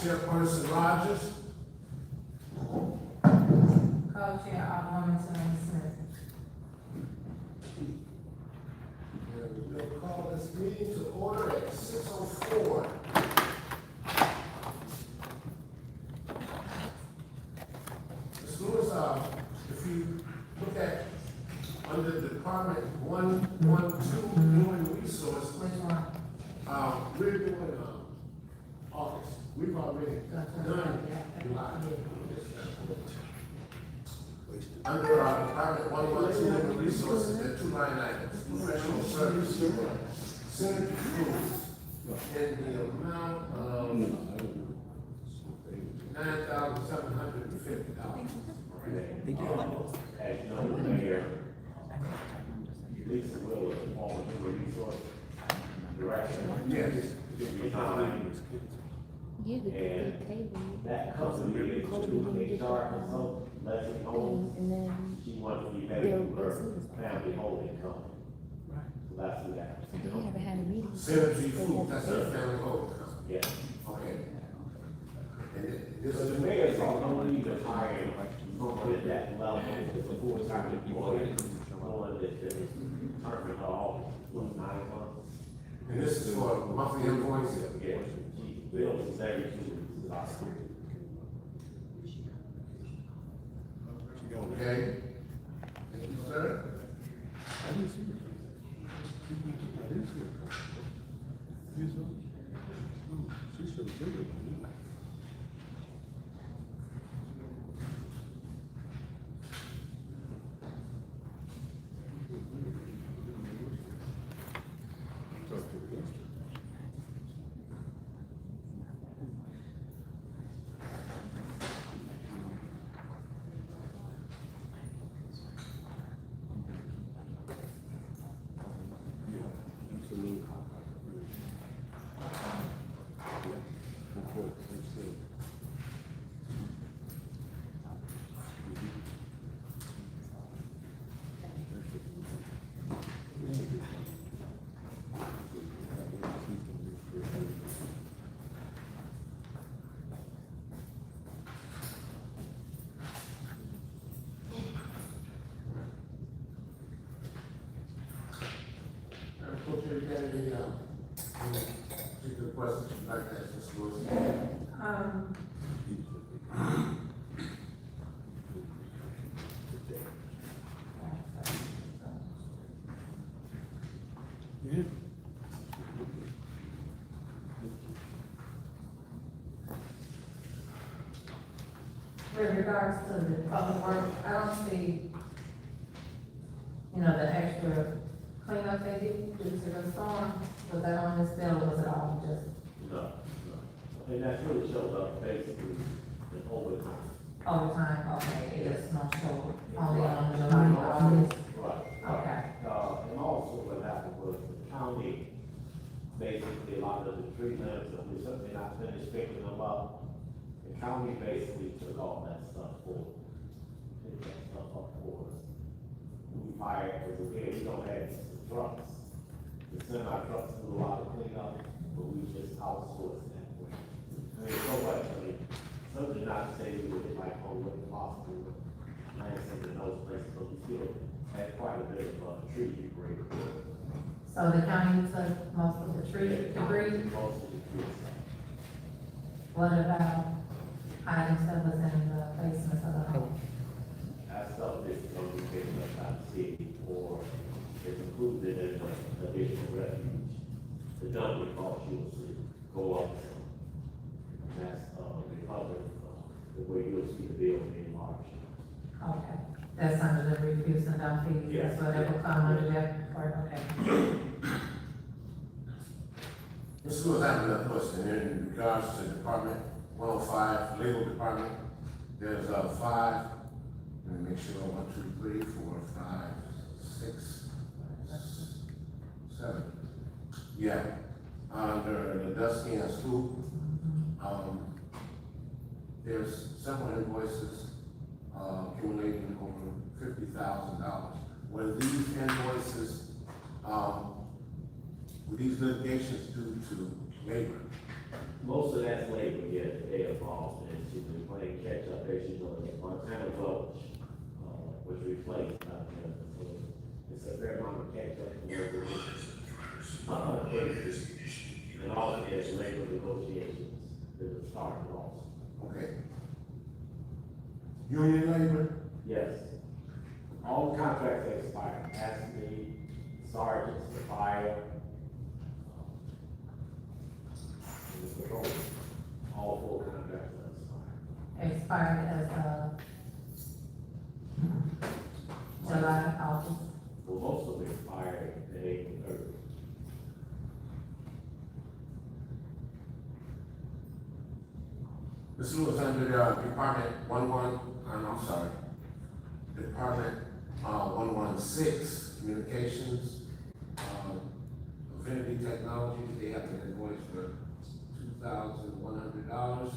Chairperson Rogers. Co-chair, Alderwoman Tony Smith. And we'll call this meeting to order at 6:04. Ms. Lewis, if you look at under Department 112, Human Resource, Which one? we're doing, August. We've already done July. Under Department 112, Human Resources, there are 2 line items, professional service, synergy groups, in the amount of $9,750. As you know, the mayor, Lisa Will is the former human resource director. Yes. And that company is to HR consultant, Leslie Holmes. And then She wanted to be paid for her family holding company. So that's who that is. they haven't had a meeting. Synergy Food, that's our family holding company. Yeah. Okay. And this So is the mayor's on no need to hire someone at that level, it's a full-time employee, someone that is determined all 9 months. and this is for monthly invoices. Yeah, she bills us every 2 weeks. Okay? Thank you, sir. Coach, you got any particular questions you'd like to ask Ms. Lewis? With regards to the public work, I don't see, the extra cleanup they did due to the storm. Was that on this bill, or was it all just No. And that really shows up basically in overtime. overtime? Okay, it is not show only on July or August. Right. Okay. And also what happened was the county, basically a lot of the tree limbs that we certainly not finished picking them up. The county basically took all that stuff for, picked that stuff up for us. We hired, because again, we don't have trucks. The semi trucks do a lot of cleanup, but we just outsource that. I mean, so much, something not to say we would like, with the hospital, Lansing and those places, but we still had quite a bit of tree debris. So the county took most of the tree debris. Most of the trees. What about items that was in the basements of the home? That stuff is going to be taken up by the city, or it's included in the additional refuge. The dump would cost you to go up. And that's, recovered, the way you'll see the bill in March. Okay, that's under the refuse and dump fees, Yes. that's what it will come under that, or, okay. Ms. Lewis, I have another question. In regards to Department 105, Legal Department, there's 5, let me make sure, 1, 2, 3, 4, 5, 6, 7. Yeah, under the Dusty and Scoop, there's several invoices, accumulating over $50,000. Were these invoices, were these litigations due to labor? Most of that's labor, yes. involved, and she's been playing catch up as she's on it. Montana Gulch, was replaced out there, so it's a fair amount of catch up. Cases. And also there's labor negotiations that have started also. Okay. Union labor? Yes. All contracts expired, has to be sergeants, the fire, and the patrol. All four contracts are expired. Expired as July, August. Well, most of them expired at April 30th. This was under, Department Department, 116, Communications, Affinity Technologies, they have an invoice for $2,100.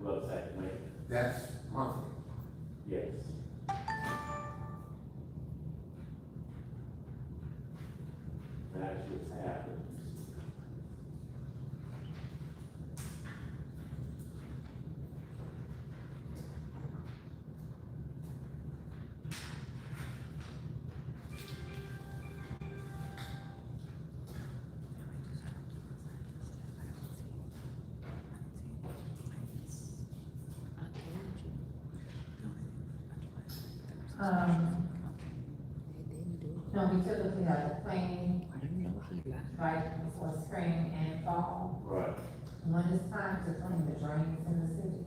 Website, man. That's monthly. Yes. That just happened. No, we typically have a planning right before spring and fall. Right. When it's time to clean the drains in the city,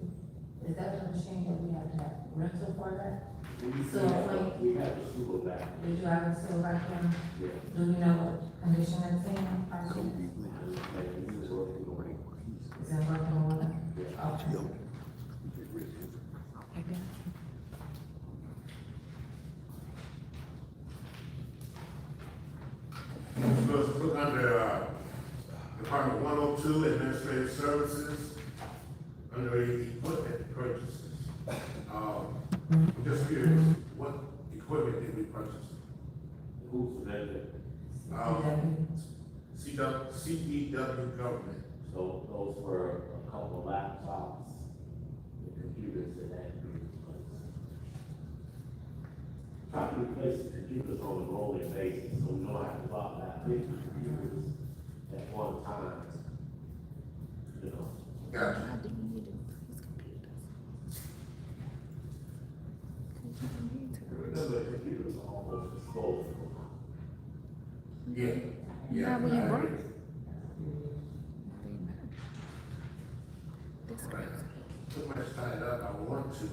is that the machine that we have to have rental for that? We have the sewer back. Did you have a sewer back there? Yeah. Do we know what condition it's in? Is it working order? Okay. Let's look under, Department 102, Administrative Services, under equipment purchases. I'm just curious, what equipment did we purchase? Who's that? CDW government. So those were a couple of laptops, the computers that had to be replaced. Trying to replace the computers on a rolling basis, so we don't have to buy that 50 computers at one time. You know, Gotcha. remember the computers are almost disposable. Yeah. Not when you I broke. agree. Right. Too much tied up, I want to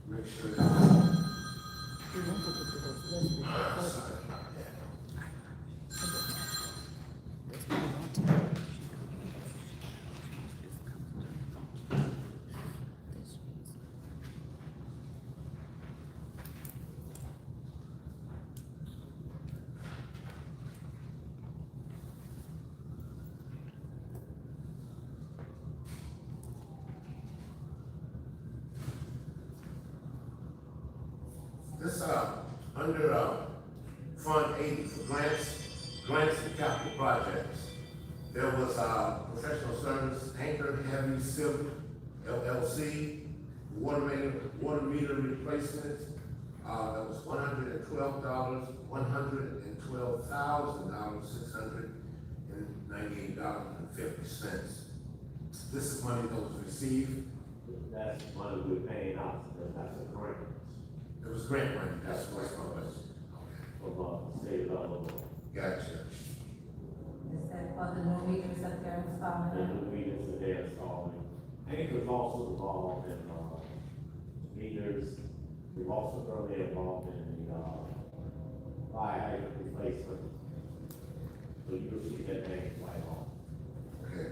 make sure that. This, under, Fund 80 for grants and capital projects, there was, professional service, Anchor Heavy Civil LLC, water meter replacement, that was $112,000, $698.50. This is money that was received. That's money we're paying out, so that's a grant It was grant money, that's what's my question. from the state level. Gotcha. Is that for the new meters up there And installing? the meters that they're installing. Anchor's also involved in, meters. We've also currently involved in the, fire hydrant replacement. So you'll see that name right on. Okay.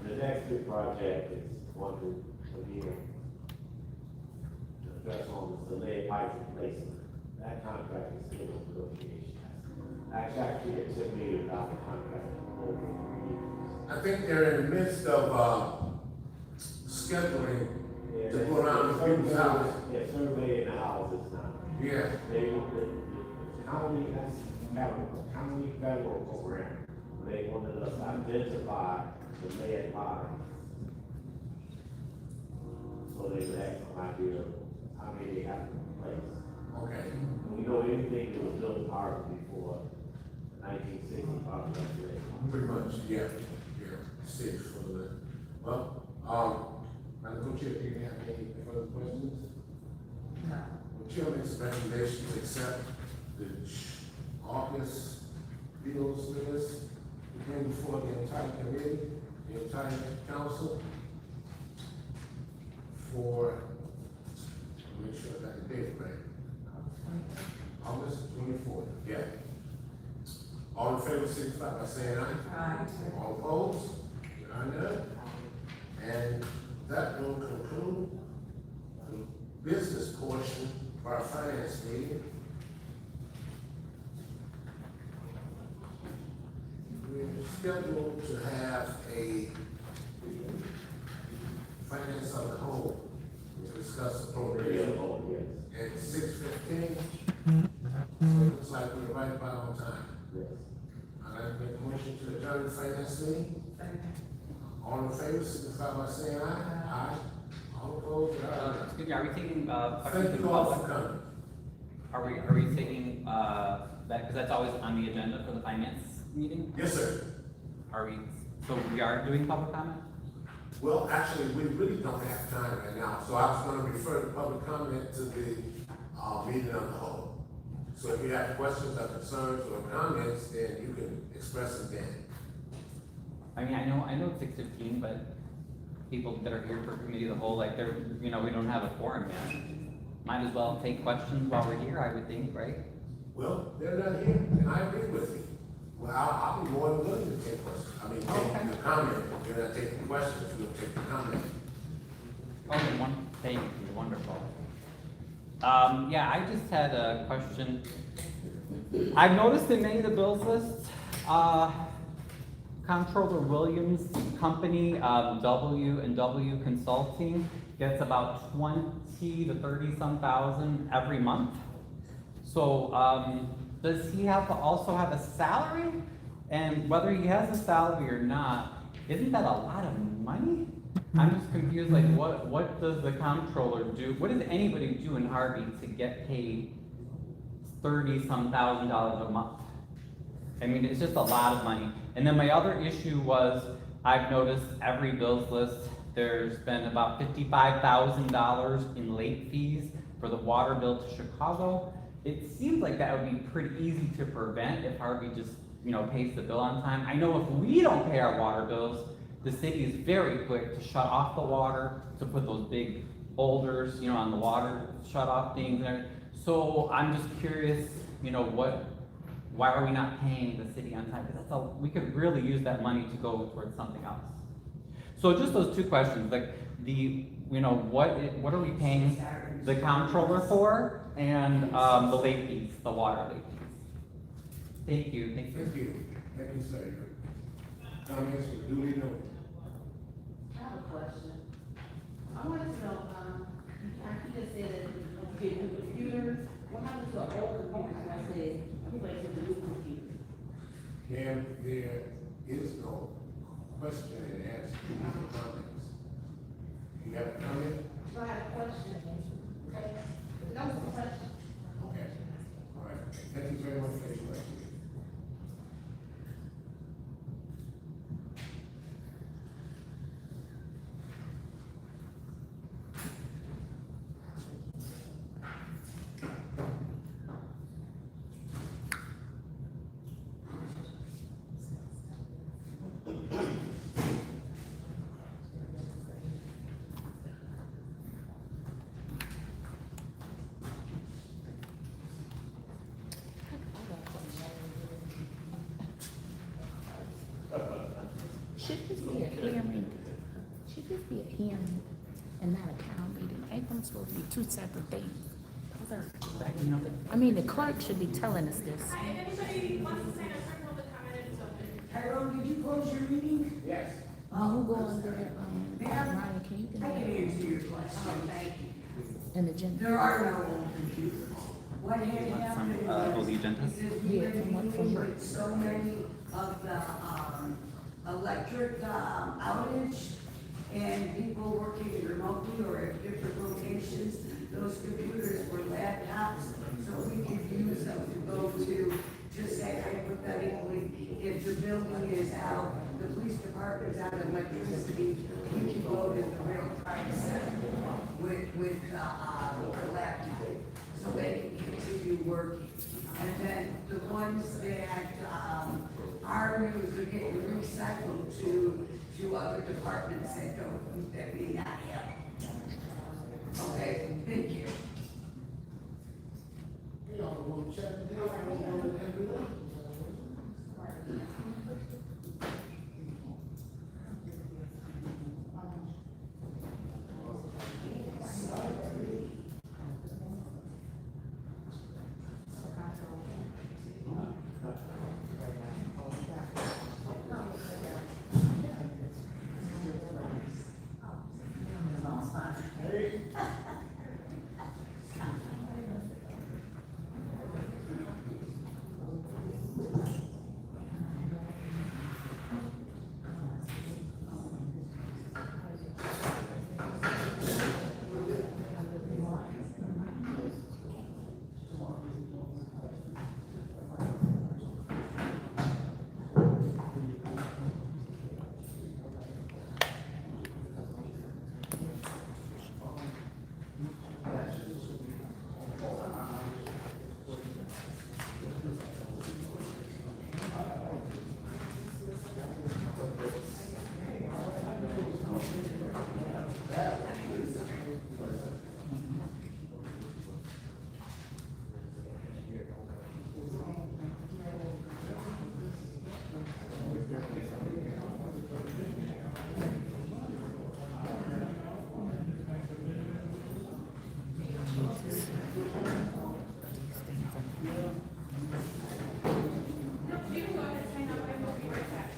The next big project is one to, again, address on the lead pipe replacement. That contract is still in negotiation. Actually, it's $1 million contract over 3 years. I think they're in the midst of, scheduling to go around to people's houses. Yeah, surveying the houses now. Yeah, The county, that's federal program, They wanted us to identify the lead lines. So they could have some idea of how many they have to replace. Okay, We know anything that was built in Harvard before 1960, probably that's it. pretty much, yeah, 6 for the, well, Madam Co-Chair, do you have any further questions? No. The chairman's recommendation to accept the August bills list, again before the entire committee, the entire council, for, make sure I got the date right, August 24th, yeah. All in favor, signify by saying aye. Aye. All opposed? There are none. And that will conclude the business portion of our finance meeting. We're scheduled to have a finance of the whole to discuss appropriation Oh, yes, at 6:15. So looks like we're right about on time. yes. I'd like to make a motion to adjourn the finance meeting. All in favor, signify by saying aye. Aye. All opposed, there are none. Excuse me, are we taking, questions Thank from the you all for public? coming. Are we taking, that, because that's always on the agenda for the finance meeting? Yes, sir. Are we, so we are doing public comment? Well, actually, we really don't have time right now, so I was gonna refer the public comment to the, meeting of the whole. So if you have questions or concerns or comments, then you can express them then. I mean, I know it's 6:15, but people that are here for committee of the whole, like, they're, we don't have a quorum yet. Might as well take questions while we're here, I would think, right? Well, they're not here, and I agree with you. Well, I'll be more than willing to take questions, take the comment, you're not taking questions, you'll take the comment. Oh, thank you, wonderful. Yeah, I just had a question. I've noticed in many of the bills lists, Comptroller Williams' company, W&W Consulting, gets about 20 to 30-some thousand every month. So, does he also have a salary? And whether he has a salary or not, isn't that a lot of money? I'm just confused, like, what does the comptroller do? What does anybody do in Harvey to get paid $30-some thousand a month? I mean, it's just a lot of money. And then my other issue was, I've noticed every bills list, there's been about $55,000 in late fees for the water bill to Chicago. It seems like that would be pretty easy to prevent if Harvey just, pays the bill on time. I know if we don't pay our water bills, the city is very quick to shut off the water, to put those big boulders, on the water shut off things there. So I'm just curious, why are we not paying the city on time? Because we could really use that money to go towards something else. So just those two questions, like what are we paying the comptroller for, and the late fees, the water late fees? Thank you. Thank you, sir. Comments were duly noted. I have a question. I wanted to know, you just said that you get new computers, what happened to an old computer? And I said, replace with a new computer. Cam, there is no question and answer to the comments. You have a comment? So I had a question. Okay. That was a question. Okay. All right. Thank you very much for your question. Should this be a hearing? Should this be a hearing and not a town meeting? Ain't them supposed to be two separate things? I mean, the clerk should be telling us this. Hi, if anybody wants to sign up for public comment, it's open. Tyrone, did you close your meeting? Yes. Who go on there, Ryan, can you I can give answer your question, thank you. me an agenda? There are no old computers. What had happened is, the agenda? is we Yeah, were from what- from dealing what? with so many of the, electric, outage and people working remotely or at different locations. Those computers were laptops, so we could use them to go to, just say hypothetically, if the building is out, the police department's out of electricity, we can go to the real crime center with, our laptop, so they can continue working. And then the ones that, are used are getting recycled to other departments that don't, that may not have. Okay, thank you. You can go ahead and sign up, I will be right back.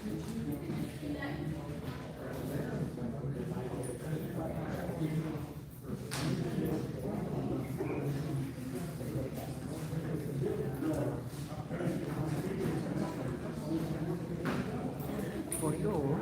For you.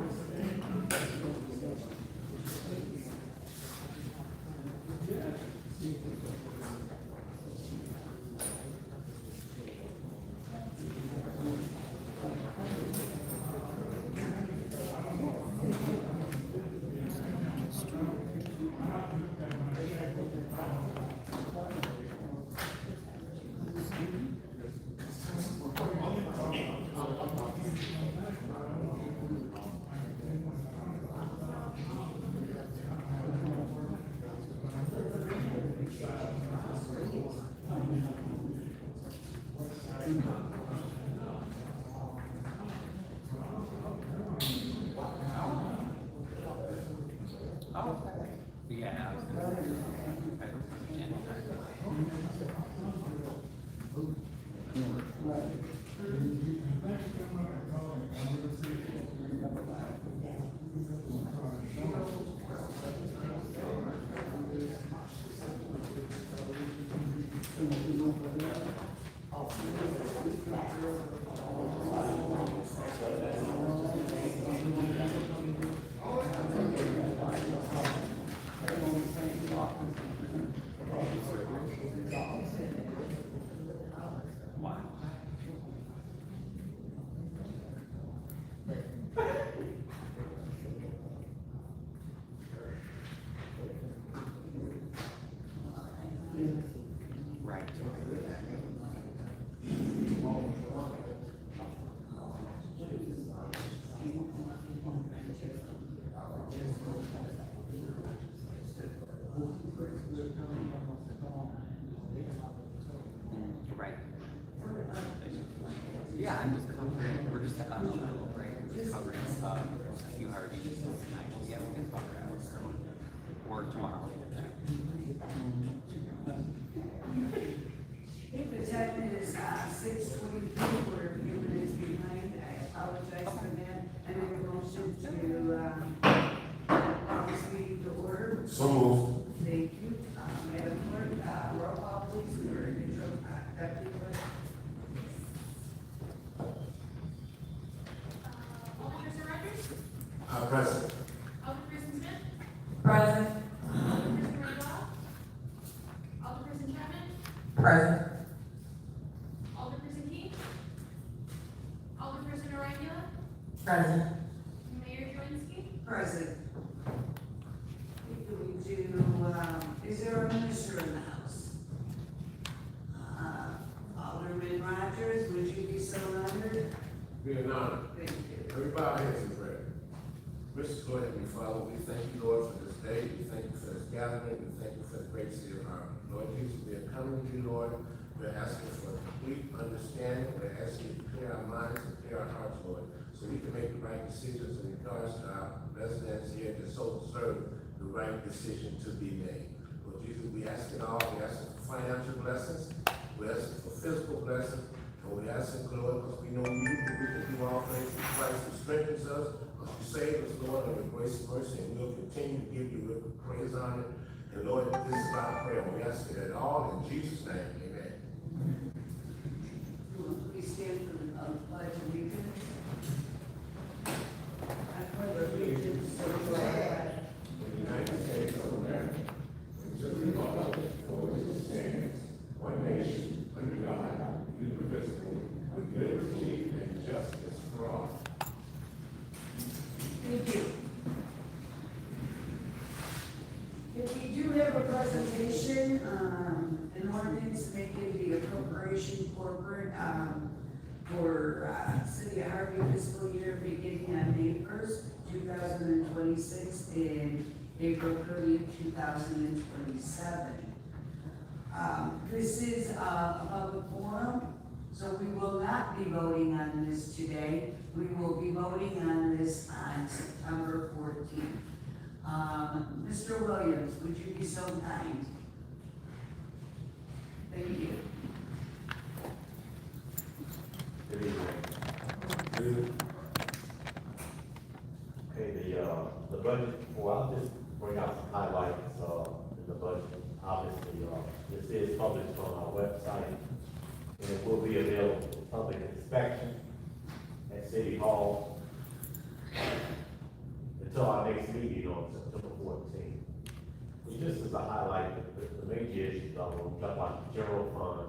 Yeah. I was gonna- Wow. Right. Right. Yeah, I'm just covering, we're just, right, we're just covering, a few Harvey tonight, yeah, we can talk about it, or tomorrow. If the time is, 6:23, we're a few minutes behind, I apologize for that. I make a motion to, call this meeting to order. So moved. Thank you. Madam Clerk, roll call please, or intro, Deputy Clerk. Present. Alderperson Smith? Present. Alderperson Randolph? Alderperson Chapman? Present. Alderperson King? Alderperson Arugula? Present. Mayor Joinski? Present. Do we do, is there a minister in the house? Alderman Rogers, would you be so honored? Be an honor. Thank you. Everybody has a prayer. Gracious Lord, Heavenly Father, we thank you, Lord, for this day. We thank you for this gathering. We thank you for the great city of Harvey. Lord Jesus, we are coming to you, Lord. We're asking for complete understanding. We're asking you to clear our minds and clear our hearts, Lord, so we can make the right decisions in regards to our residents here to so serve the right decision to be made. Lord Jesus, we ask it all. We ask for financial blessings. We ask for physical blessings. And we ask it, Lord, because we know you, that we can do all things through Christ who strengthens us. Because you save us, Lord, and with grace and mercy, and we'll continue to give you praise on it. And Lord, this is our prayer. We ask it all in Jesus' name. Amen. Please stand for the pledge of allegiance. I pledge allegiance to the flag The United States of America, and to the republic for which it stands, one nation, under God, indivisible, with liberty and justice for all. Thank you. If we do have a presentation, an ordinance making the appropriation corporate, for, City of Harvey fiscal year beginning on May 1st, 2026 and April 30th, 2027. This is a public forum, so we will not be voting on this today. We will be voting on this on September 14th. Mr. Williams, would you be so kind? Thank you. Good evening. Okay, the budget, well, I'll just bring out some highlights, in the budget. Obviously, this is published on our website, and it will be available for public inspection at City Hall until our next meeting on September 14th. And just as a highlight, the major issues, we'll talk about the general fund,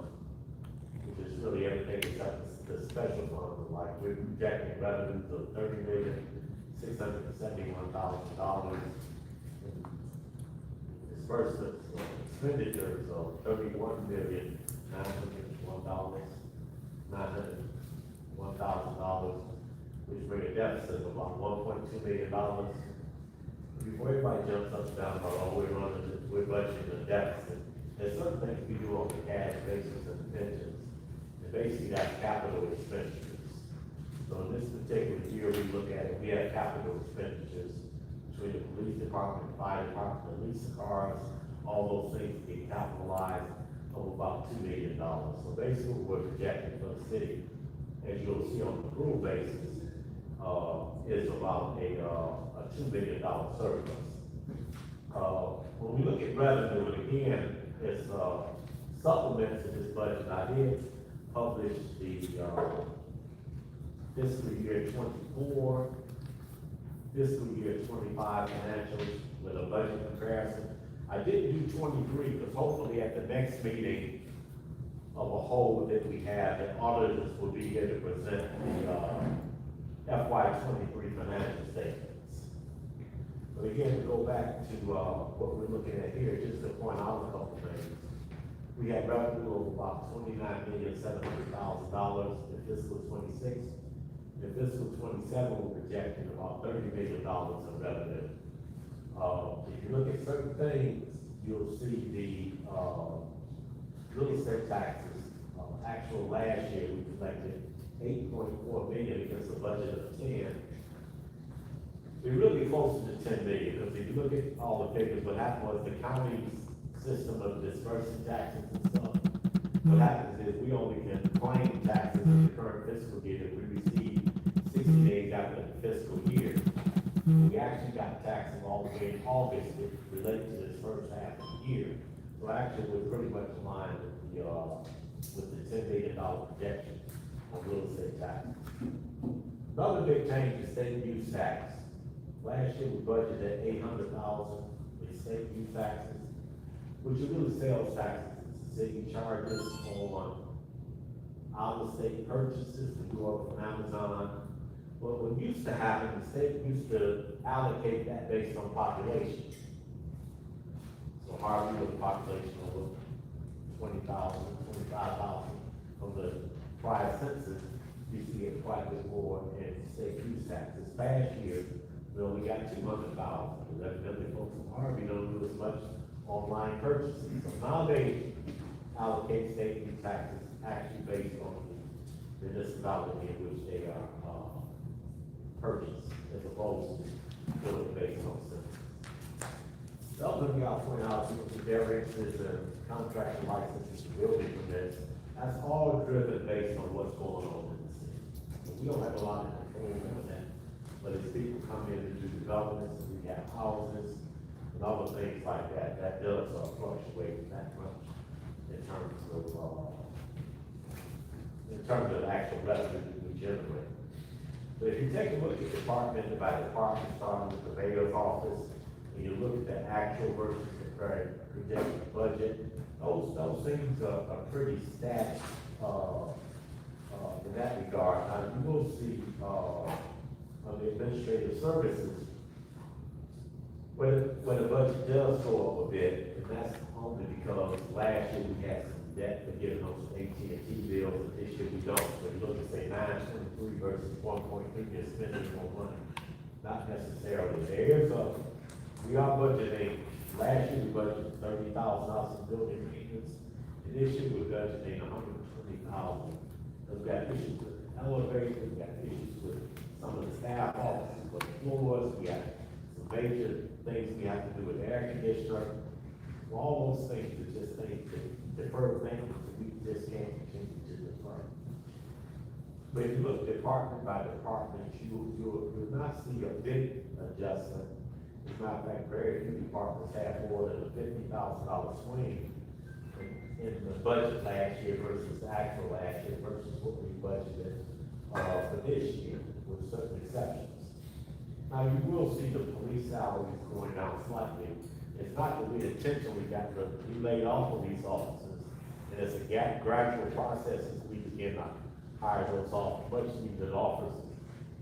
which is really everything except the special fund, like we're projecting revenues of $30,671,000. Disbursements of expenditures of $31,901,901,000, which bring a deficit of about $1.2 million. Before everybody jumps up and down about, oh, we're budgeting a deficit, there's certain things we do on the cash basis and pensions. Basically, that's capital expenditures. So in this particular year, we look at it, we have capital expenditures between the police department, fire department, the lease of cars, all those things get capitalized of about $2 million. So basically, what we're projecting for the city, as you'll see on the accrual basis, is about a $2 million surplus. When we look at revenue, and again, it's supplement to this budget, I did publish the fiscal year 24, fiscal year 25 financials with a budget comparison. I didn't do 23 because hopefully at the next meeting of a whole that we have, the auditors will be here to present the FY 23 financial statements. But again, to go back to what we're looking at here, just to point out a couple things. We had revenue of about $29,700,000 in fiscal 26. In fiscal 27, we're projecting about $30 million of revenue. If you look at certain things, you'll see the real estate taxes. Actual last year, we collected $8.4 million against a budget of 10. We're really closer to 10 million, because if you look at all the figures, what happened was the county's system of dispersing taxes and stuff. What happens is we only can claim taxes in the current fiscal year that we received 60 days after the fiscal year. We actually got taxes all the way in August that relate to this first half of the year. So actually, we're pretty much in line with the $10 million projection on real estate tax. Another big change is state use tax. Last year, we budgeted $800,000 in state use taxes, which are really sales taxes. City charges on out-of-state purchases that go up from Amazon. But what used to happen, the state used to allocate that based on population. So Harvey was a population of 20,000, 25,000 from the prior census, used to get quite a bit more in state use tax. This past year, we only got 200,000, evidently folks from Harvey don't do as much online purchases. So now they allocate state use taxes actually based on the municipality in which they are, purchased, as opposed to doing it based on census. The other thing I'll point out is their is the contract licenses, building permits. That's all driven based on what's going on in the city. So we don't have a lot of control over that. But as people come in and do developments, and we have houses and other things like that, that does fluctuate that much in terms of the actual revenue that we generate. But if you take a look at department by department, starting with the mayor's office, and you look at the actual versus the projected budget, those things are pretty static, in that regard. Now, you will see, on the administrative services, when the budget does go up a bit, and that's only because last year we had some debt for getting those AT&T bills, and this year we don't. So you look at, say, 923 versus 1.3, you're spending more money. Not necessarily. We are budgeting, last year we budgeted $30,000 in building maintenance, and this year we're budgeting $120,000. We've got issues with elevators, we've got issues with some of the staff offices, with floors, we got some major things we have to do with air conditioner. All those things are just things that defer maintenance, we just can't continue to defer. But if you look department by department, you'll not see a big adjustment. As a matter of fact, very few departments have more than a $50,000 swing in the budget last year versus the actual last year versus what we budgeted for this year, with certain exceptions. Now, you will see the police salaries going down slightly. It's not that we intentionally we laid off police officers, and it's a gradual process as we begin to hire those much needed officers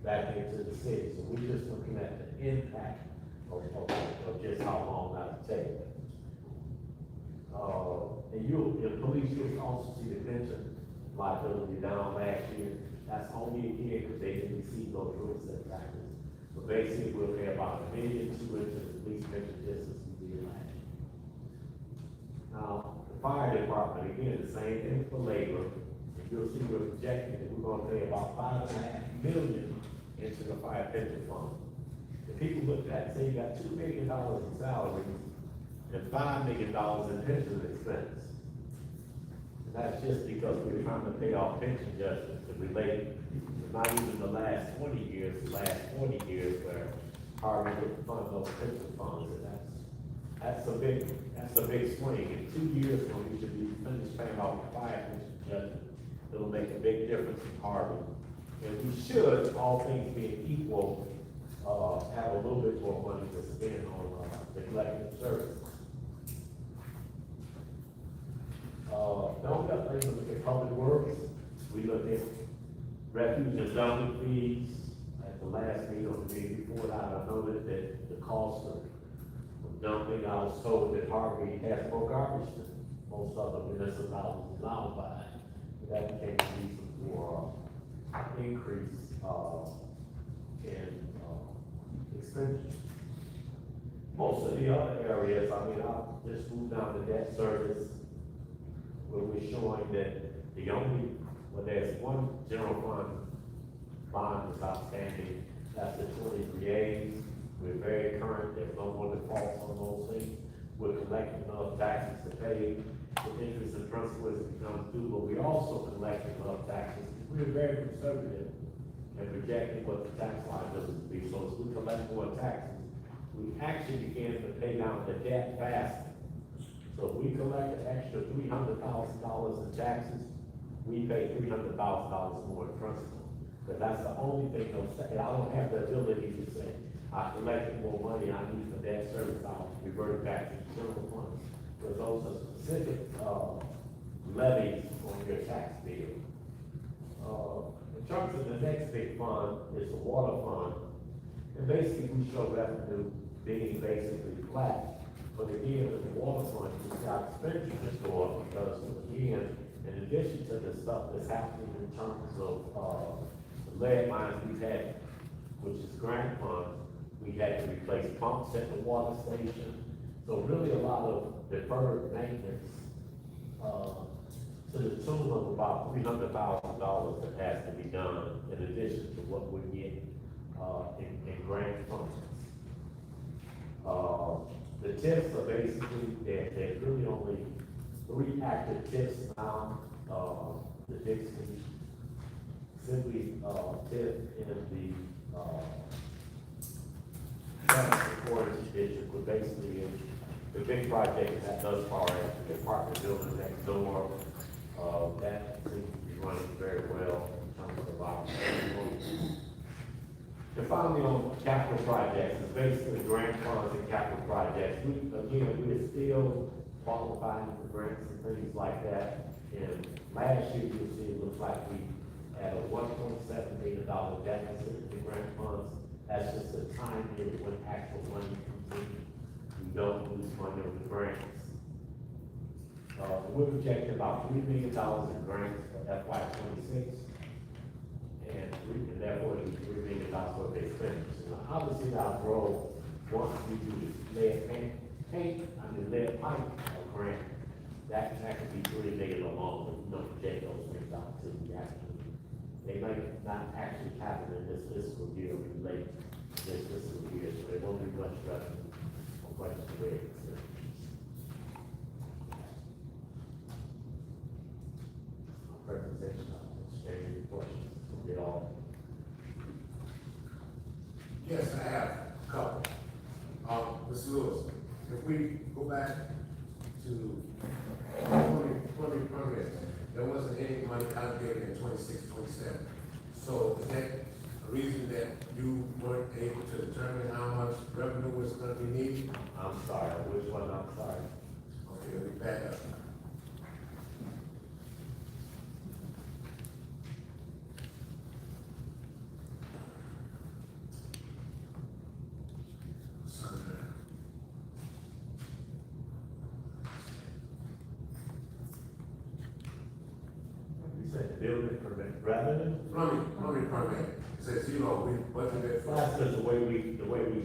back into the city. So we're just looking at the impact of just how long that'll take. And the police, you'll also see the pension liability down last year. That's only a year because they didn't receive those real estate taxes. But basically, we'll pay about $1.2 million into the police pension just as we did last year. Now, the fire department, again, the same thing for labor. You'll see we're projecting that we're gonna pay about $5.5 million into the fire pension fund. If people look at that, say you got $2 million in salaries and $5 million in pension expense. And that's just because we're trying to pay off pension adjustments that relate to not even the last 20 years, the last 40 years where Harvey would fund those pension funds. And that's a big swing. In 2 years, when we should be finished paying off the fire pension adjustment, it'll make a big difference in Harvey. And we should, all things being equal, have a little bit more money to spend on the collective services. Don't got things to look at public works. We look at refuge and dumping fees. At the last meeting on the meeting before that, I noted that the cost of dumping, I was told that Harvey has more garbage than most other municipalities allowed by. That became a reason for increase in expenditure. Most of the other areas, I mean, I'll just move down to debt service, where we're showing that there's one general fund bond that's outstanding, that's the 23As. We're very current, there's no more defaults on those things. We're collecting enough taxes to pay the interest and principal as it becomes due, but we also collecting enough taxes. We're very conservative in projecting what the tax liability will be. So as we collect more taxes, we actually begin to pay down the debt faster. So if we collect an extra $300,000 in taxes, we pay $300,000 more in principal. But that's the only thing they'll say. I don't have the ability to say, I collected more money I need for debt service, I'll revert it back to the general fund. But those are specific, levies on your tax bill. In terms of the next big fund is the water fund. And basically, we show revenue being basically flat. But again, with the water fund, we've got expenditures go up because again, in addition to the stuff that's happening in terms of, the lead lines we've had, which is grant funds, we had to replace pumps at the water station. So really a lot of deferred maintenance, to the tune of about $300,000 that has to be done in addition to what we get, in grant funds. The tips are basically, there's really only 3 active tips now. The tips can simply, tip in the, support district, but basically the big project that does far as the apartment building next door, that seems to be running very well in terms of our. And finally, on capital projects, it's basically grant funds and capital projects. We're still qualifying for grants and things like that. And last year, you'll see, it looks like we had a $1.7 million deficit in grant funds. That's just the time period when actual money comes in. We don't lose money on the grants. We're projecting about $3 million in grants for FY '26. And therefore, the $3 million worth of expenditures. Now, obviously, that'll grow once we do this lead pipe grant. That could be $3 million or longer. We don't project those things out until we actually, they might not actually happen in this fiscal year, or late this fiscal year, so there won't be much revenue or much lead expenditures. Presentation, any questions, we'll get all. Yes, I have a couple. Mr. Lewis, if we go back to 20 permits, there wasn't any money allocated in 26, 27. So is that a reason that you weren't able to determine how much revenue was gonna be needed? I'm sorry, which one, I'm sorry? Okay, let me back up. You said building permit revenue? Plumbing permit, it says, we budgeted for. That's just the way we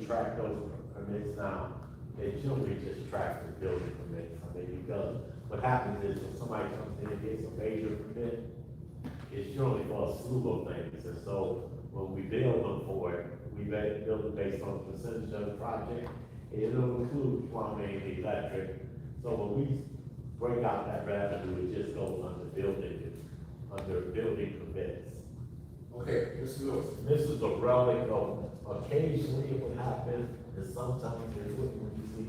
track those permits now. They generally just track the building permits. I mean, because what happens is when somebody comes in and gets a major permit, it's generally for a slew of things. And so when we build them for it, we build it based on the percentage of the project. It'll include plumbing, electric. So when we break out that revenue, it just goes under building permits. Okay, Mr. Lewis. This is a relic of, occasionally it would happen, and sometimes it wouldn't, when you see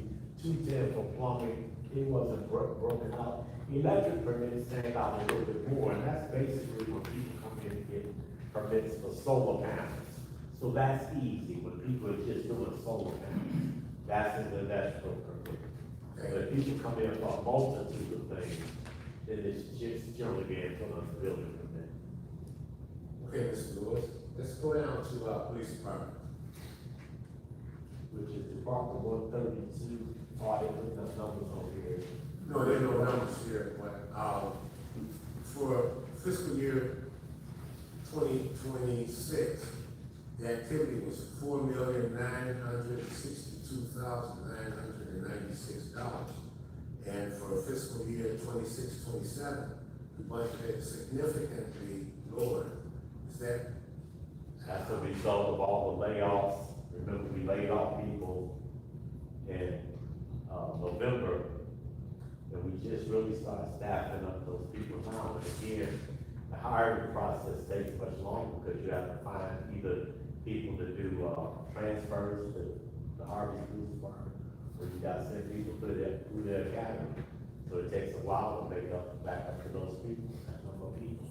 210 for plumbing, it wasn't broken out. Electric permits stand out a little bit more, and that's basically when people come in and get permits for solar panels. So that's easy, when people are just doing solar panels, that's an electrical permit. But if people come in for a multitude of things, then it's just generally being put on the building permit. Okay, Mr. Lewis, let's go down to police department. Which is Department 132, audit, with the numbers over here. No, there are no numbers here, but, for fiscal year 2026, the activity was $4,962,996. And for fiscal year 26, 27, the budget is significantly lower. Is that? That's a result of all the layoffs. Remember, we laid off people in, November, and we just really started staffing up those people now. And again, the hiring process takes much longer because you have to find either people to do, transfers to the Harvey Police Department, or you gotta send people through their academy. So it takes a while to back up to those people, that number of people.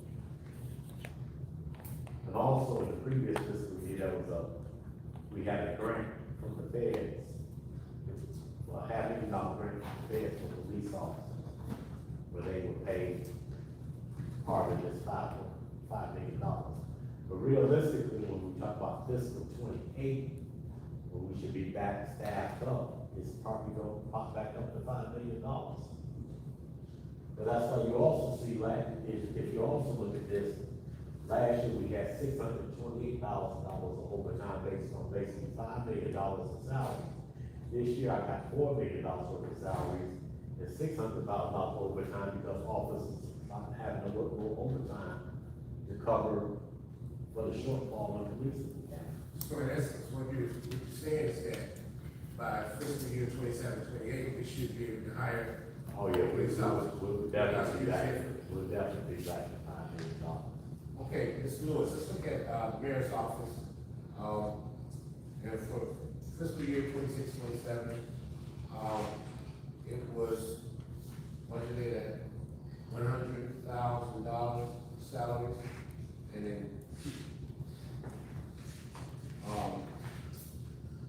And also in the previous fiscal year, we had a grant from the feds. Well, $500,000 grant from the feds for police officers, where they would pay part of this $5 million. But realistically, when we talk about fiscal 28, when we should be back staffed up, it's probably gonna pop back up to $5 million. But that's why you also see, if you also look at this, last year we had $628,000 of overtime based on basically $5 million in salaries. This year I got $4 million worth of salaries and $600,000 overtime because officers are having to work more overtime to cover for the shortfall in police. So in essence, what you're saying is that by fiscal year 27-28, we should be able to hire. Oh, yeah, we'll definitely be back, we'll definitely be back to $5 million. Okay, Ms. Lewis, let's look at, mayor's office, and for fiscal year 26-27, it was budgeted at $100,000 salaries, and then,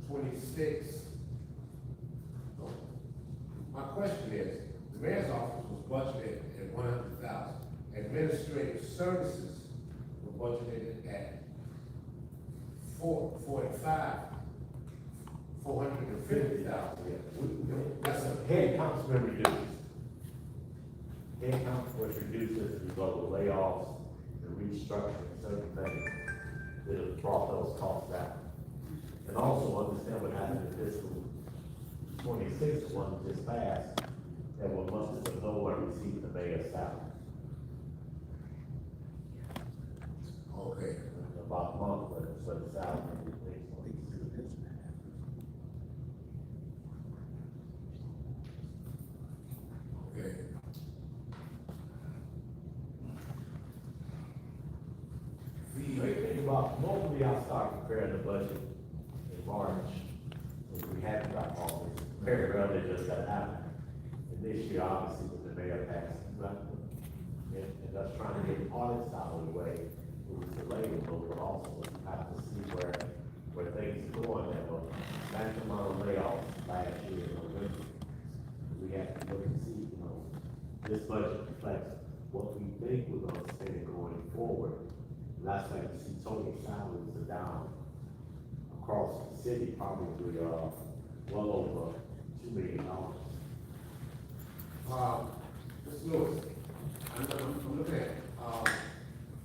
26. So, my question is, the mayor's office was budgeted at 100,000, administrative services were budgeted at 450,000. That's a head count's been reduced. Head count was reduced as a result of layoffs and restructuring certain things that have brought those costs down. And also understand what happened in fiscal 26, one just passed, that was much as no one received the mayor's salary. Okay, About a month, so the salary was based on these. okay. Normally I start preparing the budget in March, and we haven't got all this, very rarely does that happen. And this year, obviously, with the mayor passing, and us trying to get audits out of the way, it was delayed a little, but also we have to see where things are going. There were max amount of layoffs last year in November. We have to look and see, this budget reflects what we think we're gonna spend going forward. And that's why you see total salaries are down across the city, probably, well over $2 million. Ms. Lewis, I'm looking at,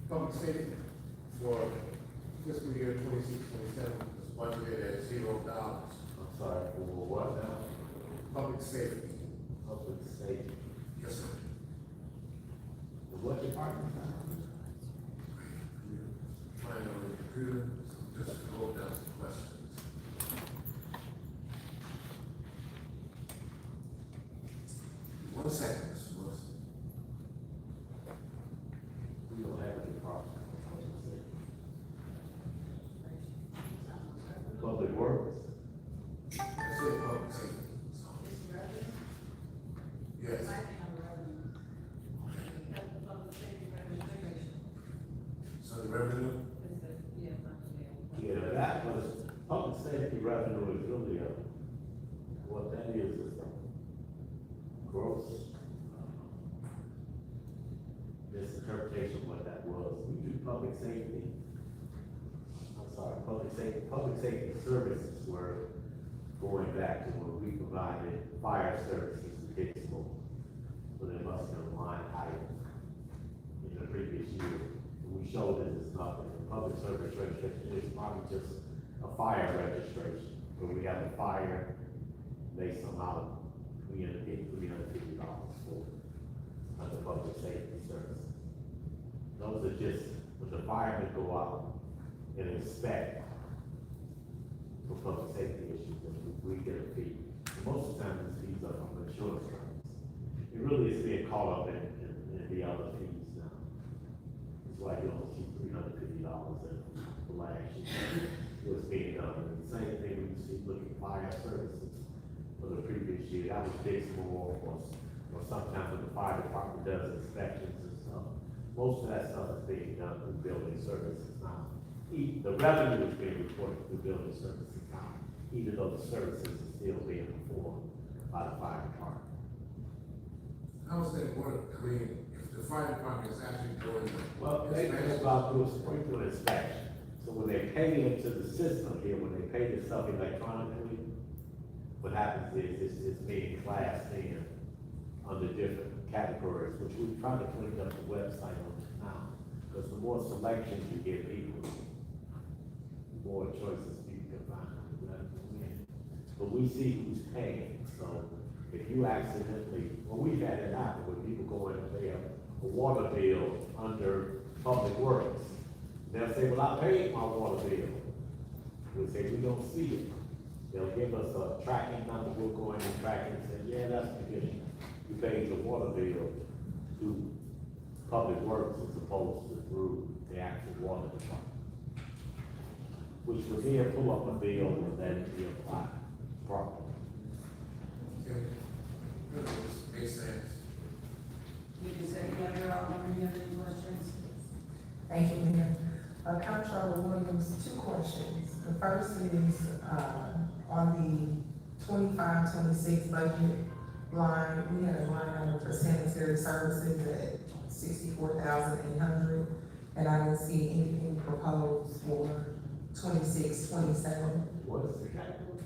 public safety for fiscal year 26-27 was budgeted at $0. I'm sorry, for what now? Public safety. Public safety. Yes, sir. The what department? Trying on the computer, just to go down some questions. One second, Ms. Lewis. We don't have a department. for public safety. Public works. I said public safety. Yes. So the revenue? Yeah, that was, public safety revenue is really what that is gross misinterpretation of what that was. We do public safety. I'm sorry, public safety services were going back to when we provided fire services to Dixmoor. So there must have been a line item in the previous year. And we showed that it's nothing. The public service registration is probably just a fire registration, where we have a fire, they somehow, we end up getting $350 for under public safety services. Those are just, when the firemen go out and inspect for public safety issues, and we get a fee. And most of the time, these fees are from insurance companies. It really is being caught up in the other fees now. That's why you only see $350 in the last year. It was being done, and the same thing when you see looking at fire services for the previous year, that was Dixmoor, or sometimes when the fire department does inspections and stuff. Most of that stuff is being done through building services now. The revenue is being reported through building services now, even though the services are still being performed by the fire department. I was saying, I mean, if the fire department is actually doing the. Well, they just about do a sprinkler inspection, so when they pay into the system here, when they pay this stuff electronically, what happens is it's being classed in under different categories, which we try to clean up the website on it now, because the more selections you give people, the more choices you can find. You know what I mean? But we see who's paying, so if you accidentally, well, we've had it happen where people go in and pay a water bill under Public Works. They'll say, well, I paid my water bill. We'll say, we don't see it. They'll give us a tracking number, we'll go in and track it and say, yeah, that's because you paid your water bill to Public Works as opposed to through the actual water department. Which would then pull up a bill and then be applied properly. Okay. Good, makes sense. You can say, any other questions? Thank you, Mayor. Comptroller Williams, 2 questions. The first is, on the 25-26 budget line, we had a line item for sanitary services at 64,800, and I didn't see anything proposed for 26-27, What is the category?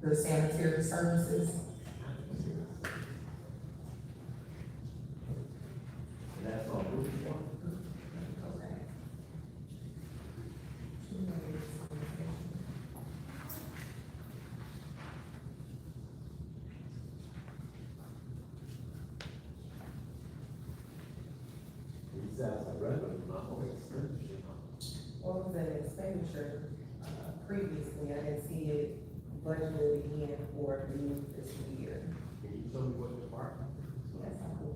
the sanitary services. And that's on which one? Okay. It says a revenue, not only expenditure. What was an expenditure, previously, I didn't see it budgeted again for the new fiscal year. Can you tell me what department? Yes, I will.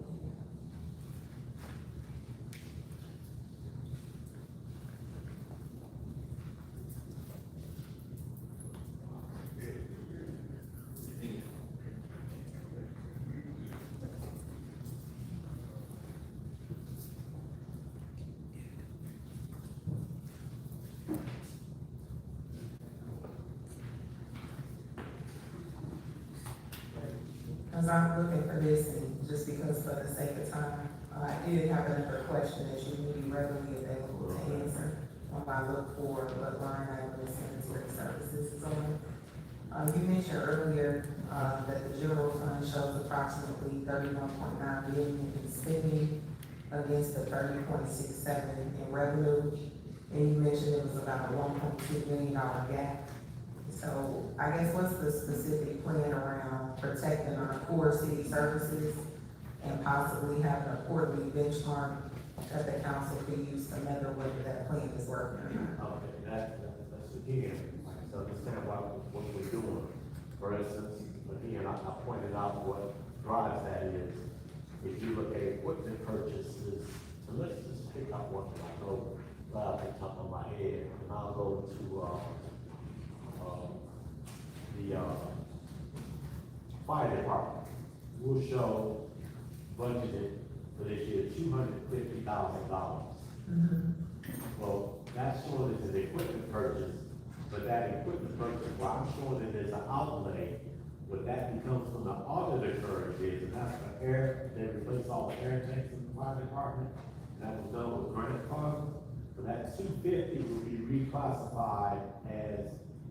As I'm looking for this, and just because for the sake of time, I did have another question that you would be readily available to answer. I look for what line item is sanitary services is on. You mentioned earlier, that the general fund shows approximately 31.9 billion in spending against the 30.67 in revenue. And you mentioned it was about a $1.2 million gap. So I guess what's the specific plan around protecting our core city services and possibly having a quarterly benchmark that the council could use to measure whether that plan is working or not? Okay, that's again, to understand what we're doing. For instance, again, I pointed out what drives that is, if you look at equipment purchases, so let's just pick up one that I know right off the top of my head, and I'll go to, the fire department. Will show budgeted for this year $250,000. Well, that's showing as an equipment purchase, but that equipment purchase, well, I'm showing it as an outlay. What that becomes from the auditor curve is, and that's for air, they replace all the air tanks in the fire department, and that was done with grant funds. So that $250 will be reclassified as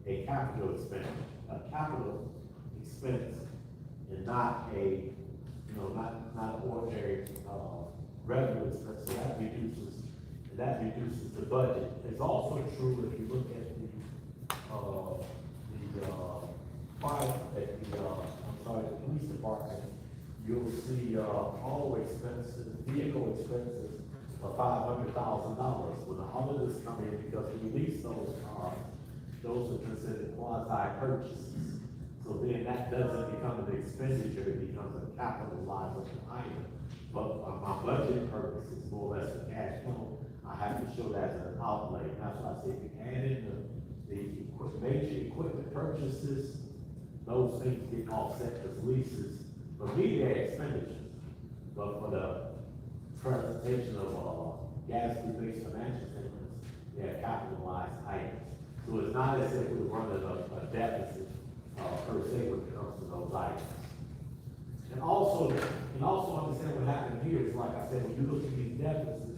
a capital expense, and not a, not an ordinary, revenue expense, so that reduces the budget. It's also true if you look at the police department, you'll see, all expenses, vehicle expenses of $500,000. When the auditors come in, because we lease those cars, those are considered quasi purchases. So then that doesn't become an expenditure, it becomes a capitalizable item. But for my budget purposes, more or less the cash flow, I have to show that as an outlay. That's why I say if you add in the major equipment purchases, those things get offset as leases. For me, they're expenditures, but for the presentation of, gas-based financial statements, they're capitalized items. So it's not as if we're running a deficit per se when it comes to those items. And also understand what happened here is, like I said, when you look at these deficits,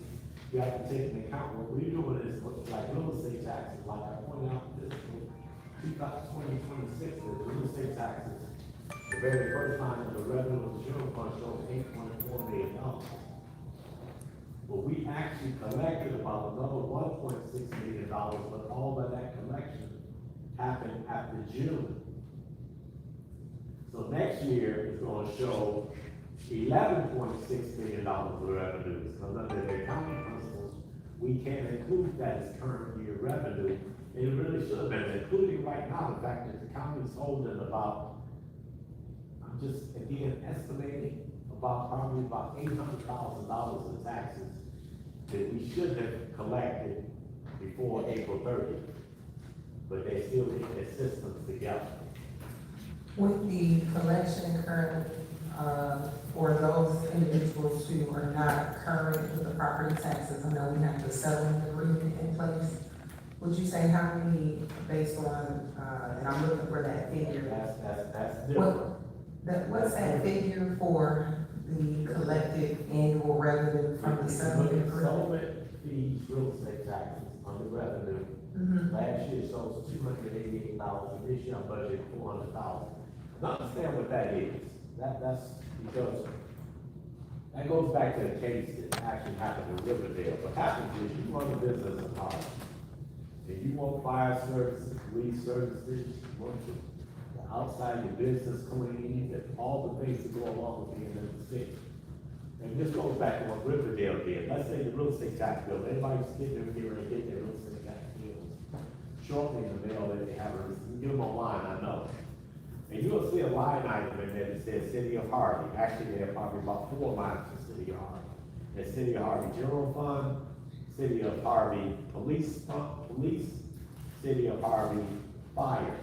you have to take into account what we're doing is, like real estate taxes, like I pointed out, this 2026, the real estate taxes, the very first line of the revenue of the general fund shows $8.4 million. But we actually collected about another $1.6 million, but all of that collection happened after June. So next year is gonna show $11.6 million of revenues, because under the accounting principles, we can't include that as current year revenue. And it really should have been, including right now, the fact that the county's holding about, I'm just, again, estimating probably about $800,000 in taxes that we should have collected before April 30th. But they still get their systems together. With the collection current, for those individuals who are not current with the property taxes, I know we have the settlement agreement in place. Would you say how many, based on, and I'm looking for that figure? That's different. What's that figure for the collected annual revenue from the settlement agreement? Settlement fees, real estate taxes, under revenue. Last year shows $288,000, this year I budgeted $400,000. Now understand what that is. That's because that goes back to the case that actually happened in Riverdale. What happens is you run a business in Harvey, and you want fire services, police services, you want to outside your business cleaning, and all the things that go along with being in the city. And this goes back to what Riverdale did. Let's say the real estate tax bill, everybody's getting their here and get their real estate tax bills shortly in the mail that they have, give them online, I know. And you'll see a line item in there that says City of Harvey. Actually, there are probably about 4 lines for City of Harvey. There's City of Harvey General Fund, City of Harvey Police, City of Harvey Fire.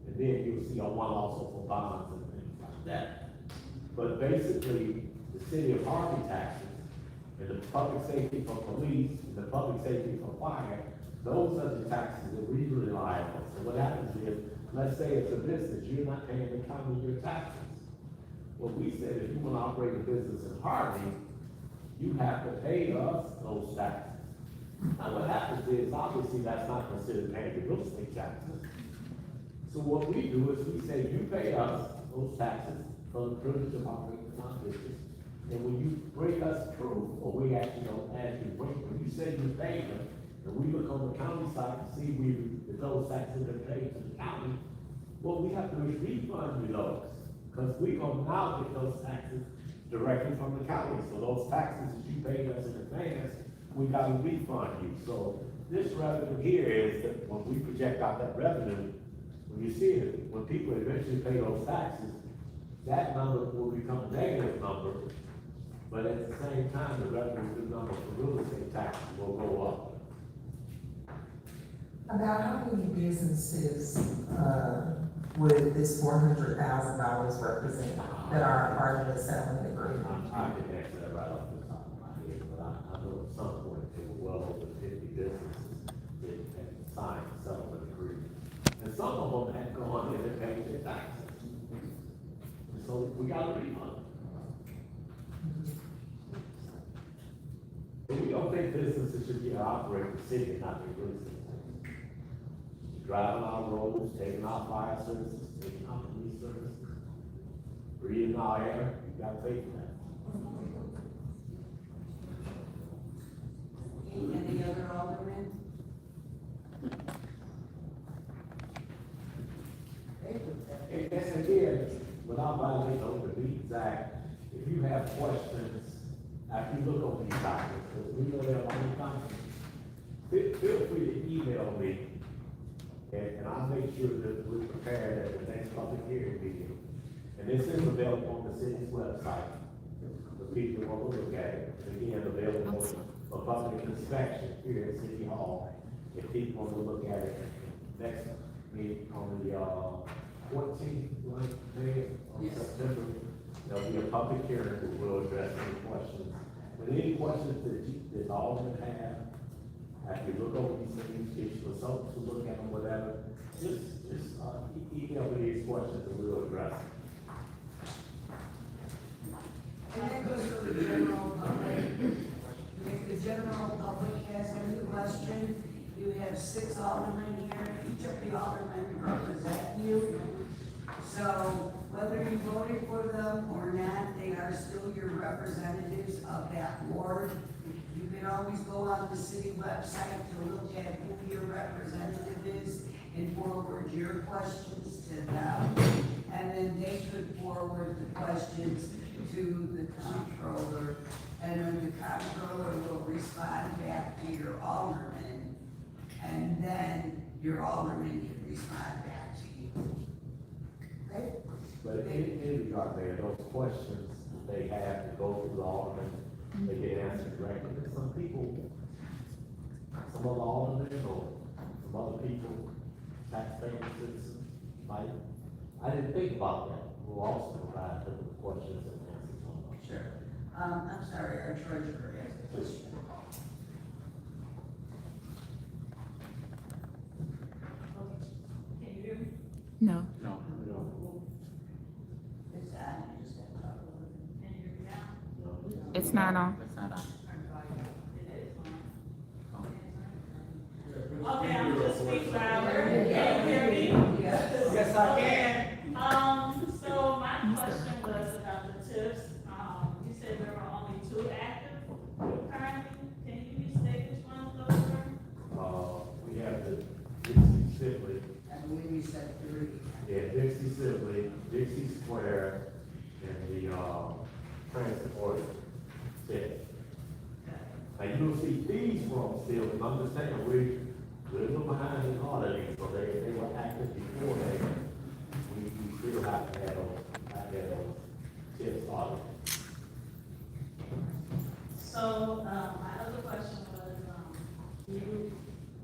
And then you'll see a one also for bonds and things like that. But basically, the City of Harvey taxes, and the public safety for police, and the public safety for fire, those are the taxes that we rely on. So what happens is, let's say it's a business, you're not paying the county your taxes. Well, we said if you want to operate a business in Harvey, you have to pay us those taxes. Now what happens is, obviously that's not considered paying the real estate taxes. So what we do is we say, you pay us those taxes for the privilege of operating our business. And when you bring us proof, or we actually don't ask you, when you say you pay them, and we look on the county side to see that those taxes are paid to the county, well, we have to refund you those, because we gonna now get those taxes directly from the county. So those taxes that you paid us in advance, we gotta refund you. So this revenue here is that when we project out that revenue, when you see it, when people eventually pay those taxes, that number will become a negative number, but at the same time, the revenue number for real estate taxes will go up. About how many businesses, would this $400,000 represent that are part of the settlement agreement? I can answer that right off the top of my head, but I know at some point there were well over 50 businesses that had signed the settlement agreement. And some of them had gone in and paid their taxes. And so we got a refund. But we don't think businesses should be operating the city and not be real estate. Driving our roads, taking our fire services, taking our police services, breathing our air, you gotta pay for that. Any other aldermen? And again, without violating the Open Meetings Act, if you have questions, after you look over these documents, because we know there are a lot of documents, feel free to email me. And I'll make sure that we're prepared at the next public hearing meeting. And this is available on the city's website, for people who want to look at it. And again, available for public inspection here at City Hall. If people want to look at it next meeting on the 14th, May of September, there'll be a public hearing that will address any questions. But any questions that all of them have, after you look over these things, get your consultant to look at them, whatever, email me these questions and we'll address them. And that goes for the general public. If the general public has any question, you have 6 aldermen here, each of the aldermen represent you. So whether you voted for them or not, they are still your representatives of that ward. You can always go on the city website to look at who your representative is and forward your questions to them. And then they could forward the questions to the comptroller, and then the comptroller will respond back to your alderman, and then your alderman can respond back to you. Okay? But in regard there, those questions they have to go through the alderman, they get answered directly. And some people, some other aldermen or some other people, taxpaying citizens, might, I didn't think about that. We'll also provide them with questions and answers on those. Sure. I'm sorry, our treasurer has a question. Can you hear me? No. You know, It's on, you just have to talk a little bit. Can you hear me now? It's not on. It's not on. It is on. Okay, I'm just speak louder. Can you hear me? Yes, I can. So my question was about the tips. You said there were only 2 active currently. Can you restate which ones those were? we have the Dixie Sibley, I believe you said 3. yeah, Dixie Sibley, Dixie Square, and the, transit order tip. Now, you don't see these ones still, and understand, we're a little behind in auditing, so they were active before we still have to have those tips audited. So, my other question was,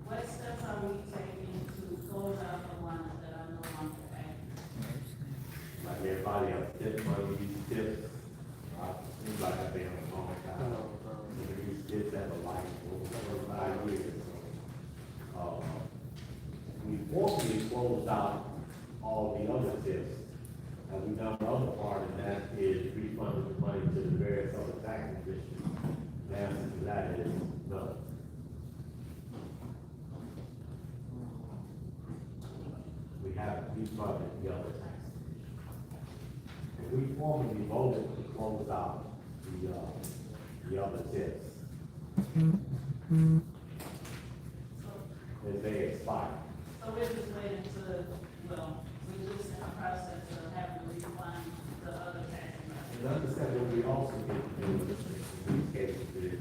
what steps are we taking to close out the ones that are no longer active? Like everybody else, tip money, these tips, seems like I've been on a long time. These tips have a life over 5 years. We fortunately closed out all the other tips. And we've done the other part, and that is refunding the money to the various other tax districts. The answer to that is no. We haven't refunded the other tax districts. And we formally voted to close out the other tips. As they expire. So we're just waiting to, well, we're just in the process of having to refund the other tax money. And understand what we also get to do in these cases is,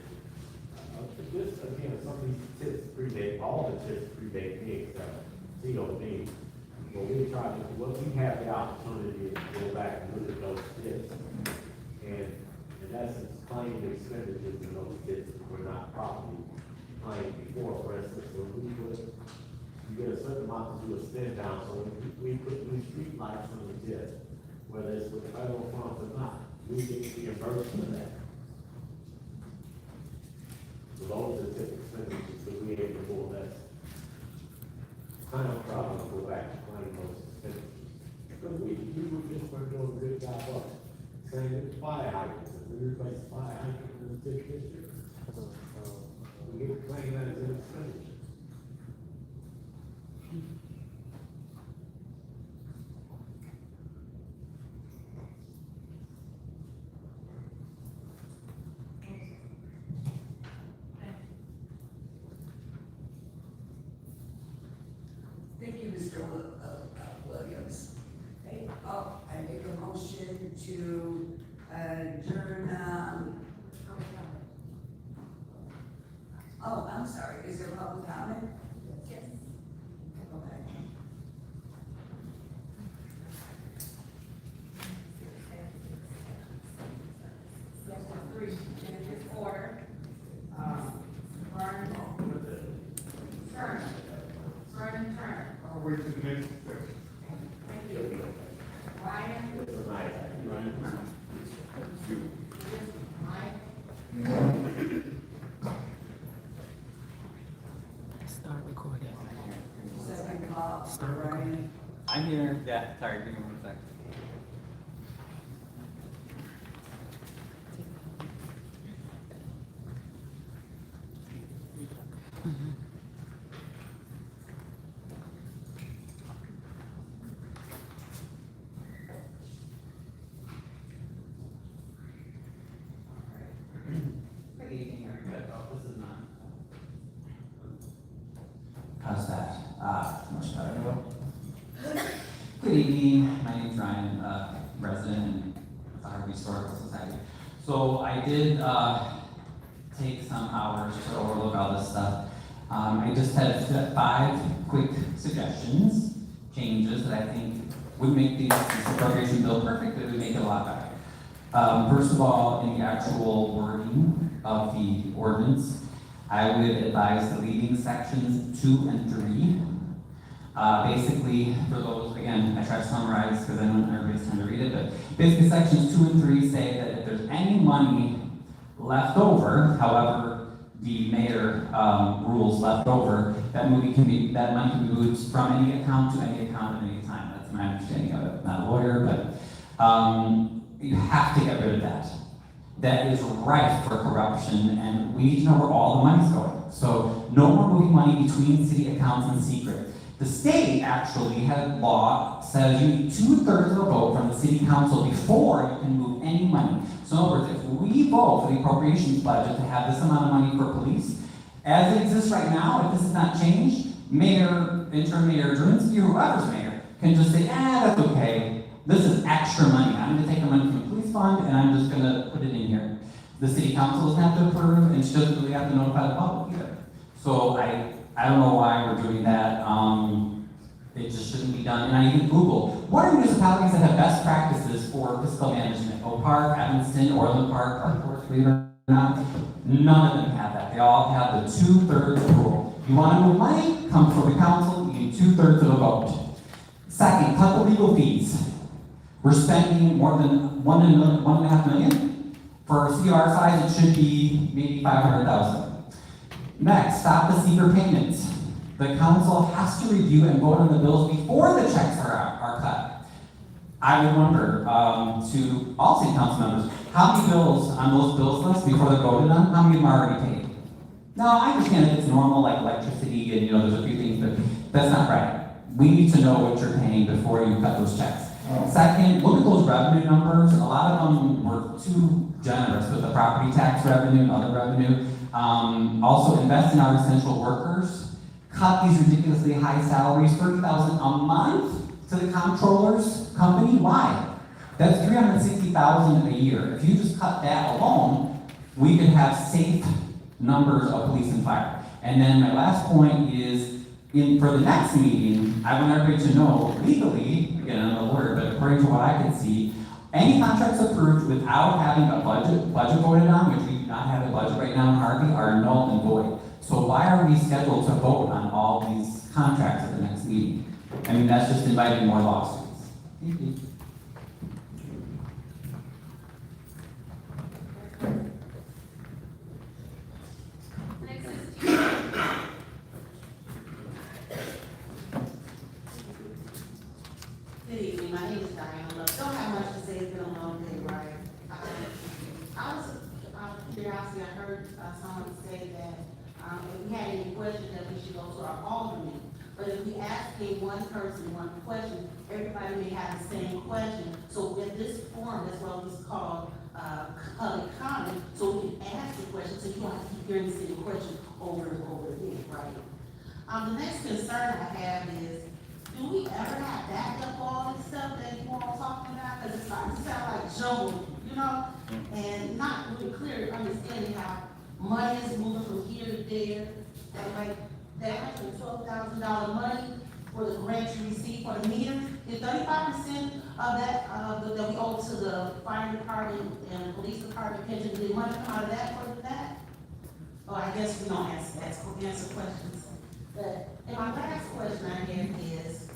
just again, some of these tips predate, all the tips predate me except COD. But we try to, well, we have the opportunity to go back and look at those tips. And in essence, claim the expenditures in those tips that were not properly claimed before. For instance, when we put, you get a certain amount to do a spend down, so when we put new street lights on the tip, whether it's with federal funds or not, we get reimbursed for that. So those are the tip expenditures that we able to pull that. Kind of problem to go back and claim those expenditures. Because we were just weren't doing a good job of it. Same with fire hydrants, if we replace fire hydrants in the tip district, we get to claim that as an expenditure. Thank you, Mr. Williams. Okay, I make a motion to adjourn, oh, I'm sorry, is there public comment? Yes. Okay. Order. Vernon. Turner. Vernon Turner. I'll wait till the next. Thank you. Ryan. Mike. here, yeah, sorry, give me 1 second. Good evening, everybody. Oh, this is not. How's that? Much better. Good evening, my name's Ryan, resident in the Harvey Historical Society. So I did, take some hours to overlook all this stuff. I just had 5 quick suggestions, changes that I think would make this appropriation bill perfect, but it would make it a lot better. First of all, in the actual wording of the ordinance, I would advise deleting sections 2 and 3. Basically, for those, again, I try to summarize because I don't know everybody's time to read it, but basically sections 2 and 3 say that if there's any money left over, however the mayor rules left over, that money can be moved from any account to any account at any time. That's my understanding of it. I'm not a lawyer, but you have to get rid of that. That is rife for corruption, and we need to know where all the money's going. So no more moving money between city accounts in secret. The state actually had law says you need 2/3 of a vote from the city council before you can move any money. So in other words, if we vote for the appropriations budget to have this amount of money for police, as it exists right now, if this is not changed, Mayor, interim Mayor Drinsky, or whoever's mayor, can just say, that's okay. This is extra money. I'm gonna take the money from the police fund and I'm just gonna put it in here. The city council doesn't have to approve, and she doesn't really have to notify the public either. So I don't know why we're doing that. It just shouldn't be done. And I even Google, what are municipalities that have best practices for fiscal management? Oak Park, Evanston, Orland Park, Park, believe it or not. None of them have that. They all have the 2/3 rule. You wanna move money, come before the council, you need 2/3 of a vote. Second, cut the legal fees. We're spending more than 1.5 million. For our CR size, it should be maybe 500,000. Next, stop the secret payments. The council has to review and vote on the bills before the checks are cut. I would wonder, to all city council members, how many bills on those bills lists before they're voted on, how many of them are already paid? Now, I understand that it's normal, like electricity, and there's a few things, but that's not right. We need to know what you're paying before you cut those checks. Second, look at those revenue numbers. A lot of them were too generous with the property tax revenue and other revenue. Also, invest in our essential workers. Cut these ridiculously high salaries, $30,000 a month to the comptroller's company. Why? That's $360,000 a year. If you just cut that alone, we could have safe numbers of police and fire. And then my last point is, for the next meeting, I want everybody to know legally, again, I'm not a lawyer, but according to what I can see, any contracts approved without having a budget voted on, which we do not have a budget right now in Harvey, are null and void. So why are we scheduled to vote on all these contracts at the next meeting? I mean, that's just inviting more lawsuits. Thank you. Good evening, my name is Diana. Don't have much to say, it's been a long day, right? I was, out of curiosity, I heard someone say that if we had any questions, that we should go to our alderman. But if we ask one person one question, everybody may have the same question. So with this forum, that's what it's called, public comment, so we can ask the question, so you don't have to keep hearing the same question over and over again, right? The next concern I have is, do we ever have backup for all this stuff that you all talking about? Because it's starting to sound like jumble, and not really clear understanding how money is moving from here to there. That $112,000 money for the grant you received for the meters, is 35% of that, that we owe to the fire department and police department pension, did money come out of that for that? Oh, I guess we don't answer questions. But, and my last question I have is,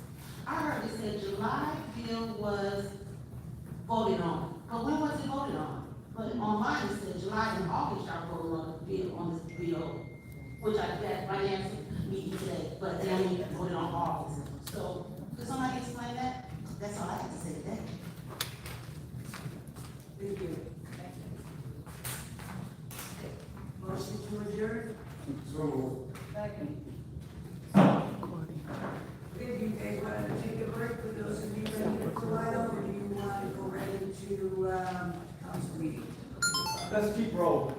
I heard it said July bill was voted on, but when was it voted on? But on mine it said July and August y'all voted on the bill, on this bill, which I got finance meeting today, but then we voted on August. So, could somebody explain that? let's keep rolling.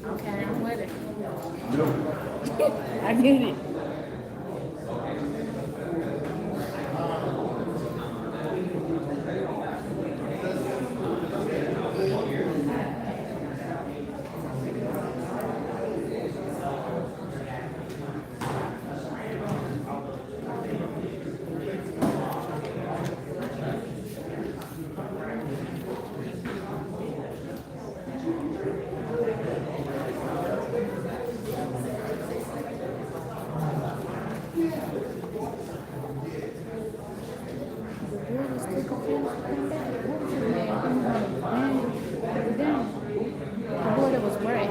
Okay, I'm with it. I get it. The boy that was gray.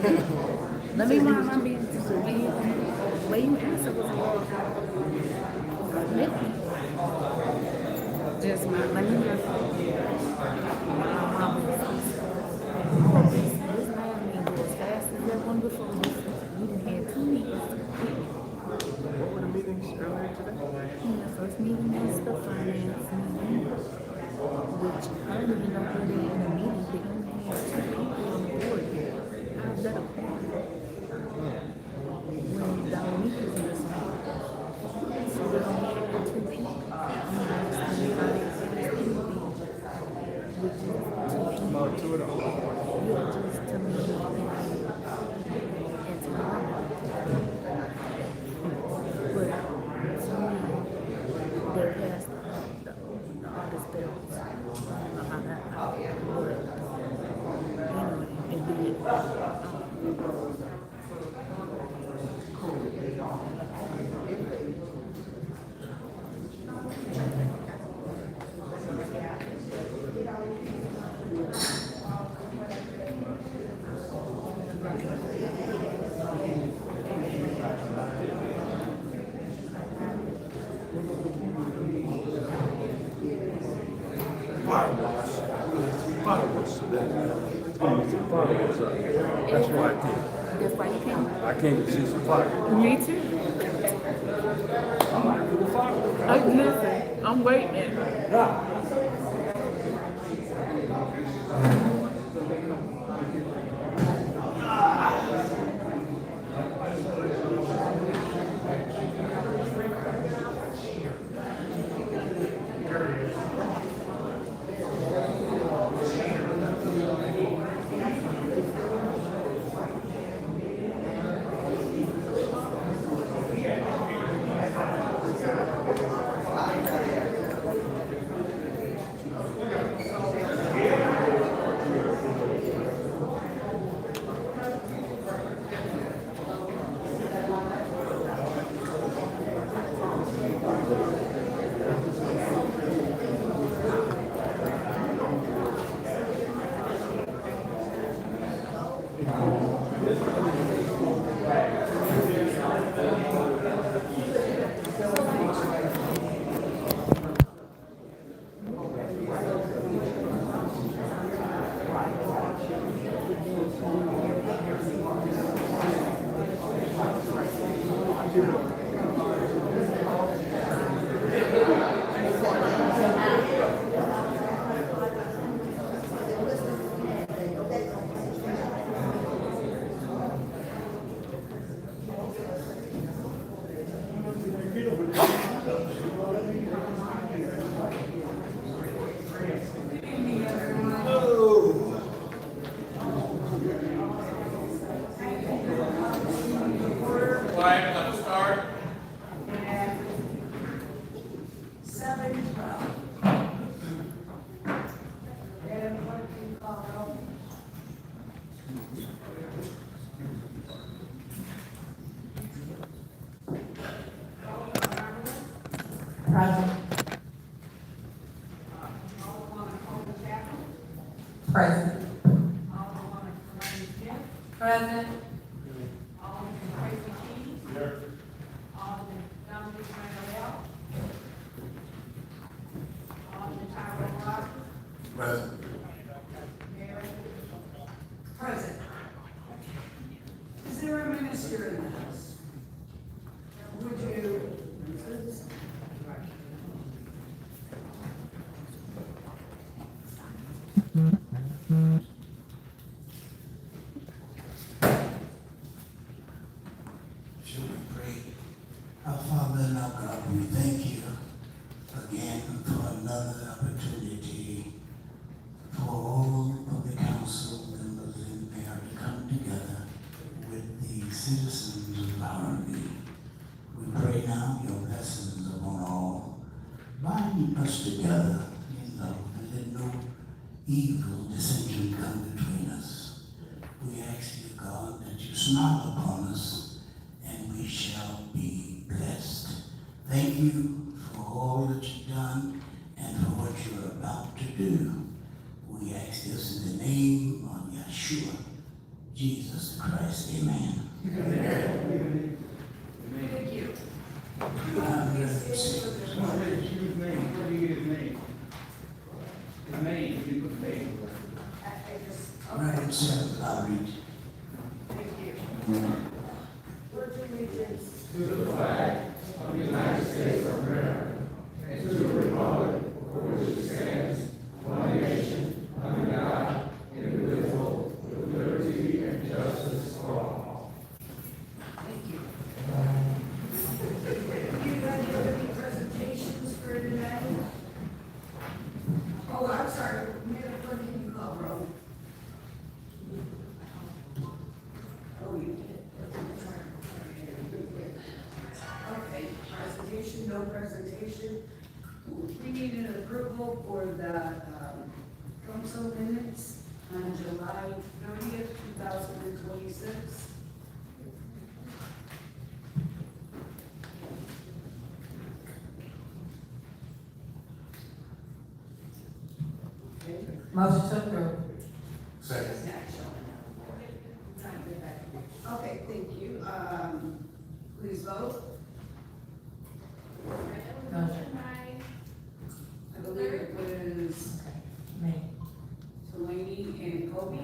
Let me mind my business. The way you answer was wrong. Just my, let me mind my business. This man ain't go as fast as that one before. We done had 2 meetings. What were the meetings earlier today? The first meeting was the finance meeting, which I don't even know who they in the meeting. They only had 2 people on the board. How's that a point? When Dominique was in the same. So they only had 2 people. About 2 of the old. You're just to me and to her. But to me, they passed the artist bills. I don't know how that happened, but anyway, it did. That's why I came. That's why you came? I came to see some fire. Me too. Listen, I'm waiting. Quiet, let us start. 7:12. Madam Clerk, can you call roll? Present. Present. Present. Present. Present. Is there a minister in the house? Would you? Should we pray? Our Father and our God, we thank you again for another opportunity for all of the council members in there to come together with the citizens of Harvey. We pray now your blessings upon all, binding us together, and let no evil dissension come between us. We ask you, God, that you smile upon us, and we shall be blessed. Thank you for all that you've done and for what you're about to do. We ask this in the name of Yeshua, Jesus Christ. Amen. Thank you. Right, sir, I'll read. Thank you. Pledge allegiance. Thank you. You guys have any presentations for tonight? Oh, I'm sorry, Mayor, what can you call roll? Oh, you did. Okay, presentation, no presentation. We need an approval for the, council minutes on July 30th, 2026. Motion to approve. Second. It's not showing up. Trying to get back. Okay, thank you. Please vote. Motion by I believe it was Me. Delaney and Kobe.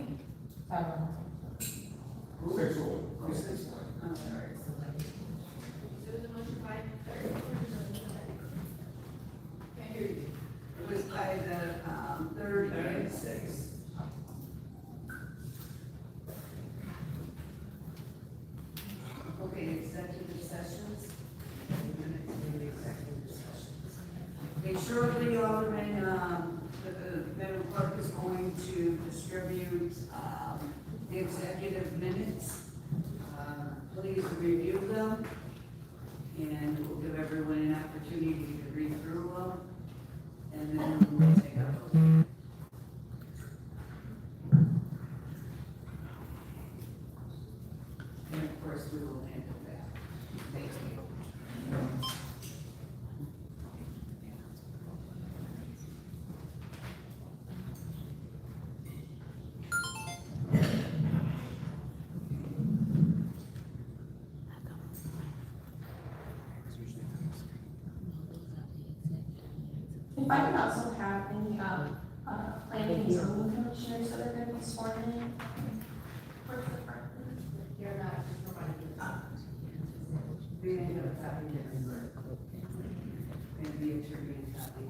Who? 6-1. Oh, 6-1. I'm sorry. There was a motion by the third. Can't hear you. It was by the, third and sixth. Okay, executive sessions. Minutes in the executive sessions. Okay, shortly, Alderman, the Madam Clerk is going to distribute, the executive minutes. Please review them, and we'll give everyone an opportunity to read through them, and then we'll take a vote. And of course, we will handle that. Thank you. If I could also have any, planning and zoning commissioners that are gonna be sworn in. Where's the front? You're not providing. We ended up having it in the, and the attorney copy.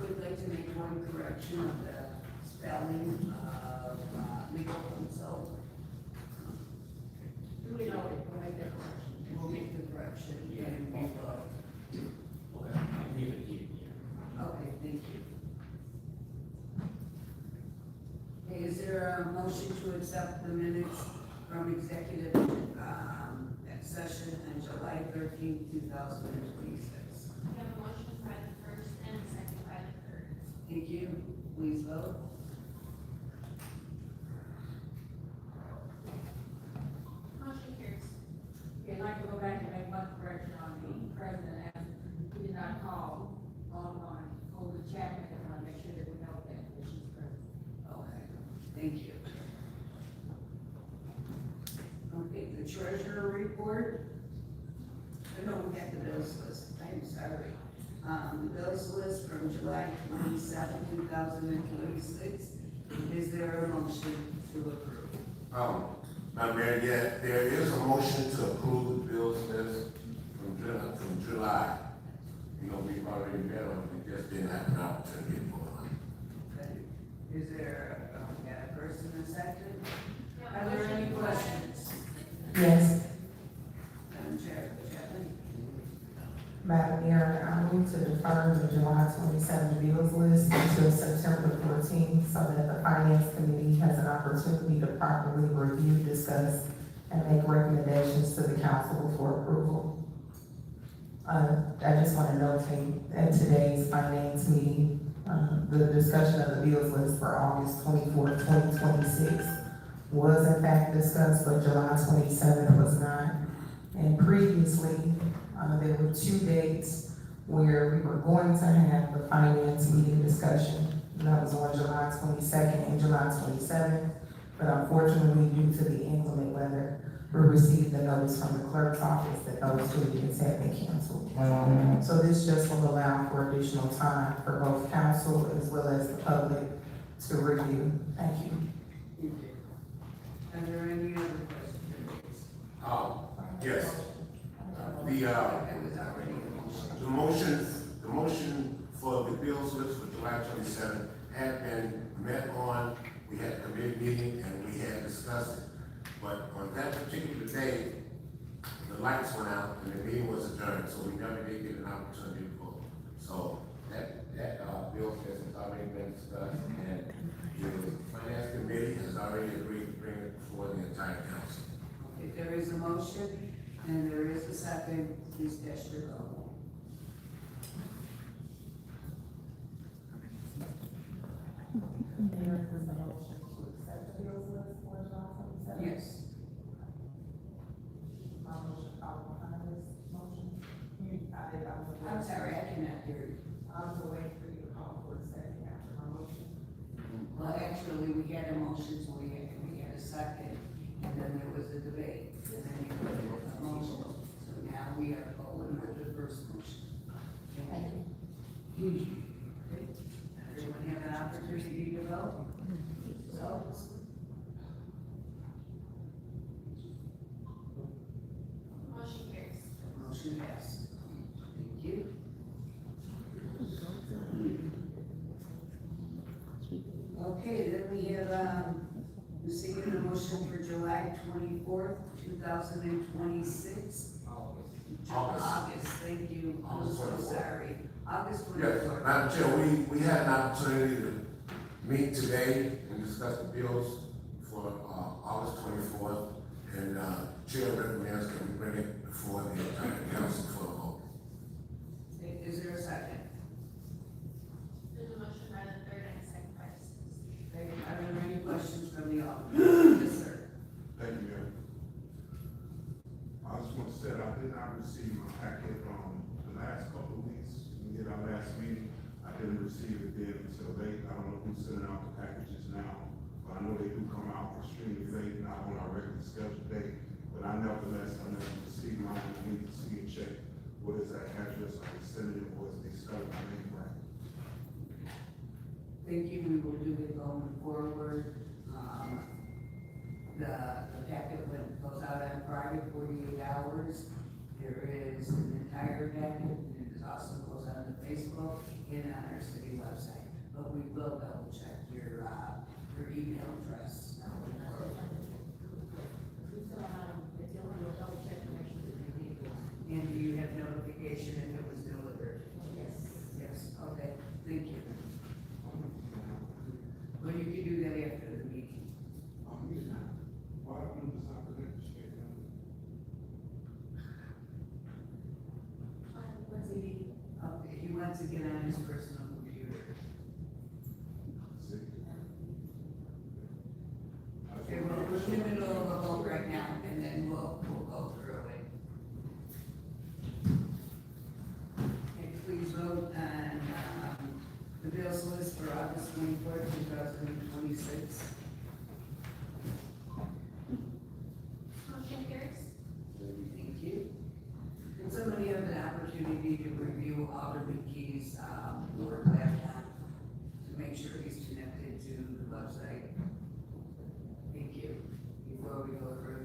Would like to make one correction of the spelling of, legal counsel. Do we know, we'll make that correction? We'll make the correction, and we'll vote. Okay, thank you. Okay, is there a motion to accept the minutes from executive, session on July 13th, 2026? We have a motion by the first and a second by Thank you. Please vote. Motion carries. Yeah, I'd like to go back and make one correction on the president, as he did not call on Olga Chapman, and I want to make sure that we know that she's present. Okay, thank you. Okay, the treasurer report. No, we got the bills list, I'm sorry. The bills list from July 27, 2026. Is there a motion to approve? Madam Mayor, yeah, there is a motion to approve the bills list from July. You know, we've already met on it, we just didn't have an opportunity for it. Okay. Is there, got a first and a second? Are there any questions? Yes, Madam Chair, Chapman? Madam Mayor, I move to defer the July 27 bills list until September 14th so that the Finance Committee has an opportunity to properly review, discuss, and make recommendations to the council for approval. I just want to notate at today's finance meeting, the discussion of the bills list for August 24th, 2026 was in fact discussed, but July 27th was not. And previously, there were 2 dates where we were going to have the finance meeting discussion. And that was on July 22nd and July 27th. But unfortunately, due to the inclement weather, we received the notice from the clerk's office that those 2 meetings had been canceled. So this just will allow for additional time for both council as well as the public to review. Thank you. Are there any other questions? Yes. It was already a motion. The motion for the bills list for July 27th had been met on, we had a committee meeting and we had discussed it. But on that particular day, the lights went out and the meeting was adjourned, so we never did get an opportunity to vote. So that bill list has already been discussed and the Finance Committee has already agreed to bring it before the entire council. If there is a motion and there is a second, please cast your vote. Yes. I'm sorry, I cannot hear you. I was waiting for you to call for a second after my motion. Well, actually, we had a motion, so we had a second, and then there was a debate, and then you put a motion. So now we are going with the first motion. Thank you. Everyone have an opportunity to vote? So, Motion carries. motion passed. Thank you. Okay, then we have, received a motion for July 24th, 2026. August, thank you. I'm so sorry. August Yes, 24th. Madam Chair, we had an opportunity to meet today and discuss the bills for, August 24th. And, Chair recommends that we bring it before the entire council for a vote. Is there a second? There's a motion by the third and second by the sixth. Are there any questions from the audience? Yes, sir. Thank you, Mayor. I just want to say that I did not receive my packet the last couple of weeks. We did our last meeting. I didn't receive it then until late. I don't know who's sending out the packages now, but I know they do come out extremely late, not on our regular scheduled date. But I nevertheless received mine. I need to see and check what is that address, are they sending it, or is they spelling my name right? Thank you, we will do it going forward. The packet goes out on Friday, 48 hours. There is an entire packet, and it also goes on the Facebook and on our city website. But we will double check your email address. And do you have notification if it was delivered? Yes. Yes, okay, thank you. Well, you can do that after the meeting. Why don't we not connect the straight line? Okay, he wants to get on his personal computer. sales list for August 24th, 2026. Motion carries. Thank you. Did somebody have an opportunity to review Alderman Key's work laptop to make sure he's connected to the website? Thank you. Before we go further.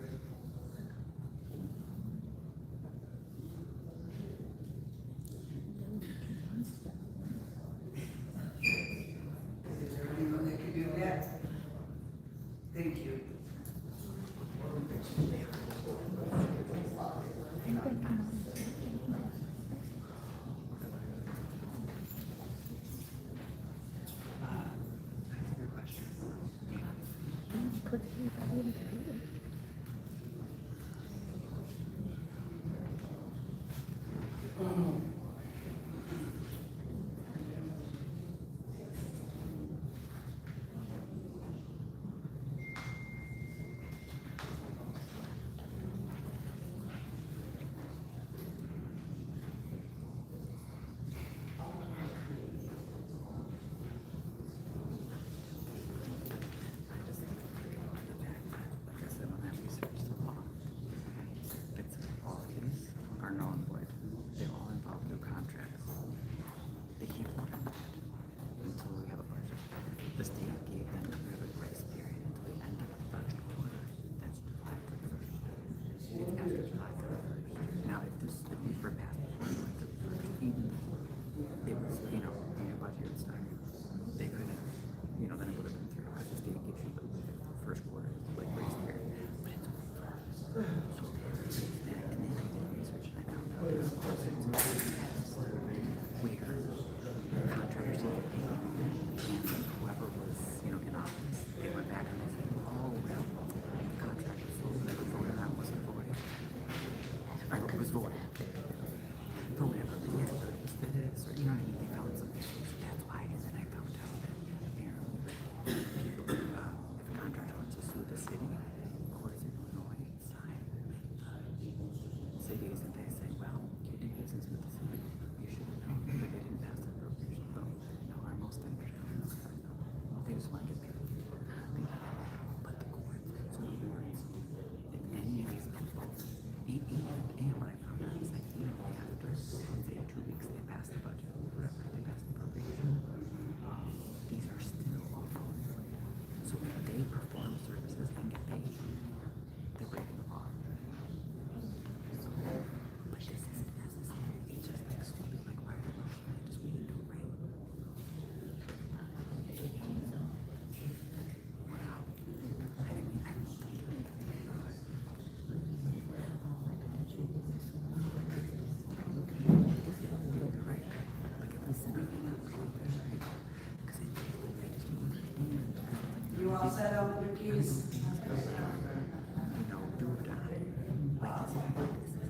Is there anyone that can do that? Thank you. Put everybody in the field. Are known for it. They all involve new contracts. They keep looking at it until we have a budget. The state gave them a grace period until the end of the budget quarter. That's July 31st. After July 31st. Now, if we were past July 31st, even it was, in your budget and stuff, they could have, then it would have been through, because the state gives you the first quarter, like grace period. But it's only for us. So, and then I did research and I found out that of course it's where contractors didn't get paid, and whoever was, in office, they went back and they said, oh, well, the contract was voted, that was voted on wasn't voted. Or it was voted. For whatever, yeah, but it was this, or, they found some issues. That's why, and then I found out that apparently, if a contractor wants to sue the city, courts in Illinois sign cities and they say, well, you do business with the city, you should have known that they didn't pass the appropriation bill. No, our most understanding, they just want to get paid. But the courts, so the courts, if any of these people, and what I found out is that even after, say 2 weeks they pass the budget, whatever, they pass the appropriation, these are still all going. So if they perform services and get paid, they're breaking the law. But this isn't necessary. It's just like stupid. Like, why are they rushing it? Just we need to do it right. Wow. I don't right. Like, if we send it out, because they just don't understand. You all set up with your keys? Do or die. Like, this is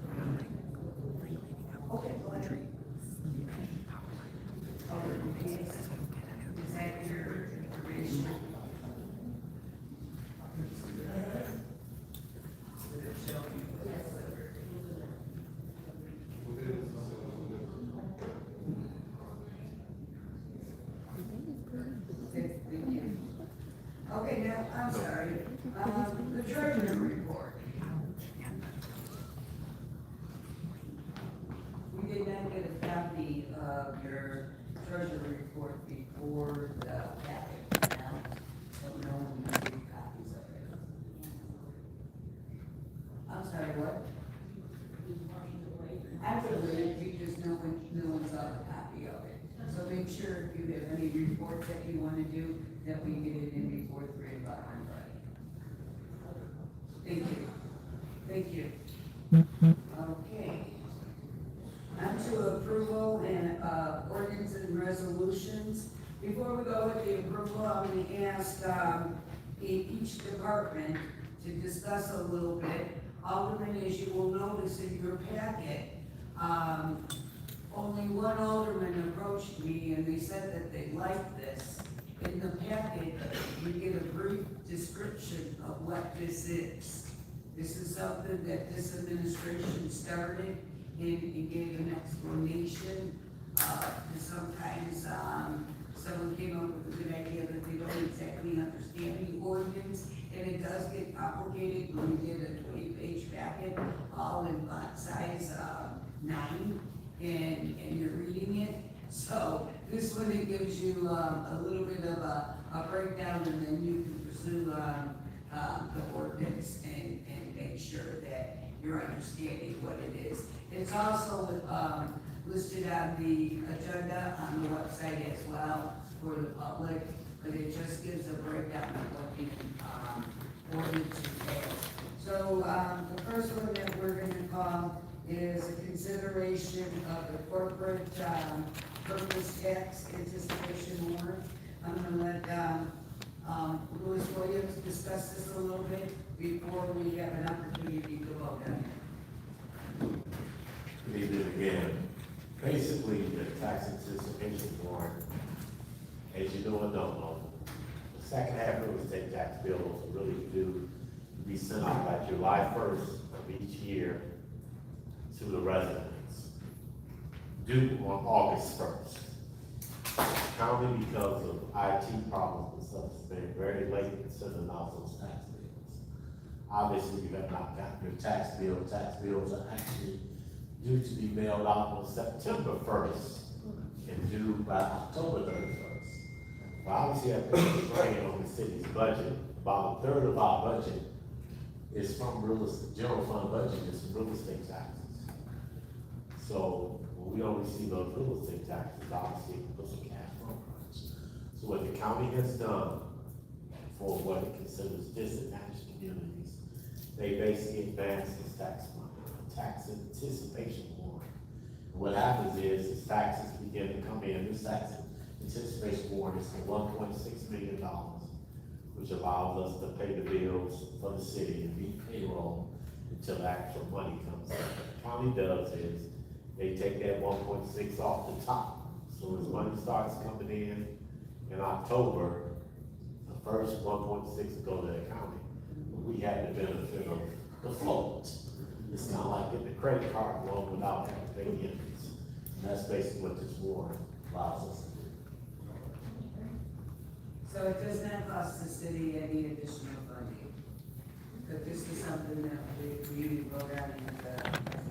Okay, go ahead. trees. Power line. Is that your information? Okay, now, I'm sorry, the treasurer report. We did not get a copy of your treasurer report before the packet, now, so no one can get copies of it. I'm sorry, what? Absolutely, we just no one saw a copy of it. So make sure if you have any reports that you wanna do, that we get it in before 3 o'clock on Friday. Thank you. Thank you. Okay. On to approval and, ordinance and resolutions. Before we go with the approval, I'm gonna ask, each department to discuss a little bit. Alderman, as you will notice in your packet, only one alderman approached me and they said that they liked this. In the packet, we get a brief description of what this is. This is something that this administration started and it gave an explanation. Sometimes, someone came up with a good idea that they don't exactly understand the ordinance, and it does get complicated when we get a 20-page packet, all in font size, 9, and you're reading it. So this one, it gives you, a little bit of a breakdown, and then you can pursue, the ordinance and make sure that you're understanding what it is. It's also, listed on the agenda on the website as well for the public, but it just gives a breakdown of what the, ordinance entails. So, the first one that we're gonna call is a consideration of the corporate, purpose tax anticipation warrant. I'm gonna let, Louis Williams discuss this a little bit before we have an opportunity to vote on it. Good evening again. Basically, the tax anticipation warrant, as you know or don't know, the second half real estate tax bills are really due to be sent out by July 1st of each year to the residents, due on August 1st. County, because of IT problems and stuff, has been very late in sending out those tax bills. Obviously, you have not gotten your tax bill. Tax bills are actually due to be mailed out on September 1st and due by October 31st. Well, obviously, I've been strain on the city's budget. About a third of our budget is from real estate, general fund budget is from real estate taxes. So when we don't receive those real estate taxes, obviously it puts a cash flow crunch. So what the county has done for what it considers disadvantaged communities, they basically advance this tax anticipation warrant. And what happens is taxes begin to come in. This tax anticipation warrant is for $1.6 million, which allows us to pay the bills for the city and meet payroll until the actual money comes in. What the county does is they take that 1.6 off the top. So as money starts coming in October, the first 1.6 go to the county. We have the benefit of the float. It's not like getting a credit card loan without having to pay the interest. And that's basically what this warrant allows us to do. So it does not cost the city any additional funding, but this is something that we wrote out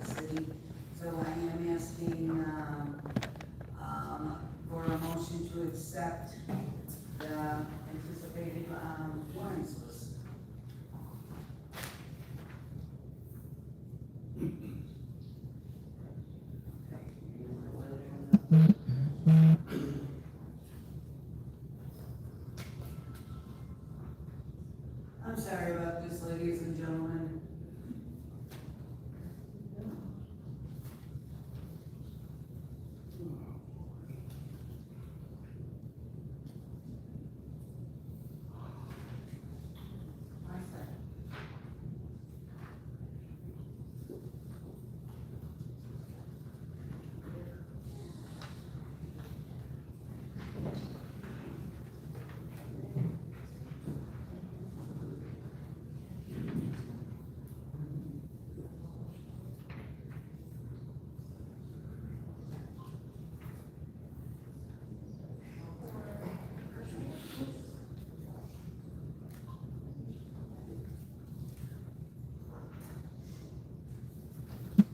as a city. So I am asking, for a motion to accept the anticipated, warrants list. I'm sorry about this, ladies and gentlemen.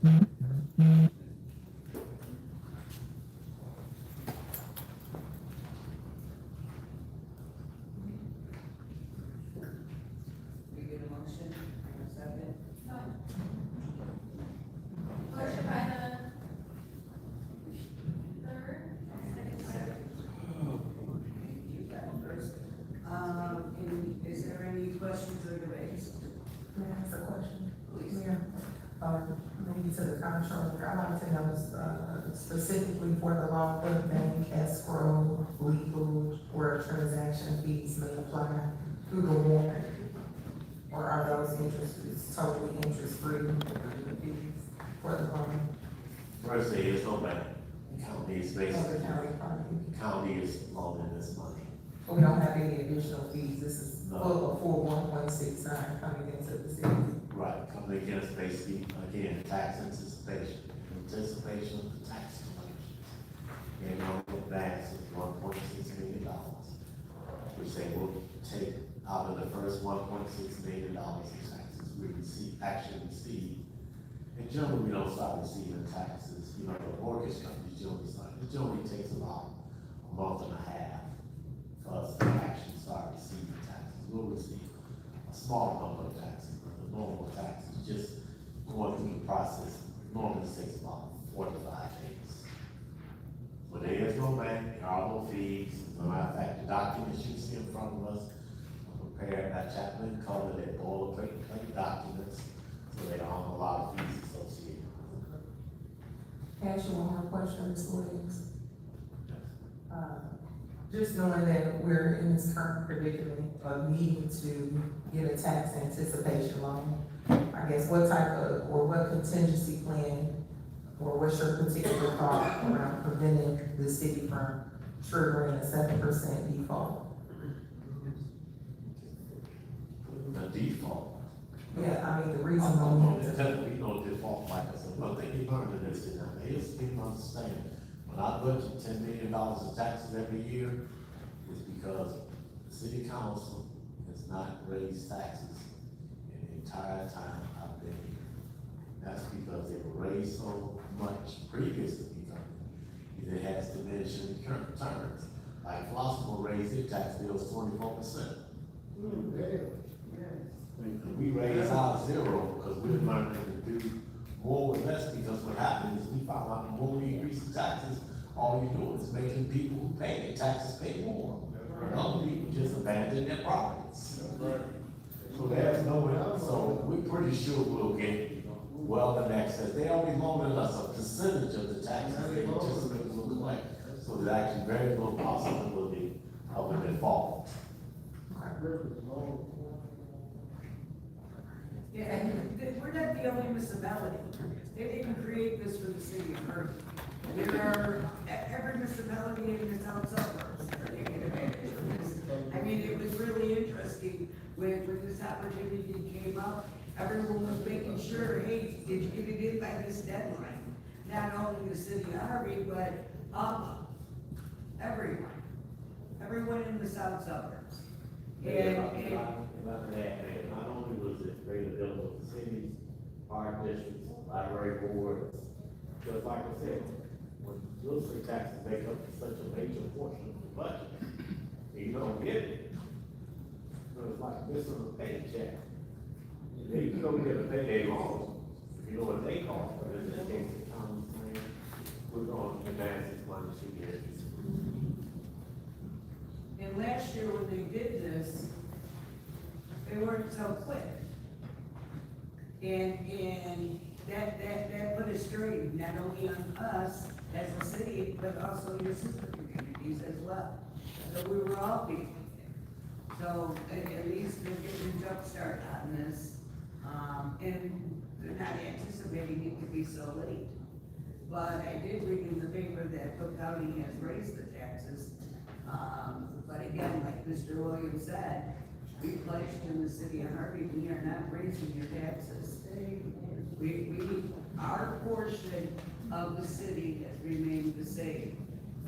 We get a motion, a second. Motion by the third, second. You got it first. Is there any questions or debates? May I ask a question? Please. Mayor, maybe to the comptroller, I'd like to know, specifically for the law, what bank, escrow, legal, where transaction fees may apply through the warrant? Or are those interests totally interest-free fees for the loan? First, there is no bank. County is Of basically, the county property? county is loaning this money. We don't have any additional fees, this is No. full 1.69 coming into the city. Right, coming against basically, again, tax anticipation of the tax collections. and on advance is $1.6 million, which they will take out of the first $1.6 million in taxes we actually receive. And generally, we don't start receiving taxes, the mortgage companies generally takes about a month and a half for us to actually start receiving taxes. We'll receive a small number of taxes, but the normal taxes, just going through the process, normally takes about 45 days. But there is no bank, there are no fees. As a matter of fact, the documents you see in front of us are prepared by Chaplain Color, they're boilerplate documents, so they don't have a lot of fees associated. Can I ask you one more question, Ms. Williams? Just knowing that we're in this current predicament of needing to get a tax anticipation loan, I guess what type of, or what contingency plan, or what's your particular thought around preventing the city from triggering a 7% default? The default. Yeah, I mean, the reason why. There's definitely no default, like I said, one thing you learn in this, is that people understand, when I budget $10 million in taxes every year, it's because the city council has not raised taxes in the entire time I've been here. That's because they were raised so much previously, it has diminished in current terms. Like Flossmoor raised their tax bills 24%. We raise our zero because we're learning to do more with less, because what happens is we found out the more we increase the taxes, all you're doing is making people who pay their taxes pay more. And other people just abandon their properties. So there's no way, so we're pretty sure we'll get well in excess. They only loaning us a percentage of the taxes they anticipate we'll collect. So there's actually very little possibility of a default. Yeah, and we're not the only municipality. They didn't create this for the city of Harvey. There are, every municipality in the town suburbs are taking advantage of this. I mean, it was really interesting when this opportunity came up. Everyone was making sure, hey, did you get it in by this deadline? Not only the city of Harvey, but everyone in the south suburbs. Not only was it great available to cities, park districts, library boards, just like I said, when real estate taxes make up such a major portion of the budget, and you don't get it, so it's like missing a paycheck. You don't get a payday loan, you know what they call, but in this case, the county's saying, we're going to advance this money to years. And last year when they did this, they weren't so quick. And that put a strain not only on us as a city, but also your sister communities as well. So we were all being, so at least they're getting a jump start on this. And they're not anticipating it to be so late. But I did read in the paper that Cook County has raised the taxes. But again, like Mr. Williams said, we pledged in the city of Harvey, we are not raising your taxes. Our portion of the city has remained the same.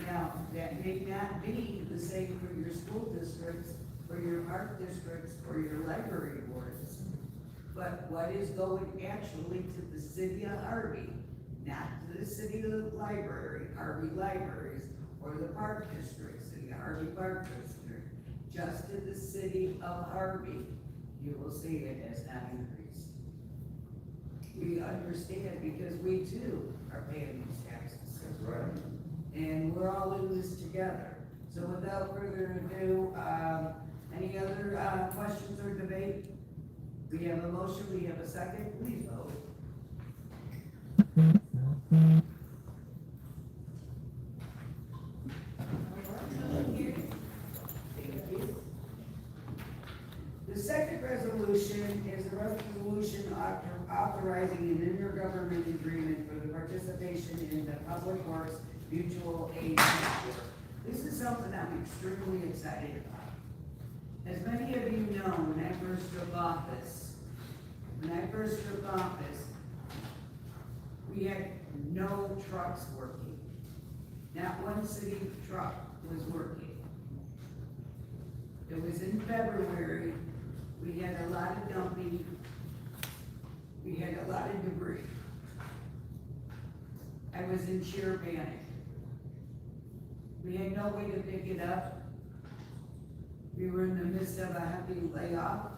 Now, that may not be the same for your school districts, for your park districts, for your library boards. But what is going actually to the city of Harvey, not to the city of the library, Harvey Libraries, or the park district, city of Harvey Park District, just to the city of Harvey, you will see it has not increased. We understand because we too are paying these taxes. That's right. And we're all in this together. So without further ado, any other questions or debate? We have a motion, we have a second, please vote. The second resolution is a resolution authorizing an intergovernmental agreement for the participation in the Public Works Mutual Aid Network. This is something I'm extremely excited about. As many of you know, when I first took office, we had no trucks working. not one city truck was working. It was in February, we had a lot of dumping, we had a lot of debris. I was in sheer panic. We had no way to pick it up. We were in the midst of a heavy layoff.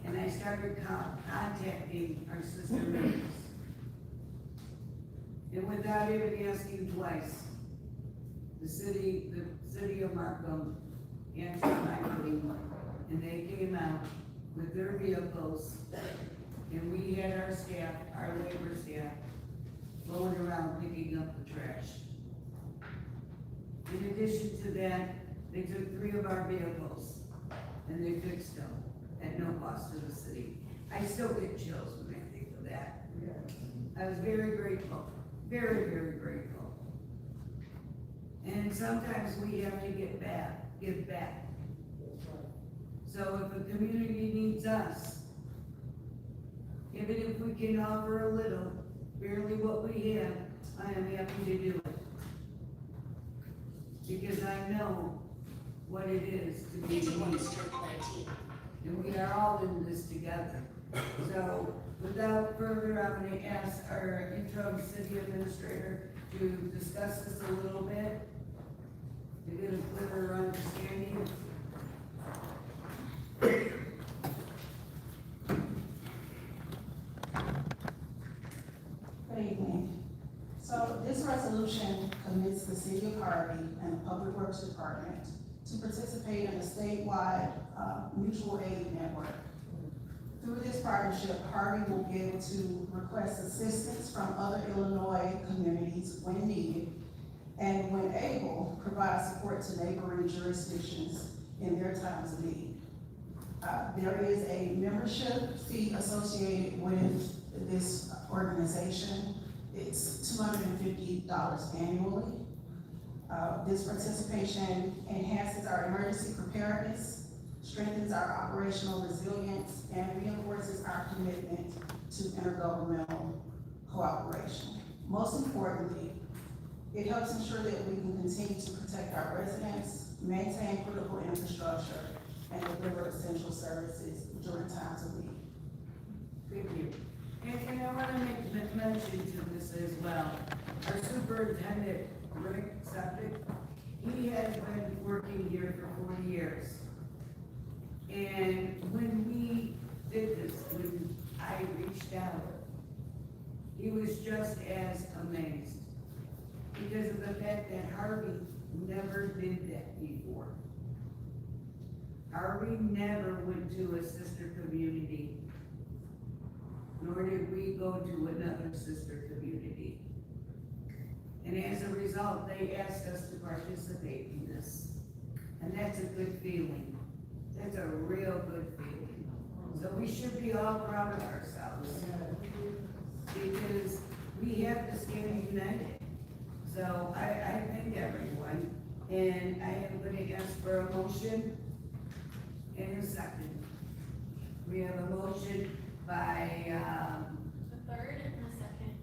And I started contacting our sister members. And without even asking twice, the city of Markham answered my plea, and they came out with their vehicles, and we had our staff, our labor staff, going around picking up the trash. In addition to that, they took 3 of our vehicles, and they fixed them at no cost to the city. I still get chills when I think of that. I was very grateful, very, very grateful. And sometimes we have to give back. So if a community needs us, even if we can offer a little, barely what we have, I am happy to do it. Because I know what it is to be needed. And we are all in this together. So without further, I'm gonna ask our interim city administrator to discuss this a little bit, to get a clearer understanding. Good evening. So this resolution commits the City of Harvey and the Public Works Department to participate in a statewide mutual aid network. Through this partnership, Harvey will be able to request assistance from other Illinois communities when needed, and when able, provide support to neighboring jurisdictions in their times of need. There is a membership fee associated with this organization. It's $250 annually. This participation enhances our emergency preparedness, strengthens our operational resilience, and reinforces our commitment to intergovernmental cooperation. Most importantly, it helps ensure that we can continue to protect our residents, maintain critical infrastructure, and deliver essential services during times of need. Thank you. And I want to make mention to this as well. Our superintendent, Rick Septic, he has been working here for 40 years. And when we did this, when I reached out, he was just as amazed because of the fact that Harvey never did that before. Harvey never went to a sister community, nor did we go to another sister community. And as a result, they asked us to participate in this. And that's a good feeling. That's a real good feeling. So we should be all proud of ourselves. Because we have to stand united. So I thank everyone. And I am going to ask for a motion and a second. We have a motion by, The third and the second.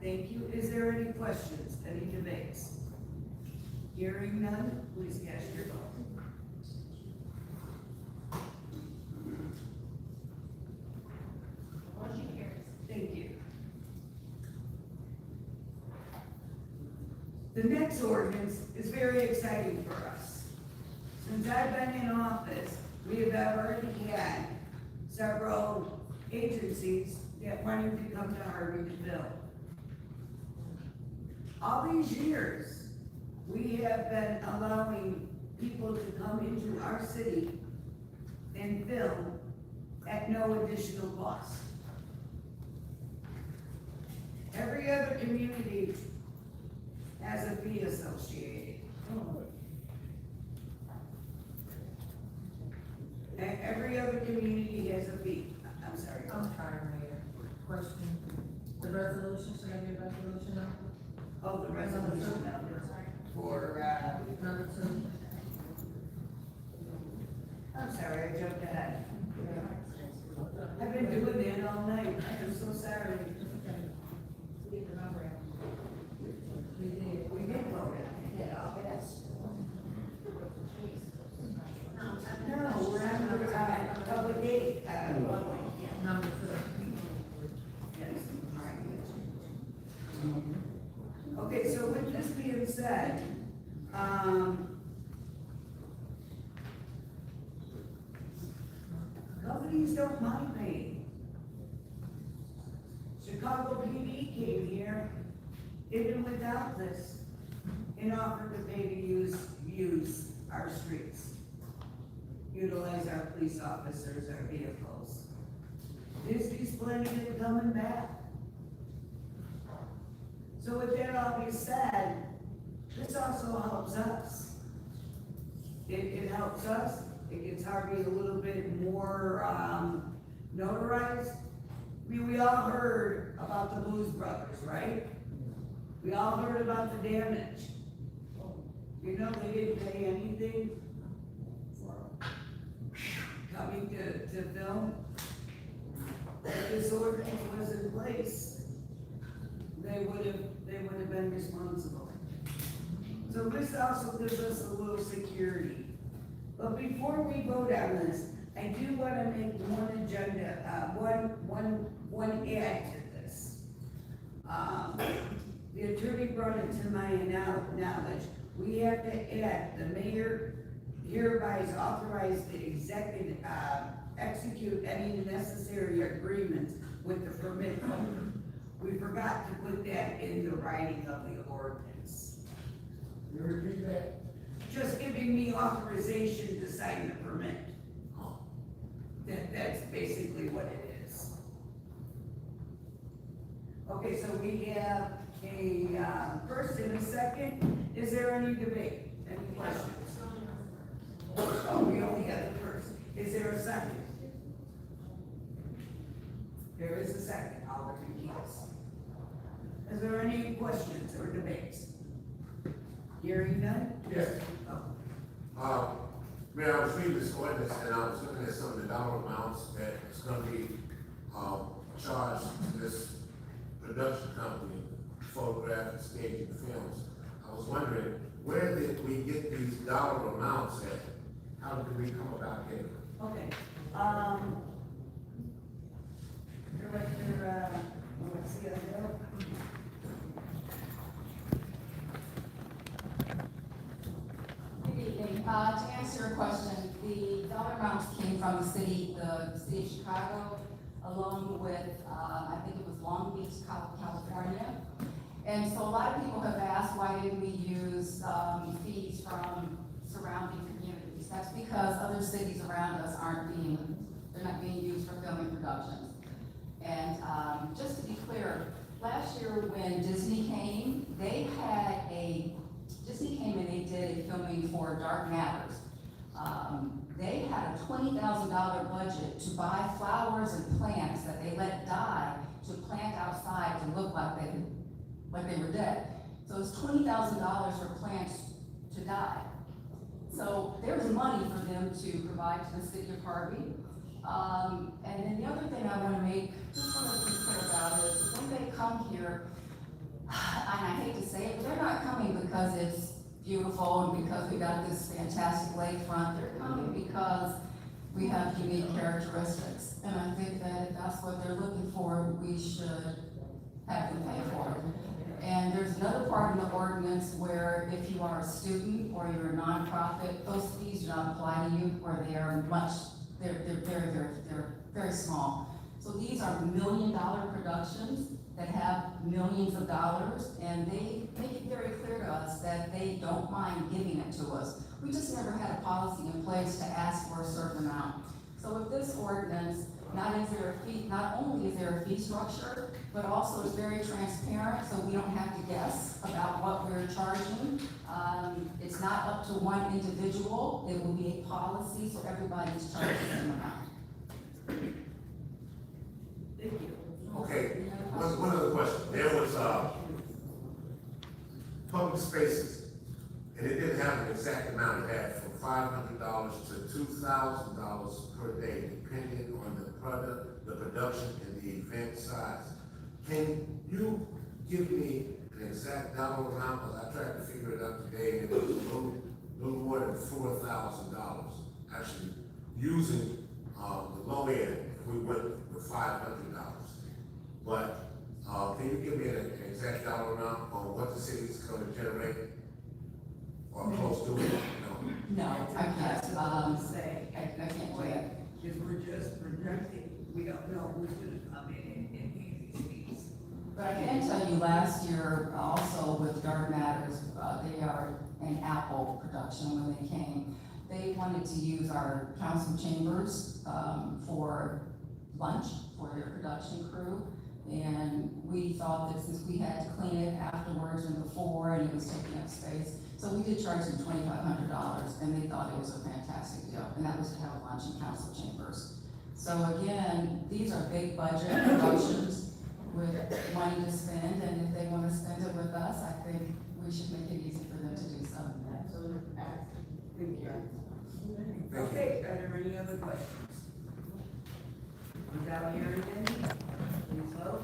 thank you. Is there any questions, any debates? Hearing none, please cast your vote. Motion carries. Thank you. The next ordinance is very exciting for us. Since I've been in office, we have already had several agencies that wanted to come to Harvey to fill. All these years, we have been allowing people to come into our city and fill at no additional cost. Every other community has a fee associated. Every other community has a fee. I'm sorry. I'm sorry, Mayor. Question. The resolution, should I get resolution number? Oh, the resolution number for, Number 2. I'm sorry, I jumped ahead. I've been doing that all night. I'm so sorry. Companies don't mind paying. Chicago PD came here, even without this, and offered to pay to use our streets. Utilize our police officers, our vehicles. Disney's planning on coming back. So with that all being said, this also helps us. It helps us, it gets Harvey a little bit more, notarized. We all heard about the Blues Brothers, right? We all heard about the damage. You know, they didn't pay anything for coming to film. If this ordinance was in place, they would have been responsible. So this also gives us a little security. But before we vote on this, I do wanna make one agenda, one add to this. The attorney brought it to my knowledge. We have to add, the mayor hereby is authorized to execute any necessary agreements with the permit holder. We forgot to put that in the writing of the ordinance. You repeat that? Just giving me authorization to sign the permit. That's basically what it is. Okay, so we have a first and a second. Is there any debate? Any questions? Oh, we only have the first. Is there a second? There is a second. Alderman Keys. Is there any questions or debates? Hearing none? Yes. Oh. Mayor, I was reading this ordinance and I was looking at some of the dollar amounts that is gonna be, charged to this production company, photographic, staging films. I was wondering, where did we get these dollar amounts at? How did we come about here? Okay, Director, let's see, Good evening. To answer your question, the dollar amounts came from the city of Chicago, along with, I think it was Long Beach, California. And so a lot of people have asked, why didn't we use, fees from surrounding communities? That's because other cities around us they're not being used for filming productions. And, just to be clear, last year when Disney came, Disney came and they did a filming for Dark Matters. They had a $20,000 budget to buy flowers and plants that they let die to plant outside to look like they were dead. So it's $20,000 for plants to die. So there's money for them to provide to the city of Harvey. And then the other thing I want to be clear about is when they come here, and I hate to say it, but they're not coming because it's beautiful and because we got this fantastic lakefront. They're coming because we have unique characteristics. And I think that if that's what they're looking for, we should have them pay for it. And there's another part in the ordinance where if you are a student or you're a nonprofit, those fees do not apply to you, or they're very small. So these are $1 million productions that have millions of dollars, and they make it very clear to us that they don't mind giving it to us. We just never had a policy in place to ask for a certain amount. So with this ordinance, not only is there a fee structure, but also it's very transparent, so we don't have to guess about what we're charging. It's not up to one individual, it will be a policy, so everybody's charging the same amount. thank you. Okay, one other question. There was, public spaces, and it didn't have an exact amount. It had from $500 to $2,000 per day, depending on the production and the event size. Can you give me an exact dollar amount? Because I tried to figure it out today, and it was a little more than $4,000. Actually, using, the low end, if we went with $500. But, can you give me an exact dollar amount on what the city's gonna generate? or close to it, no. No, I can't, Say, I can't do that. because we're just projecting, we don't know who's gonna come in and pay these fees. But I can tell you, last year, also with Dark Matters, they are an Apple production when they came. They wanted to use our council chambers, for lunch for their production crew. And we thought that since we had to clean it afterwards and before, and it was taking up space, so we did charge them $2,500, and they thought it was a fantastic deal, and that was to have lunch in council chambers. So again, these are big budget productions with money to spend, and if they wanna spend it with us, I think we should make it easy for them to do so. Absolutely. Thank you. Okay, are there any other questions? Without hearing any, please vote.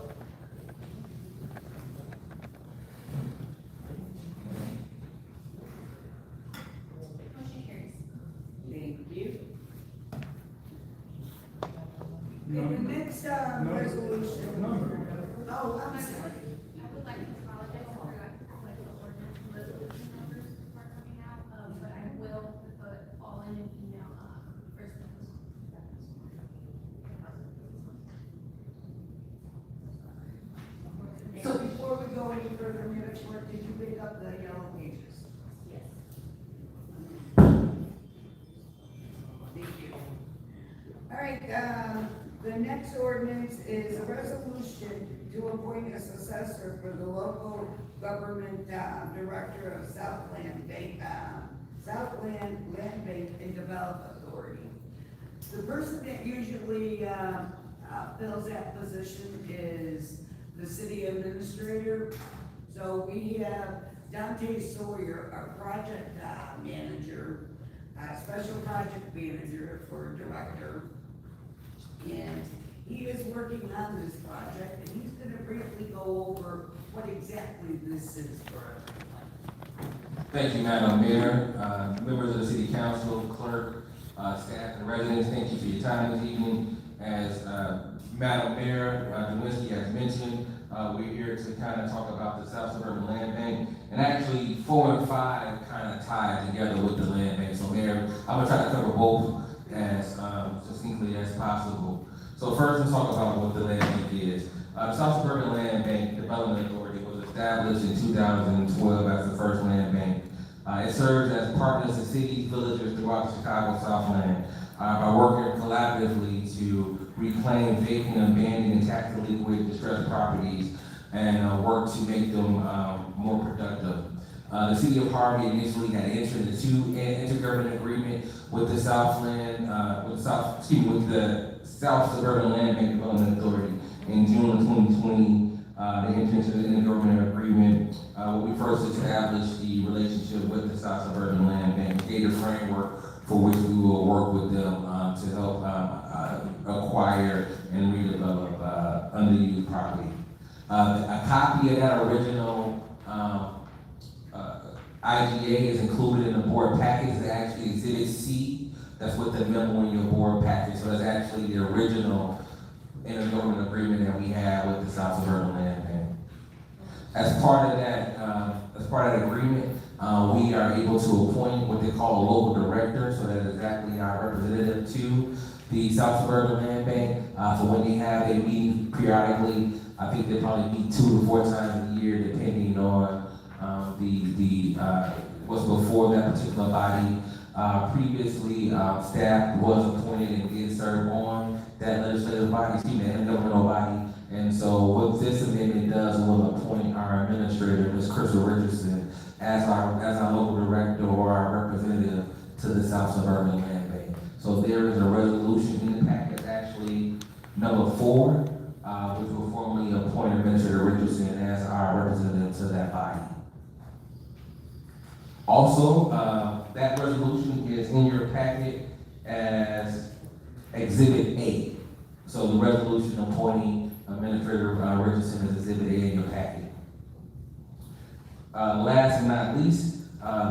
Motion carries. Thank you. And the next, resolution. Oh, I'm sorry. I would like to apologize for like the ordinance and resolution numbers are coming out, but I will put all in an email, first thing this So before we go any further, Madam Clerk, did you pick up the yellow pages? Yes. Thank you. All right, the next ordinance is a resolution to appoint a successor for the local government, director of Southland Land Bank and Development Authority. The person that usually, fills that position is the city administrator. So we have Dante Sawyer, our project, manager, special project manager for director. And he is working on this project, and he's gonna briefly go over what exactly this is for everyone. Thank you, Madam Mayor, members of the City Council, clerk, staff, and residents, thank you for your time this evening. As Madam Mayor Dewinski has mentioned, we're here to kind of talk about the South Suburban Land Bank. And actually, 4 and 5 kind of tie together with the land bank. So Mayor, I'm gonna try to cover both as succinctly as possible. So first, let's talk about what the land bank is. The South Suburban Land Bank Development Authority was established in 2012 as the first land bank. It serves as partners to cities, villages throughout the Chicago Southland by working collaboratively to reclaim vacant, abandoned, and tax delinquent distressed properties and work to make them more productive. The city of Harvey initially had entered into intergovernmental agreement with the with the South Suburban Land Bank Development Authority in June of 2020. They entered into the intergovernmental agreement when we first established the relationship with the South Suburban Land Bank, gave a framework for which we will work with them to help acquire and redevelop underused property. A copy of that original IGA is included in the board package. It's actually Exhibit C. That's with the memo in your board package. So that's actually the original intergovernmental agreement that we have with the South Suburban Land Bank. As part of that agreement, we are able to appoint what they call a local director. So that is exactly our representative to the South Suburban Land Bank. So when they have a meeting periodically, I think they probably meet 2 to 4 times a year, depending on what's before that particular body. Previously, staff was appointed and did serve on that legislative body, that governmental body. And so what this amendment does will appoint our administrator, Ms. Crystal Richardson, as our local director or our representative to the South Suburban Land Bank. So there is a resolution in the packet, actually number 4, which will formally appoint Administrator Richardson as our representative to that body. Also, that resolution is in your packet as Exhibit A. So the resolution appointing Administrator Richardson is Exhibit A in your packet. Last but not least,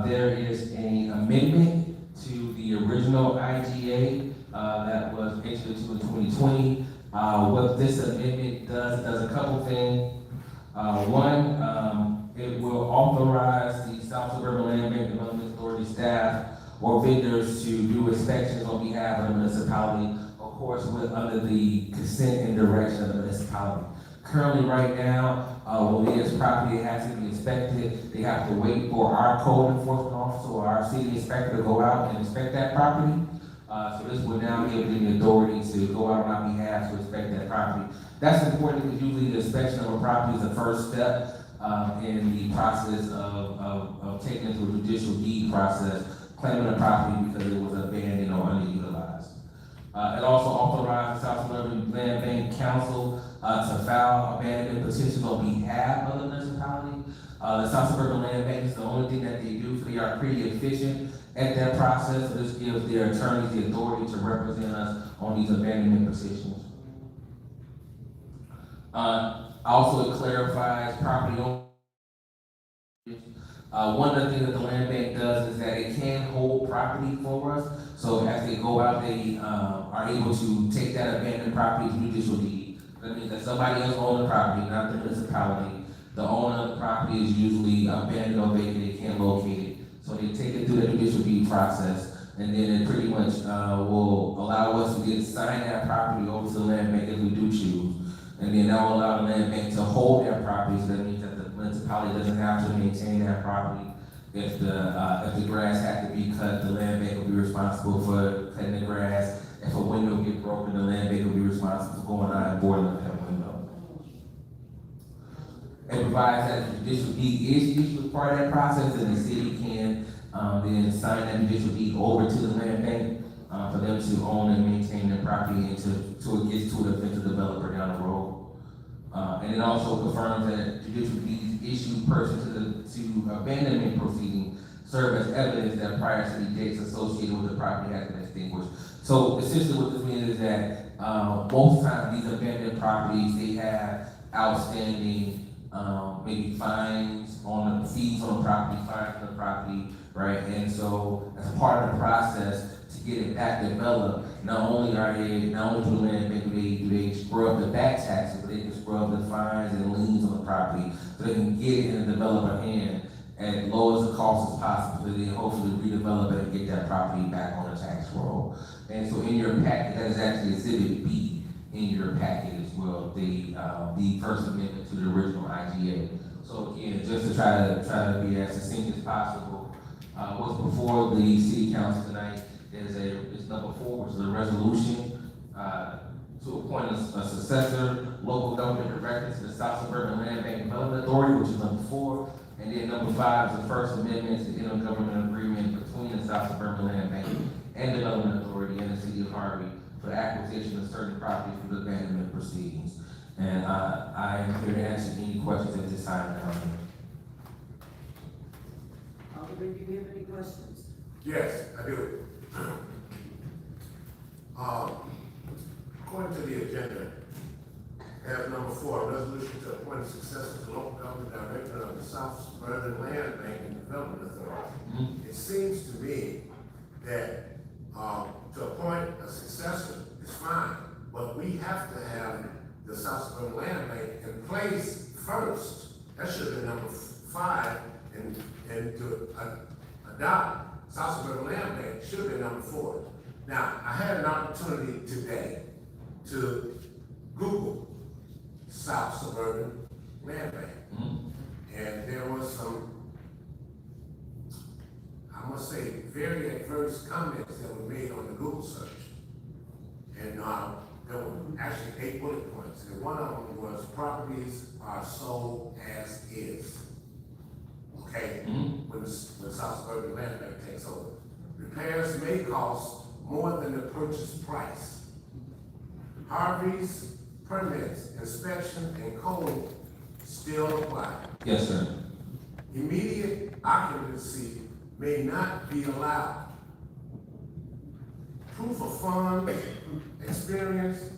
there is an amendment to the original IGA that was entered into in 2020. What this amendment does a couple things. One, it will authorize the South Suburban Land Bank Development authority staff or vendors to do inspections on behalf of the municipality, of course, under the consent and direction of the municipality. Currently, right now, when there's property that has to be inspected, they have to wait for our code enforcement officer or our city inspector to go out and inspect that property. So this would now give them the authority to go out on our behalf to inspect that property. That's important because usually the inspection of a property is the first step in the process of taking it to a judicial deed process, claiming the property because it was abandoned or underutilized. It also authorized the South Suburban Land Bank Council to file abandonment petitions on behalf of the municipality. The South Suburban Land Bank is the only thing that they do, so they are pretty efficient at that process. So this gives their attorneys the authority to represent us on these abandonment petitions. Also, it clarifies property owners. One of the things that the land bank does is that it can hold property for us. So as they go out, they are able to take that abandoned property to judicial deed. That means that somebody else owns the property, not the municipality. The owner of the property is usually abandoned or vacant, they can't locate it. So they take it through the judicial deed process, and then it pretty much will allow us to sign that property over to the land bank if we do choose. And then that will allow the land bank to hold that property, so that means that the municipality doesn't have to maintain that property. If the grass had to be cut, the land bank will be responsible for cutting the grass. If a window gets broken, the land bank will be responsible for going out and boarding up that window. It provides that the judicial deed is usually part of that process, and the city can then sign that judicial deed over to the land bank for them to own and maintain their property until it gets to the eventual developer down the road. And it also confirms that judicial deeds issued pursuant to abandonment proceeding serve as evidence that prior to the dates associated with the property has been extinguished. So essentially what this means is that most times these abandoned properties, they have outstanding maybe fines on the fees on the property, fines on the property, right? And so as part of the process to get it back developed, not only do the land bank do they scrub the back taxes, but they can scrub the fines and liens on the property so they can get it in the developer hand at low as the cost as possible, so they hopefully redevelop it and get that property back on the tax roll. And so in your packet, that is actually Exhibit B in your packet as well, the first amendment to the original IGA. So again, just to try to be as succinct as possible, what's before the city council tonight is number 4, which is a resolution to appoint a successor local government director to the South Suburban Land Bank Development Authority, which is number 4. And then number 5 is the first amendment to the intergovernmental agreement between the South Suburban Land Bank and Development Authority and the city of Harvey for the acquisition of certain properties for the abandonment proceedings. And I am here to answer any questions at this time. Alderman, do you have any questions? Yes, I do. According to the agenda, as number 4, a resolution to appoint a successor to local government director of the South Suburban Land Bank and Development Authority. It seems to me that to appoint a successor is fine, but we have to have the South Suburban Land Bank in place first. That should have been number 5, and to adopt South Suburban Land Bank should have been number 4. Now, I had an opportunity today to Google South Suburban Land Bank. And there was some, I must say, very adverse comments that were made on the Google search. And there were actually 8 bullet points. And one of them was properties are sold as is. Okay? When South Suburban Land Bank takes over. Repairs may cost more than the purchase price. Harvey's permits, inspection, and code still apply. Yes, sir. Immediate occupancy may not be allowed. Proof of fund, experience,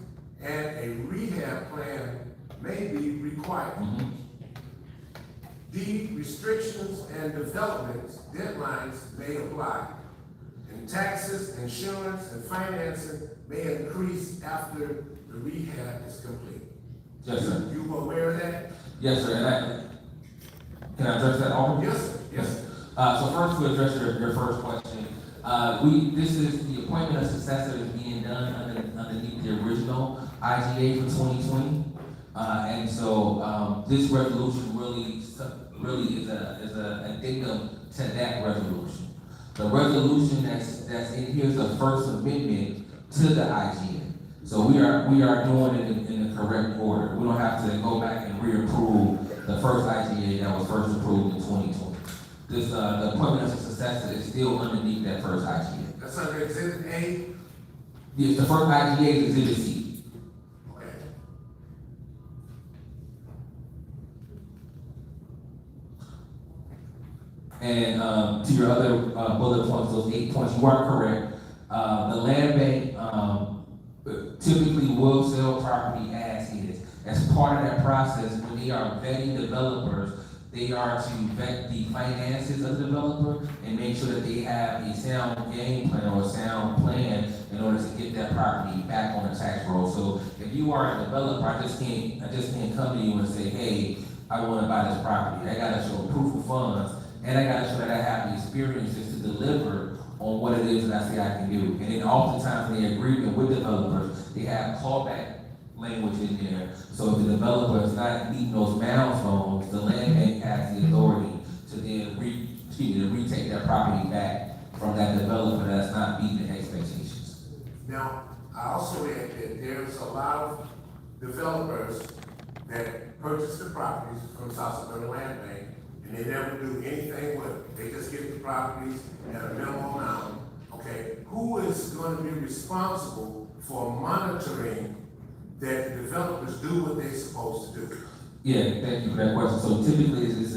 and a rehab plan may be required. Deed restrictions and development deadlines may apply. And taxes, insurance, and financing may increase after the rehab is complete. Yes, sir. You were aware of that? Yes, sir. And can I address that, Alderman? Yes, sir. Yes. So first, to address your first question, this is, the appointment of successor is being done underneath the original IGA for 2020. And so, this resolution really is a addendum to that resolution. The resolution that's in here is the first amendment to the IGA. So we are doing it in the correct order. We don't have to go back and reapprove the first IGA that was first approved in 2020. The appointment of a successor is still underneath that first IGA. That's under Exhibit A? Yes, the first IGA is Exhibit C. Okay. And to your other bullet points, those 8 points, you are correct. The land bank typically will sell property as is. As part of that process, when they are vetting developers, they are to vet the finances of the developer and make sure that they have a sound game plan or a sound plan in order to get that property back on the tax roll. So if you are a developer, I just can't come to you and say, hey, I want to buy this property. I gotta show proof of funds, and I gotta show that I have the experiences to deliver on what it is that I say I can do. And then oftentimes in the agreement with developers, they have callback language in there. So if the developer is not meeting those milestones, the land bank has the authority to then retake that property back from that developer that's not meeting the expectations. Now, I also read that there's a lot of developers that purchase the properties from South Suburban Land Bank, and they never do anything with it. They just get the properties at a minimum amount. Okay, who is going to be responsible for monitoring that the developers do what they're supposed to do? Yeah, thank you for that question. So typically, it's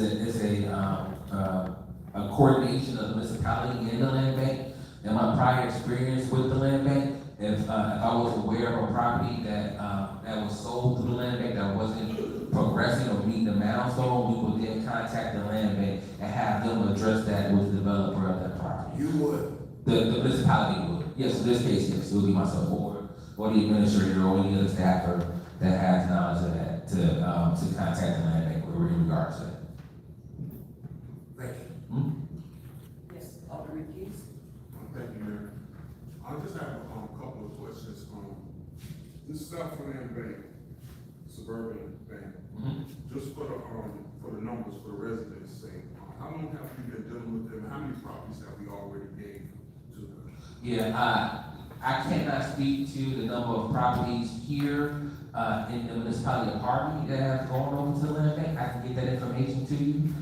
a coordination of the municipality and the land bank. In my prior experience with the land bank, if I was aware of a property that was sold through the land bank that wasn't progressing or meeting the milestone, we would then contact the land bank and have them address that with the developer of that property. You would? The municipality would. Yes, in this case, yes, it would be myself or the administrator or any other staffer that has knowledge of that to contact the land bank in regards to that. Thank you. Yes, Alderman Keys. Thank you, Mayor. I just have a couple of questions. This South Land Bank, Suburban Bank, just for the numbers, for the residents' sake, how long have we been dealing with them? How many properties have we already gave to them? Yeah, I cannot speak to the number of properties here in the municipality of Harvey that have gone over to the land bank. I can get that information to you.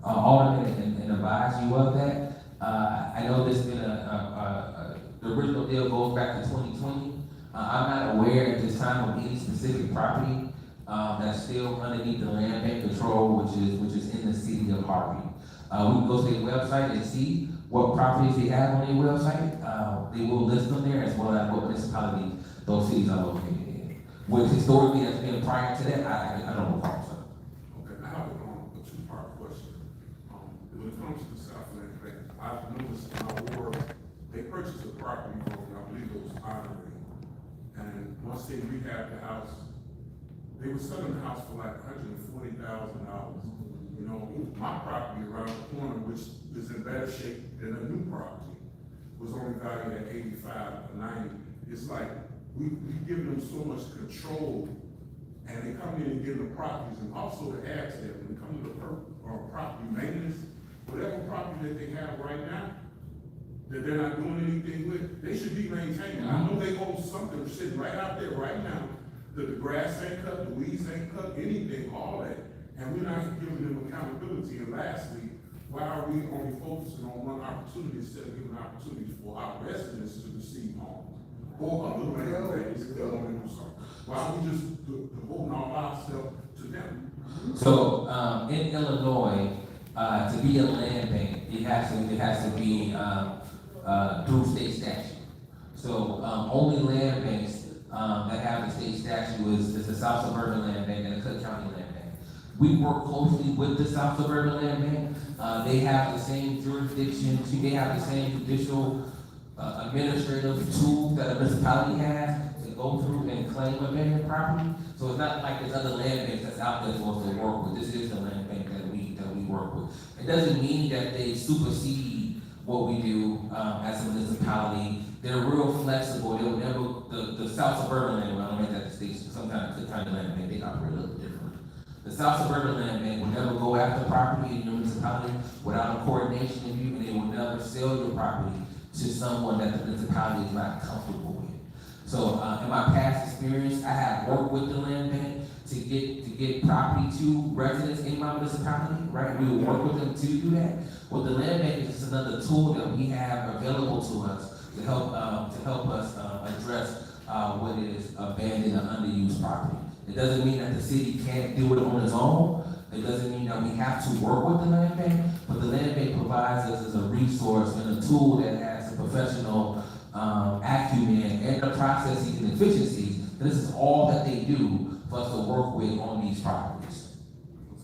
Alderman and advise you of that. I know there's been the original deal goes back to 2020. I'm not aware at this time of any specific property that's still underneath the land bank control, which is in the city of Harvey. We can go to their website and see what properties they have on their website. They will list them there as well as what municipalities those cities are located in. Which historically has been prior to that, I don't recall. So. Okay, I have a two-part question. When it comes to the South Land Bank, I've noticed in our ward, they purchased a property from, I believe it was Honorary. And once they rehabbed the house, they were selling the house for like $140,000. You know, my property around the corner, which is in better shape than a new property, was only valued at 85 or 90. It's like, we give them so much control, and they come in and give them properties, and also to add to that, when it comes to the property maintenance, whatever property that they have right now, that they're not doing anything with, they should be maintained. I know they own something sitting right out there right now, that the grass ain't cut, the weeds ain't cut, anything, all that, and we're not giving them accountability. And lastly, why are we only focusing on one opportunity instead of giving opportunities for our residents to receive homes? Or other landlords that want to do something? Why are we just devoting all ourselves to them? So in Illinois, to be a land bank, it has to be through state statute. So only land banks that have the state statute is the South Suburban Land Bank and the Cook County Land Bank. We work closely with the South Suburban Land Bank. They have the same jurisdiction, they have the same judicial administrative tools that a municipality has to go through and claim abandoned property. So it's not like there's other land banks that's out there for us to work with. This is the land bank that we work with. It doesn't mean that they supersede what we do, as a municipality. They're real flexible, they would never, the South Suburban Land, I don't make that distinction, sometimes the kind of land bank, they operate a little different. The South Suburban Land Bank will never go after property in your municipality without a coordination of you, and they will never sell your property to someone that the municipality is not comfortable with. So, in my past experience, I have worked with the land bank to get property to residents in my municipality, right? We will work with them to do that. Well, the land bank is just another tool that we have available to us to help us address what is abandoned and underused property. It doesn't mean that the city can't do it on its own. It doesn't mean that we have to work with the land bank, but the land bank provides us as a resource and a tool that has a professional acumen and the processes and efficiencies. This is all that they do for us to work with on these properties.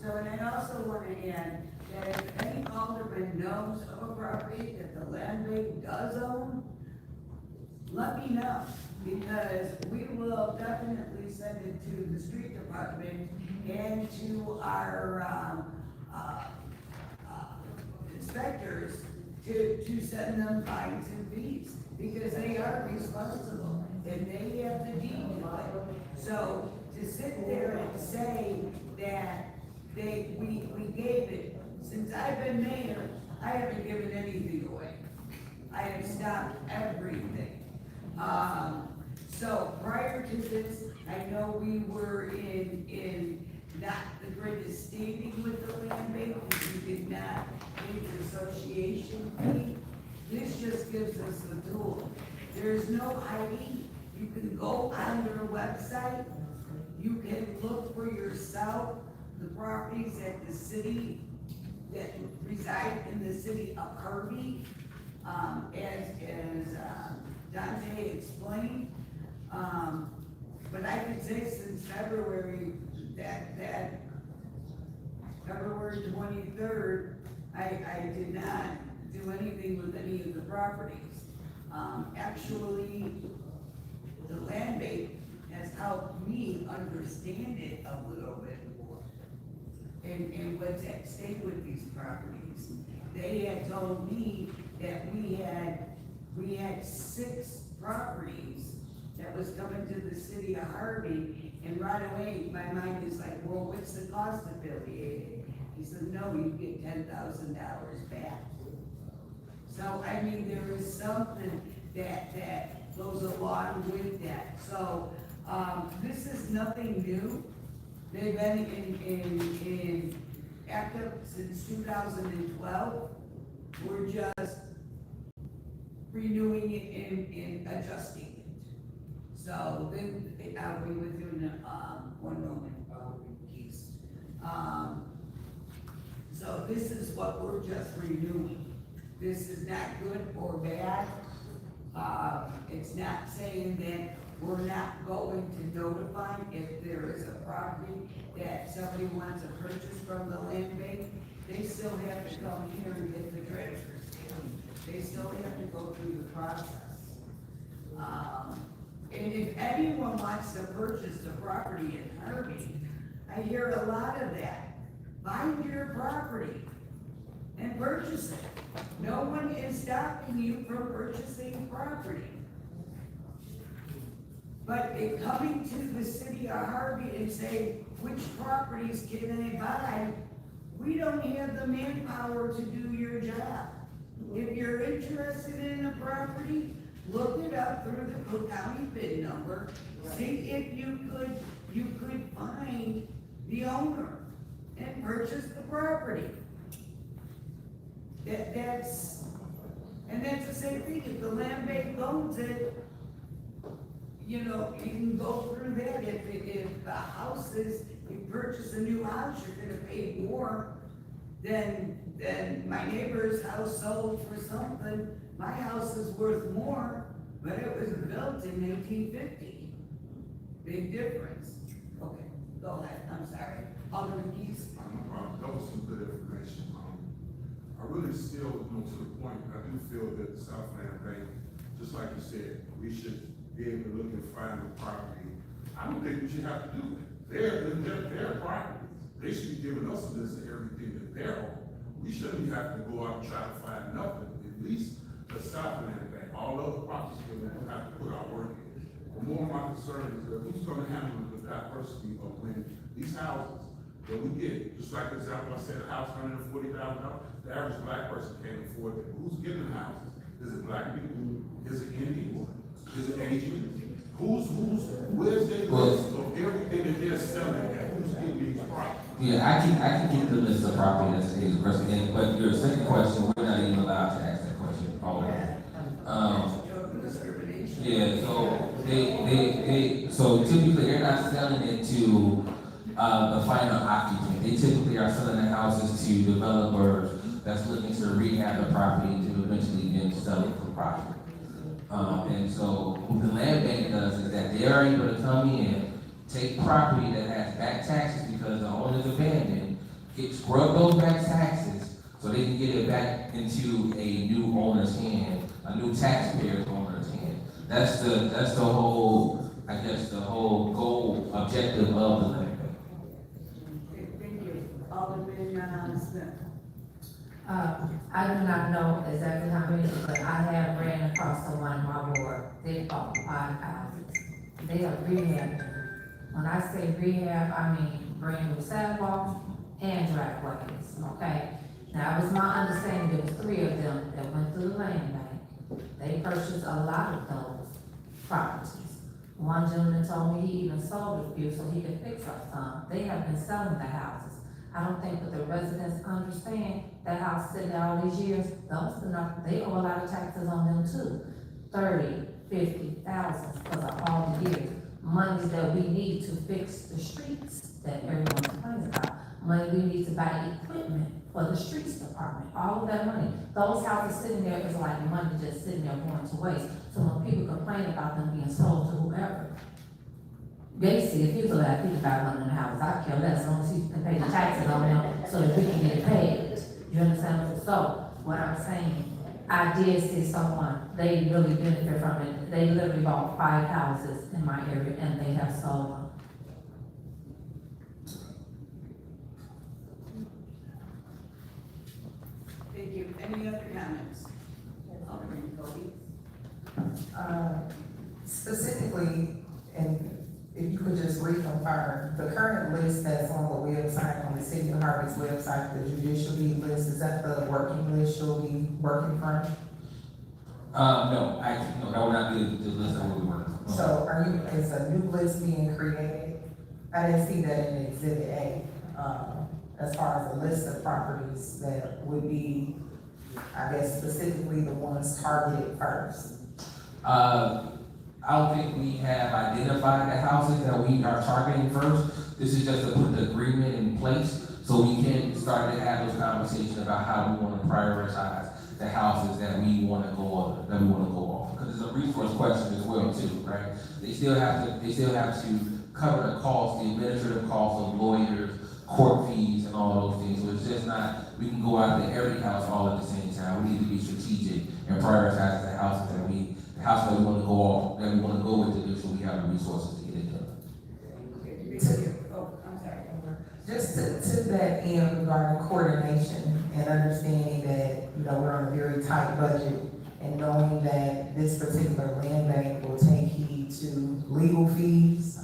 So, and I also want to add that if any alderman knows of a property that the land bank does own, let me know, because we will definitely send it to the street department and to our, inspectors to send them fines and fees, because they are responsible and they have the deed to it. So to sit there and say that we gave it, since I've been mayor, I haven't given anything away. I have stopped everything. So prior to this, I know we were in not the greatest standing with the land bank, because we did not pay the association fee. This just gives us the tool. There's no ID. You can go on their website. You can look for yourself the properties that the city, that reside in the city of Harvey, as Dante explained. But I could say since February, that February 23rd, I did not do anything with any of the properties. Actually, the land bank has helped me understand it a little bit more. And what's at stake with these properties. They had told me that we had 6 properties that was coming to the city of Harvey, and right away, my mind is like, well, what's the cost affiliated? He said, no, you get $10,000 back. So, I mean, there is something that goes along with that. So, this is nothing new. They've been in active since 2012. We're just renewing it and adjusting it. So then, I'll be with you in one moment, Keith. So this is what we're just renewing. This is not good or bad. It's not saying that we're not going to notify if there is a property that somebody wants to purchase from the land bank. They still have to come here and get the transfer stamp. They still have to go through the process. And if anyone wants to purchase the property in Harvey, I hear a lot of that. Find your property and purchase it. No one is stopping you from purchasing property. But in coming to the city of Harvey and say, which properties can I buy? We don't have the manpower to do your job. If you're interested in a property, look it up through the Cook County BIN number. See if you could find the owner and purchase the property. That's the same thing. If the land bank owns it, you know, you can go through that. If the house is, you purchase a new house, you're gonna pay more than my neighbor's house sold for something. My house is worth more, but it was built in 1850. Big difference. Okay, go ahead, I'm sorry. Alderman Keys. That was some good information. I really still, to the point, I do feel that the Southland Bank, just like you said, we should be able to look and find the property. I don't think we should have to do it. They're properties. They should be giving us a list of everything that they're on. we shouldn't have to go out and try to find nothing, at least the Southland Bank, all other properties, we have to put our work in. But more of my concern is that who's gonna handle the diversity of when these houses that we get, just like the example I said, a house $140,000, the average black person can't afford it. Who's getting the houses? Is it black people? Is it Indian? Is it Asian? Where's the list of everything that they're selling and who's getting these properties? Yeah, I can get the list of property that's Asian person, but your second question, we're not even allowed to ask that question. Yeah, so typically they're not selling it to, the final occupant. They typically are selling the houses to developers that's looking to rehab the property to eventually then sell it for profit. And so what the land bank does is that they are able to come in, take property that has back taxes because the owner's abandoned, scrub those back taxes so they can get it back into a new owner's hand, a new taxpayer's owner's hand. That's the whole, I guess, the whole goal, objective of the land bank. Thank you. Alderman Smith. I do not know exactly how many, but I have ran across the one in my ward. They bought 5 houses. They are rehabbing. When I say rehab, I mean brand new sidewalks and driveways, okay? Now, it was my understanding there was 3 of them that went through the land bank. They purchased a lot of those properties. One gentleman told me he even sold a few so he could fix up some. They have been selling the houses. I don't think that the residents understand that house sitting there all these years, they owe a lot of taxes on them too. 30, 50,000 because of all the years. Money that we need to fix the streets that everyone complains about. Money we need to buy equipment for the streets department, all of that money. Those houses sitting there is like money just sitting there going to waste. So when people complain about them being sold to whoever, basically, if you feel like people buy one in the house, I care less, as long as you can pay the taxes on them so that we can get it paid. You understand? So, what I'm saying, I did see someone, they really benefit from it. They literally bought 5 houses in my area and they have sold them. Thank you. Any other comments? Alderman Cody. Specifically, and if you could just reconfirm, the current list that's on the website, on the City of Harvey's website, the judicial deed list, is that the working list you'll be working from? No, that will not be the list that we'll be working from. So is a new list being created? I didn't see that in Exhibit A, as far as a list of properties that would be, I guess specifically the ones targeted first. I don't think we have identified the houses that we are targeting first. This is just to put the agreement in place so we can start to have those conversations about how we want to prioritize the houses that we want to go on. Because it's a resource question as well too, right? They still have to cover the cost, the administrative costs of lawyers, court fees, and all those things. So it's just not, we can go out to every house all at the same time. We need to be strategic and prioritize the houses that we want to go off, that we want to go with to do so we have the resources to get it done. I'm sorry. Just to that end regarding coordination and understanding that, we're on a very tight budget and knowing that this particular land bank will take heed to legal fees,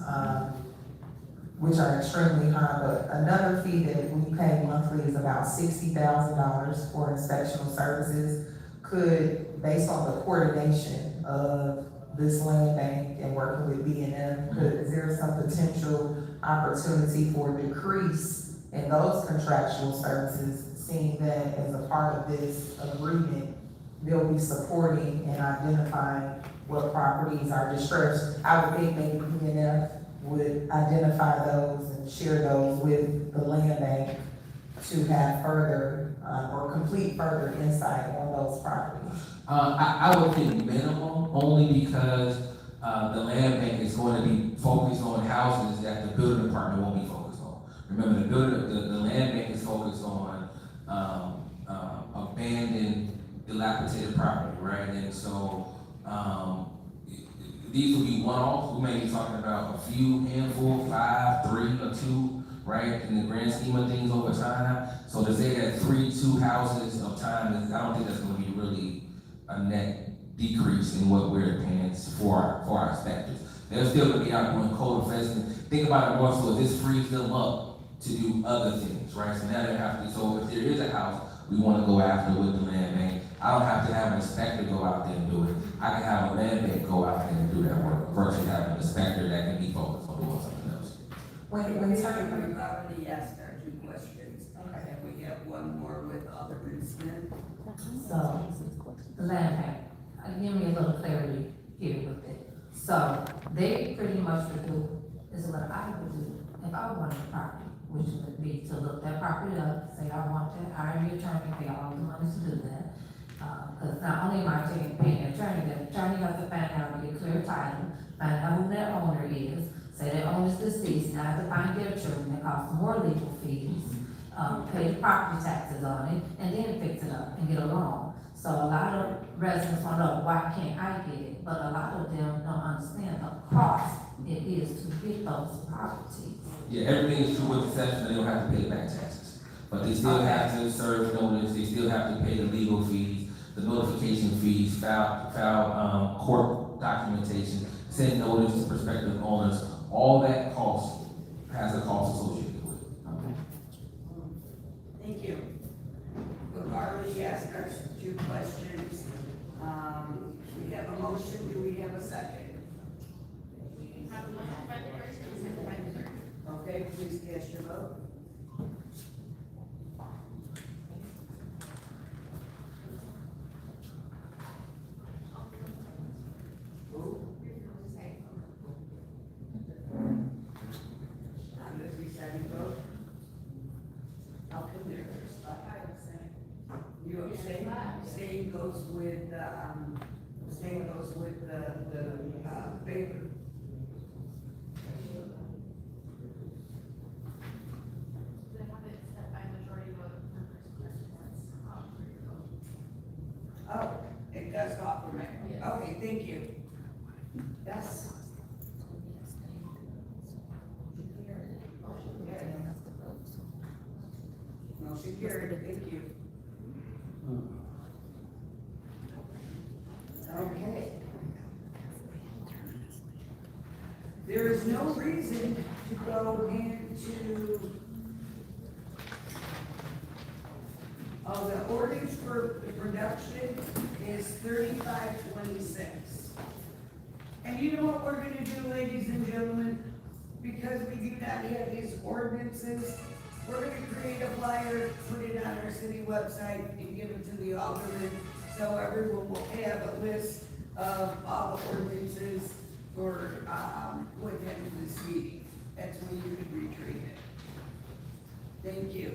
which are extremely high, but another fee that we pay monthly is about $60,000 for inspectional services. Could, based on the coordination of this land bank and working with B&M, is there some potential opportunity for decrease in those contractual services, seeing that as a part of this agreement, they'll be supporting and identifying what properties are distressed? I would think maybe B&M would identify those and share those with the land bank to have further or complete further insight on those properties. I would think minimal, only because the land bank is going to be focused on houses that the building department won't be focused on. Remember, the land bank is focused on abandoned, dilapidated property, right? And so these will be one-offs. We may be talking about a few, handful, 5, 3, or 2 right, in the grand scheme of things over time. So to say that 2 houses of time, I don't think that's gonna be really a net decrease in what we're paying for our inspectors. They're still gonna be out doing code enforcement. Think about it more so, this frees them up to do other things, right? So now they have to, so if there is a house we wanna go after with the land bank, I don't have to have an inspector go out there and do it. I can have a land bank go out there and do that work versus having an inspector that can be focused on doing something else. We've already asked our 2 questions, and we have one more with Alderman Smith. So, the land bank, give me a little clarity here with it. So, they pretty much would do, is what I would do if I wanted a property, which would be to look that property up, say I want that, hire the attorney, pay all the money to do that. Cause not only am I paying the attorney has to find out, get clear title, find out who that owner is, say that owner's deceased, now I have to find their children, it costs more legal fees, pay the property taxes on it, and then fix it up and get a loan. So a lot of residents want to know, why can't I get it? But a lot of them don't understand the cost it is to get those properties. Yeah, everything is true with the exception, they don't have to pay back taxes. But they still have to serve notice, they still have to pay the legal fees, the notification fees, file court documentation, send notice to prospective owners. All that cost has a cost associated with it. Thank you. We've already asked our 2 questions. We have a motion, do we have a second? Have a motion by the first and second by the third. Okay, please cast your vote. On the deciding vote? How come there's you abstain? Abstain goes with, the favor. They have it set by majority vote of members present. Oh, it does call for me. Okay, thank you. Yes. Motion carried, thank you. Okay. There is no reason to go into, the ordinance for the production is 3526. And you know what we're gonna do, ladies and gentlemen? Because we do not have these ordinances, we're gonna create a flyer, put it on our city website, and give it to the alderman, so everyone will have a list of all the ordinances for, within this meeting. That's when you can retrieve it. Thank you.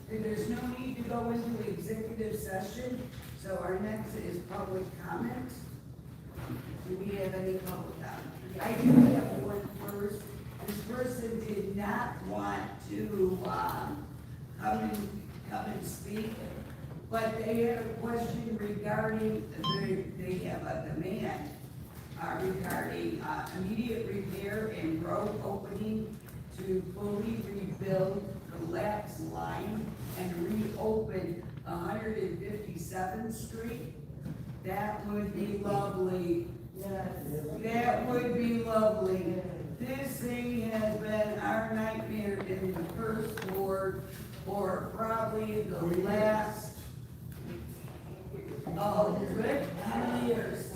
And there's no need to go into executive session, so our next is public comment. Do we have any public comment? I do have one first. This person did not want to, come and speak, but they had a question regarding, they have a demand, regarding, immediate repair and road opening to fully rebuild the lapse line and reopen 157th Street. That would be lovely. Yes. That would be lovely. This thing has been our nightmare in the first ward for probably the last, good, how many years?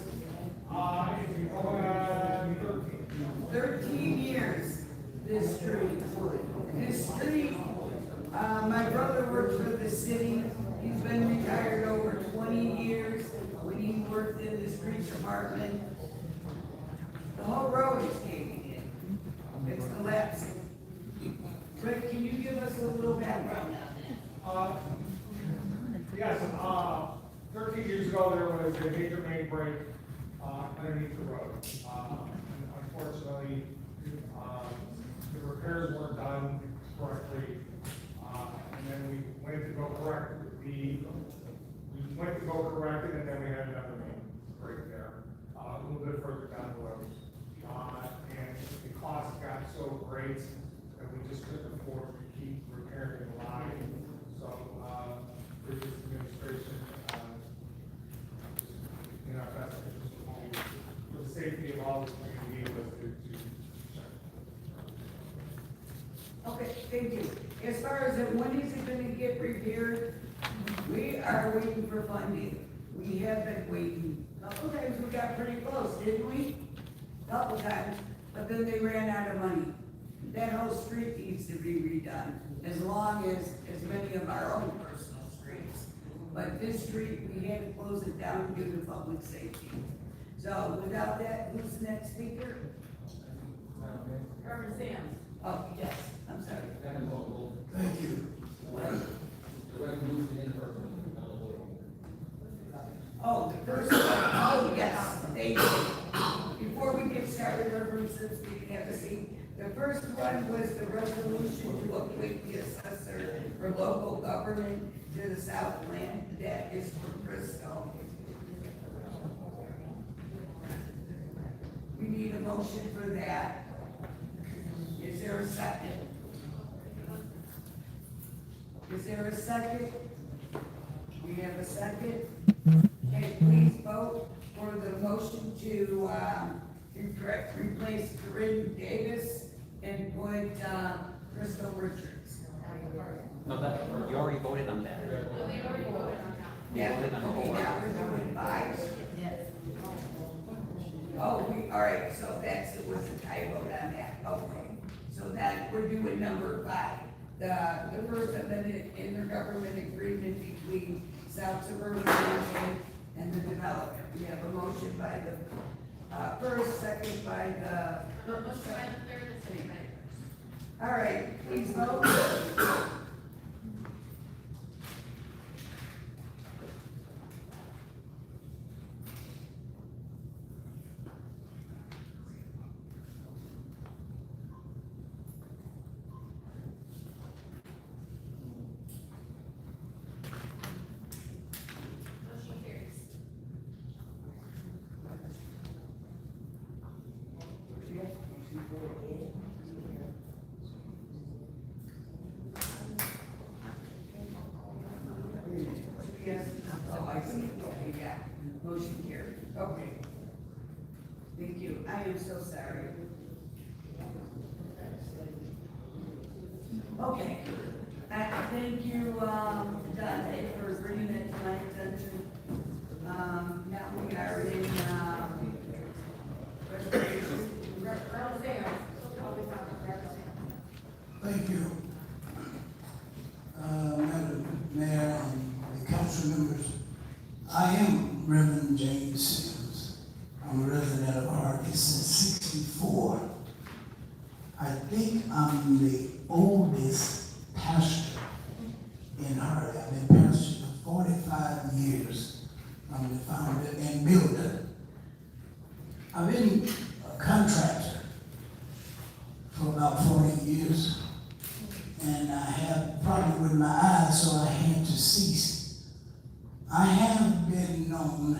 13 years, this street, my brother works for the city, he's been retired over 20 years, when he worked in the street department, the whole road is caving in, it's collapsing. Rick, can you give us a little background on that? Yes, 13 years ago, there was a major main break underneath the road. And unfortunately, the repairs weren't done correctly, and then we went to go correct it, and then we had another main break there, a little bit further down the road. And the cost got so great that we just couldn't afford our best interest for the safety of all the community was to. Okay, thank you. As far as when is it gonna get repaired, we are waiting for funding. We have been waiting. Couple times we got pretty close, didn't we? Couple times, but then they ran out of money. That whole street needs to be redone, as long as many of our own personal streets. But this street, we had to close it down due to public safety. So without that, who's the next speaker? Reverend Sims. Oh, yes, I'm sorry. Thank you. Oh, the first one, oh, yes, thank you. Before we get started, Reverend Sims, we can have a seat. The first one was the resolution to appoint the assessor for local government to the Southland. That is for Bristol. We need a motion for that. Is there a second? Is there a second? We have a second? Okay, please vote for the motion to, replace Corinne Davis and put, Crystal Richards. No, that, you already voted on that. Yeah, okay, now we're doing five. Yes. Oh, all right, so that's, it was a typo on that, okay. So that, we're doing number 5. The first amendment intergovernment agreement between South Suburban Management and the developer. We have a motion by the, first, second by the. All right, please vote. Yes, oh, I see, okay, yeah, motion carried, okay. Thank you, I am so sorry. Okay, thank you, Dante, for bringing it to my attention. Now we are in, restoration. Thank you. Madam Mayor and the council members, I am Reverend James Sims. I'm a resident of Harvey since '64. I think I'm the oldest pastor in Harvey. I've been pastor for 45 years. I'm the founder and builder. I've been a contractor for about 40 years. And I have problem with my eyes, so I had to cease. I have been known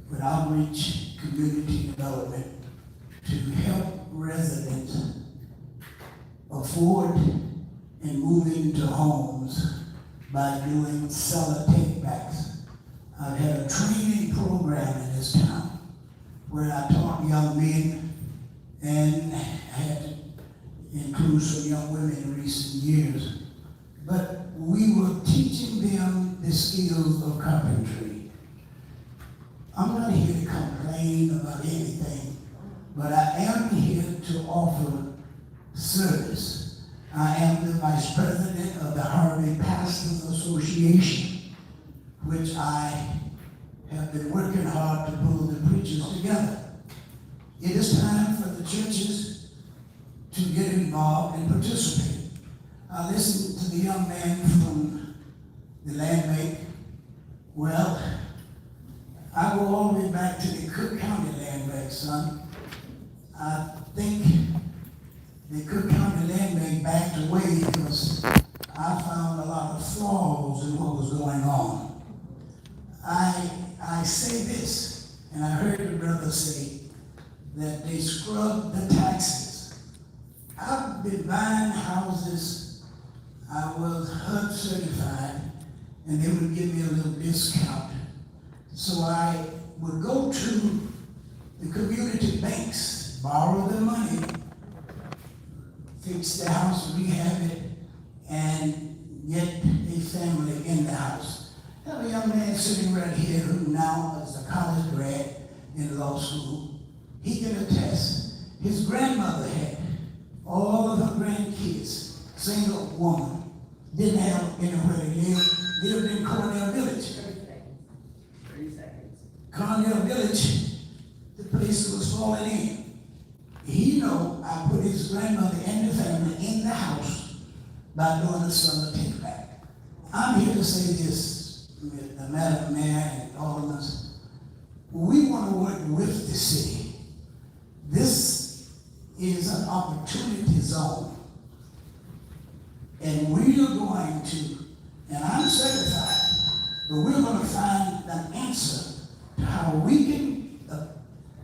with outreach community development to help residents afford and move into homes by doing seller take-backs. I've had a training program in this town where I taught young men and had to include some young women in recent years. But we were teaching them the skills of carpentry. I'm not here to complain about anything, but I am here to offer service. I am the vice president of the Harvey Pastors Association, which I have been working hard to pull the preachers together. It is time for the churches to get involved and participate. I listened to the young man from the land bank. Well, I go all the way back to the Cook County land bank, son. I think the Cook County land bank backed away because I found a lot of flaws in what was going on. I say this, and I heard the brother say that they scrubbed the taxes. I've been buying houses. I was HUD certified, and they would give me a little discount. So I would go to the community banks, borrow the money, fix the house, rehab it, and get a family in the house. I have a young man sitting right here who now is a college grad in law school. He can attest. His grandmother had all of her grandkids, single woman, didn't have anywhere to live, lived in Cornell Village. 30 seconds. Cornell Village, the place was falling in. He know I put his grandmother and the family in the house by doing the summer take back. I'm here to say this, Madam Mayor and all of us. We want to work with the city. This is an opportunity zone. And we are going to, and I'm certified, but we're going to find an answer to how we can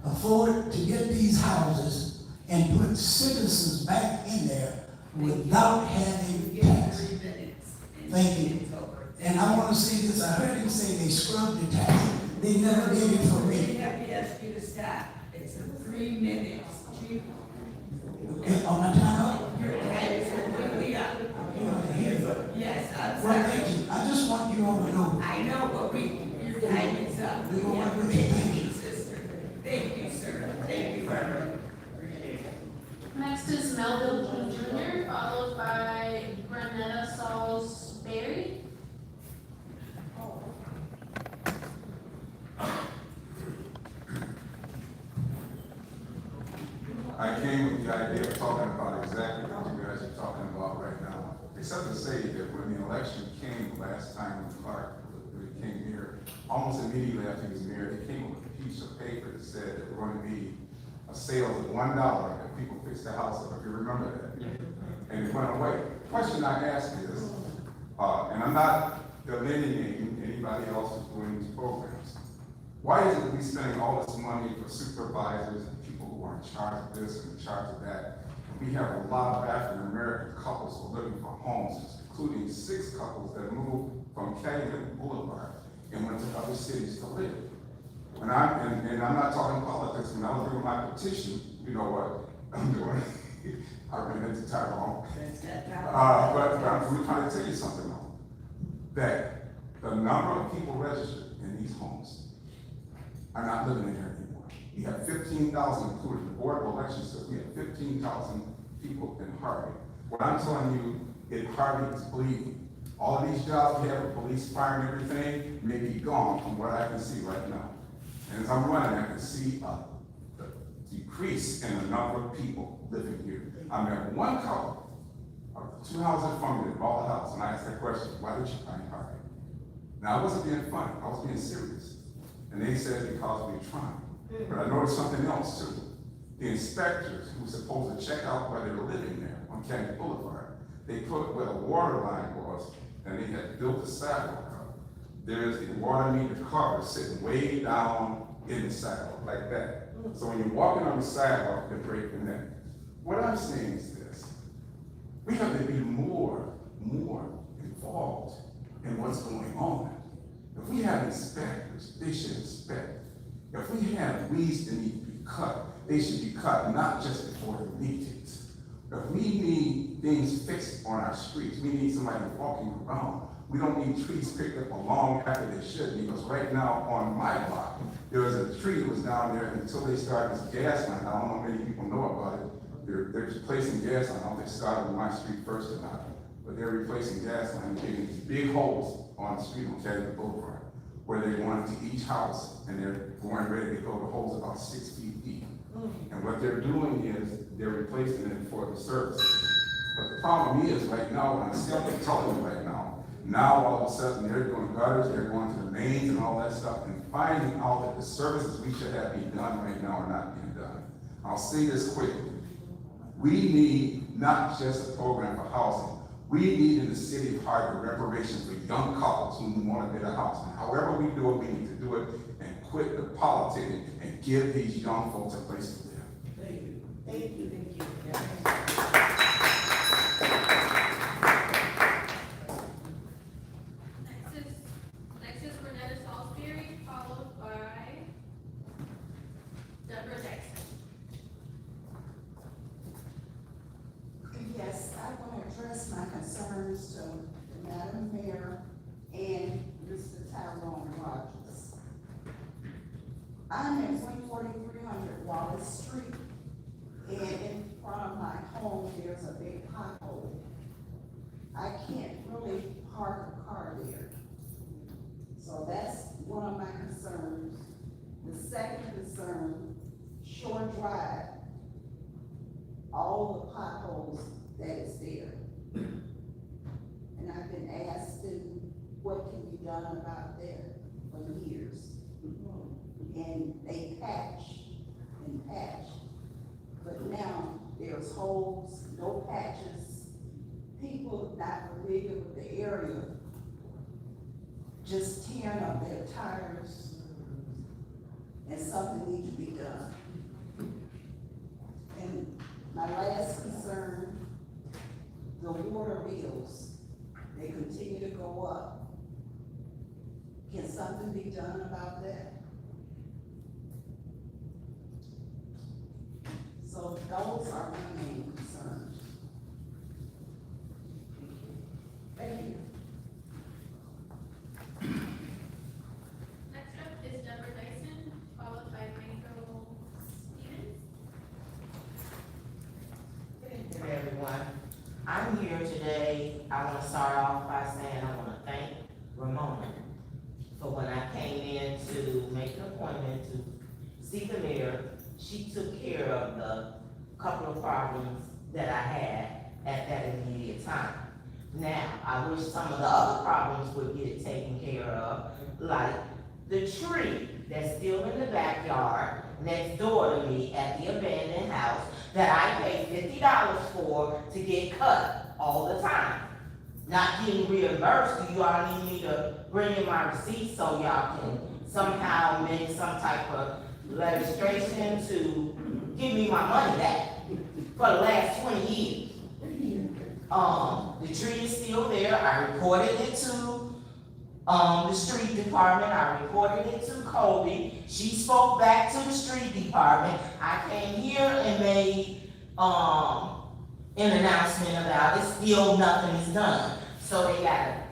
afford to get these houses and put citizens back in there without having tax. Thank you. And I want to say this, I heard him say they scrubbed the tax. They never did it for We me. have to ask you to stop. It's 3 minutes. Okay, on my time up? Your time is completely up. Yes, I'm Well, sorry. thank you. I just want you all to know. I know, but your time is up. We We will have work to with you. make Thank it you. consistent. Thank you, sir. Thank you very much. Next is Melville King Jr., followed by Granetta Salisbury. I came with the idea of talking about exactly what you guys are talking about right now. Except to say that when the election came last time when Clark became mayor, almost immediately after he was mayor, they came up with a piece of paper that said that we're going to be a sale of $1 if people fix the house up, if you remember that. And it went away. The question I ask is, and I'm not delineating anybody else who's doing these programs, why is it that we spending all this money for supervisors and people who are in charge of this and in charge of that? And we have a lot of African-American couples who are looking for homes, including 6 couples that moved from Calumet Boulevard and went to other cities to live. And I'm not talking politics. When I was doing my petition, you know what I'm doing. I ran into Tyrone. But we're trying to tell you something though. That the number of people registered in these homes are not living in here anymore. We have 15,000, including the Board of Elections, says we have 15,000 people in Harvey. What I'm telling you, in Harvey is bleeding. All of these jobs we have with police, fire, and everything may be gone from what I can see right now. And as I'm running, I can see a decrease in the number of people living here. I met one couple, 2 houses from me that bought a house, and I asked that question, why did you find Harvey? Now, I wasn't being funny, I was being serious. And they said because we're trying. But I noticed something else too. The inspectors who were supposed to check out where they were living there on Calumet Boulevard, they put where the water line was, and they had built a sidewalk up. There's a water meter cover sitting way down in the sidewalk, like that. So when you're walking on the sidewalk, you break your neck. What I'm saying is this. We have to be more involved in what's going on. If we have inspectors, they should inspect. If we have weeds that need to be cut, they should be cut, not just before the meetings. If we need things fixed on our streets, we need somebody walking around. We don't need trees picked up along after they should, because right now on my block, there was a tree that was down there until they started this gas line. I don't know if many people know about it. They're replacing gas line. I don't know if they started on my street first or not, but they're replacing gas line and digging these big holes on the street on Calumet Boulevard, where they're going to each house and they're going ready to go to holes about 6 feet deep. And what they're doing is they're replacing it for the services. But the problem is right now, what I'm simply telling you right now, now all of a sudden they're doing gutters, they're going to the mains and all that stuff, and finding out that the services we should have being done right now are not being done. I'll say this quickly. We need not just a program for housing. We need in the city of Harvey reparations for young couples who want to get a house. And however we do it, we need to do it and quit the politicking and give these young folks a place to live. Thank you. Thank you. Thank you. Next is Renetta Salisbury, followed by I'm at 14300 Wallace Street, and in front of my home, there's a big pothole. I can't really park a car there. So that's one of my concerns. The second concern, Shore Drive, all the potholes that is there. And I've been asking what can be done about that for years. And they patch and patch. But now there's holes, no patches. People not familiar with the area just tearing up their tires, and something needs to be done. And my last concern, the water bills, they continue to go up. Can something be done about that? So those are my main concerns. Thank you. Next up is Deborah Dyson, followed by Michael Stevens. Good evening, everyone. I'm here today. I want to start off by saying I want to thank Ramona for when I came in to make an appointment to see the mayor. She took care of the couple of problems that I had at that immediate time. Now, I wish some of the other problems would get taken care of, like the tree that's still in the backyard next door to me at the abandoned house that I pay $50 for to get cut all the time. Not getting reimbursed. Do you all need me to bring in my receipts so y'all can somehow make some type of legislation to give me my money back for the last 20 years? The tree is still there. I reported it to the street department. I reported it to Colby. She spoke back to the street department. I came here and made an announcement about it. Still nothing is done. So they gotta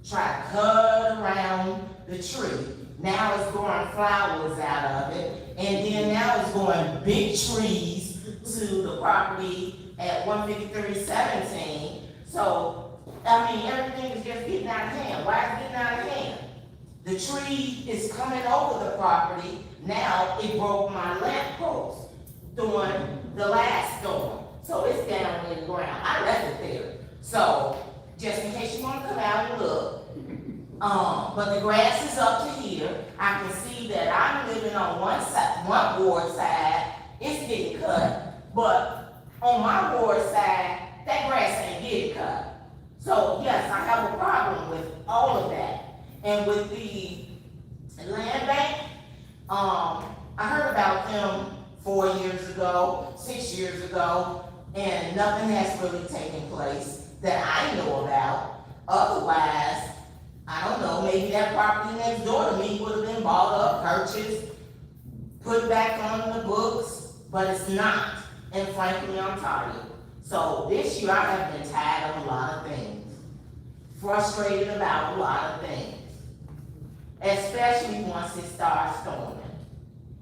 try to cut around the tree. Now it's growing flowers out of it. And then now it's growing big trees to the property at 15317. So, I mean, everything is just getting out of hand. Why is it getting out of hand? The tree is coming over the property. Now it broke my lamp post during the last storm. So it's down in the ground. I left it there. So, just in case you want to come out and look. But the grass is up to here. I can see that I'm living on one ward side. It's getting cut. But on my ward side, that grass ain't getting cut. So yes, I have a problem with all of that. And with the land bank, I heard about them 4 years ago, 6 years ago, and nothing has really taken place that I know about. Otherwise, I don't know, maybe that property next door to me would have been bought up, purchased, put back on the books, but it's not. And frankly, I'm tired. So this year I have been tired of a lot of things. Frustrated about a lot of things. Especially once it starts storming.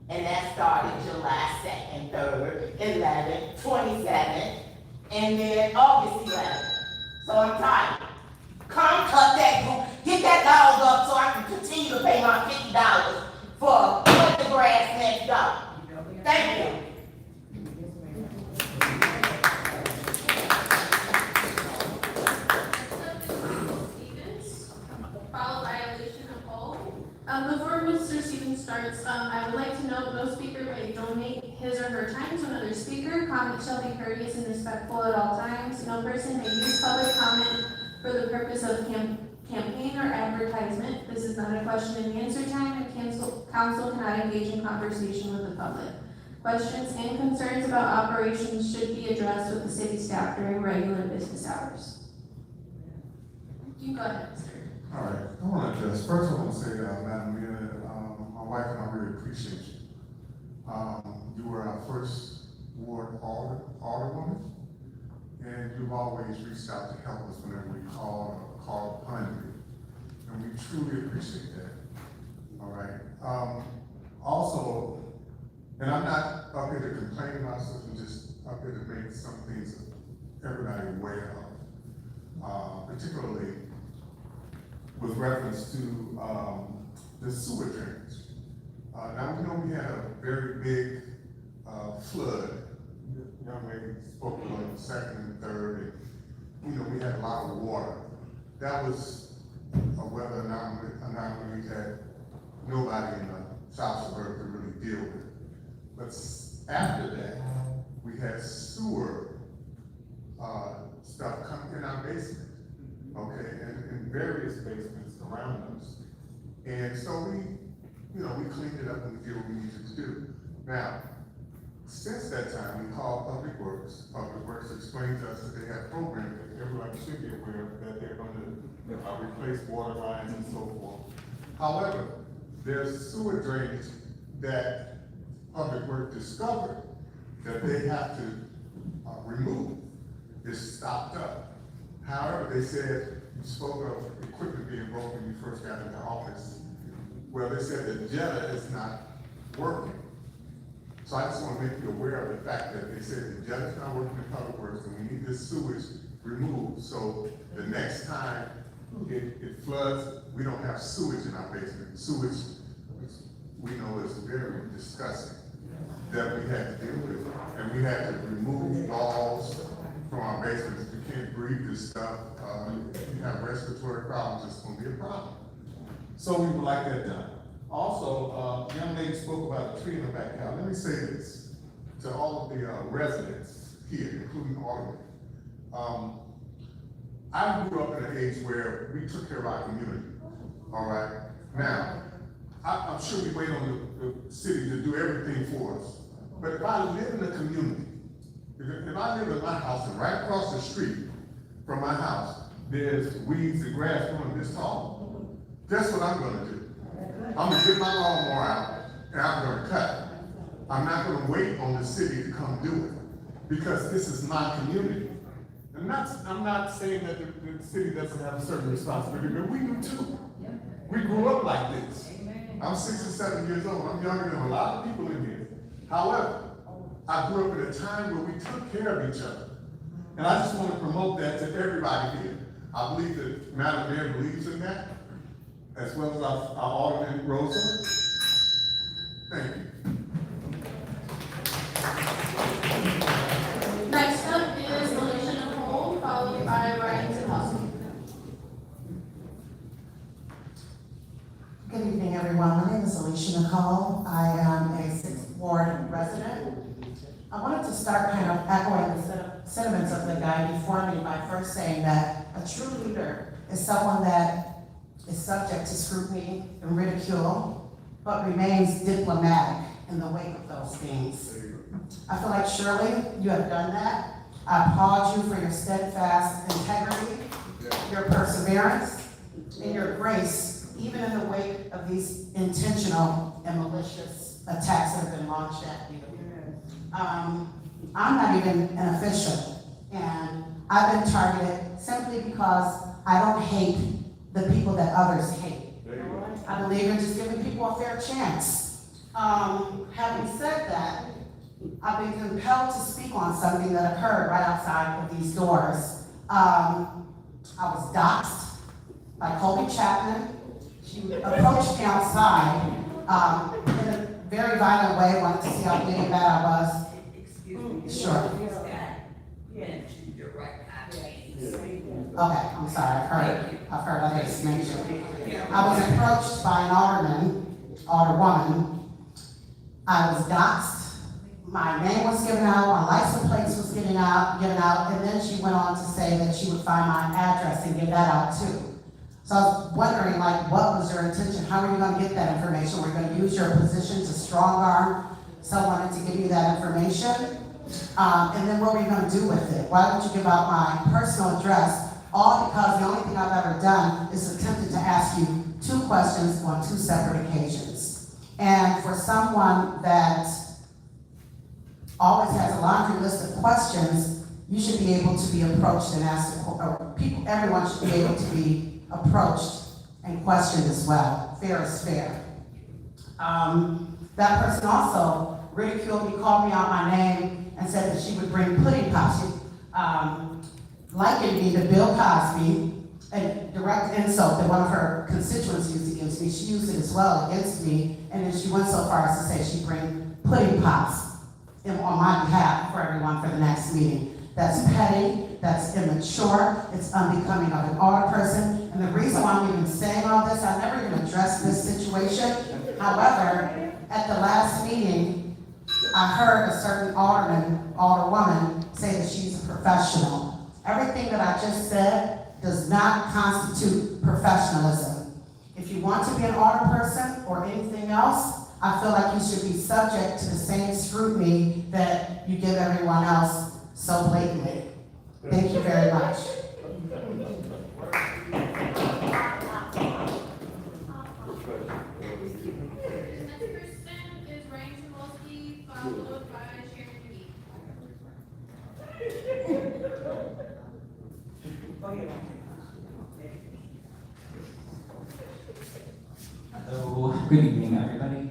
And that started July 2nd, 3rd, 11th, 27th, and then August 11th. So I'm tired. Come cut that group, get that dog up so I can continue to pay my $50 for cut the grass next door. Thank you. Followed by Alicia Nicole. Before Mr. Stevens starts, I would like to note no speaker may donate his or her time to another speaker. Comment shall be courteous and respectful at all times. No person may use public comment for the purpose of campaign or advertisement. This is not a question and answer time, and council cannot engage in conversation with the public. Questions and concerns about operations should be addressed with the city staff during regular business hours. You go ahead, sir. All right, I want to address, first I want to say, Madam Mayor, my wife and I really appreciate you. You were our first ward alderwoman, and you've always reached out to help us whenever we called upon you, and we truly appreciate that. All right, Also, and I'm not up here to complain about stuff, I'm just up here to make some things everybody aware of, particularly with reference to the sewer drainage. Now, we know we had a very big flood. Young lady spoke on the second and third, and, we had a lot of water. That was a weather anomaly that nobody in the South Suburb could really deal with. But after that, we had sewer stuff come in our basement, okay, and in various basements around us. And so we cleaned it up and we did what we needed to do. Now, since that time, we called Public Works. Public Works explained to us that they have programs that everybody should be aware of, that they're going to replace water lines and so forth. However, there's sewer drainage that Public Works discovered that they have to remove. It's stopped up. However, they said, you spoke of equipment being broken when you first got into office. Well, they said the jetter is not working. So I just want to make you aware of the fact that they said the jetter's not working in Public Works and we need this sewage removed. So the next time it floods, we don't have sewage in our basement. Sewage, we know is very disgusting, that we had to deal with. And we had to remove walls from our basements. We can't breathe this stuff. If you have respiratory problems, it's going to be a problem. So we would like that done. Also, young lady spoke about a tree in the backyard. Let me say this to all of the residents here, including all of them. I grew up in an age where we took care of our community, all right? Now, I'm sure we wait on the city to do everything for us. But if I live in a community, if I live in my house and right across the street from my house, there's weeds and grass growing this tall, guess what I'm gonna do? I'm gonna get my lawnmower out and I'm gonna cut it. I'm not gonna wait on the city to come do it because this is my community. And I'm not saying that the city doesn't have a certain responsibility, but we do too. We grew up like this. I'm 67 years old. I'm younger than a lot of people in here. However, I grew up in a time where we took care of each other. And I just want to promote that to everybody here. I believe that Madam Mayor believes in that, as well as our Alderman Rosa. Thank you. Next up is Alicia Nicole, followed by Ryan Zipowski. Good evening, everyone. My name is Alicia Nicole. I am a 6th Ward resident. I wanted to start kind of echoing the sentiments of the guy before me by first saying that a true leader is someone that is subject to scrutiny and ridicule, but remains diplomatic in the wake of those things. I feel like, Shirley, you have done that. I applaud you for your steadfast integrity, your perseverance, and your grace, even in the wake of these intentional and malicious attacks that have been launched at you. I'm not even an official, and I've been targeted simply because I don't hate the people that others hate. I believe in just giving people a fair chance. Having said that, I've been compelled to speak on something that occurred right outside of these doors. I was doxxed by Colby Chapman. She approached me outside in a very violent way, wanted to see how big and bad I was. Excuse me. Sure. Okay, I'm sorry, I've heard others mention. I was approached by an alderwoman. I was doxxed. My name was given out, my license plates was given out, and then she went on to say that she would find my address and give that out too. So I was wondering, like, what was your intention? How are you gonna get that information? Were you gonna use your position to strong arm someone to give you that information? And then what were you gonna do with it? Why would you give out my personal address? All because the only thing I've ever done is attempted to ask you 2 questions on 2 separate occasions. And for someone that always has a laundry list of questions, you should be able to be approached and asked, or people, everyone should be able to be approached and questioned as well. Fair is fair. That person also ridiculed me, called me out my name, and said that she would bring pudding pops. She likened me to Bill Cosby, a direct insult that one of her constituents used against me. She used it as well against me, and then she went so far as to say she'd bring pudding pops on my behalf for everyone for the next meeting. That's petty, that's immature, it's unbecoming of an older person, and the reason why I'm even saying all this, I never even addressed this situation. However, at the last meeting, I heard a certain alderwoman say that she's a professional. Everything that I just said does not constitute professionalism. If you want to be an alderperson or anything else, I feel like you should be subject to the same scrutiny that you give everyone else so blatantly. Thank you very much. Hello, good evening, everybody.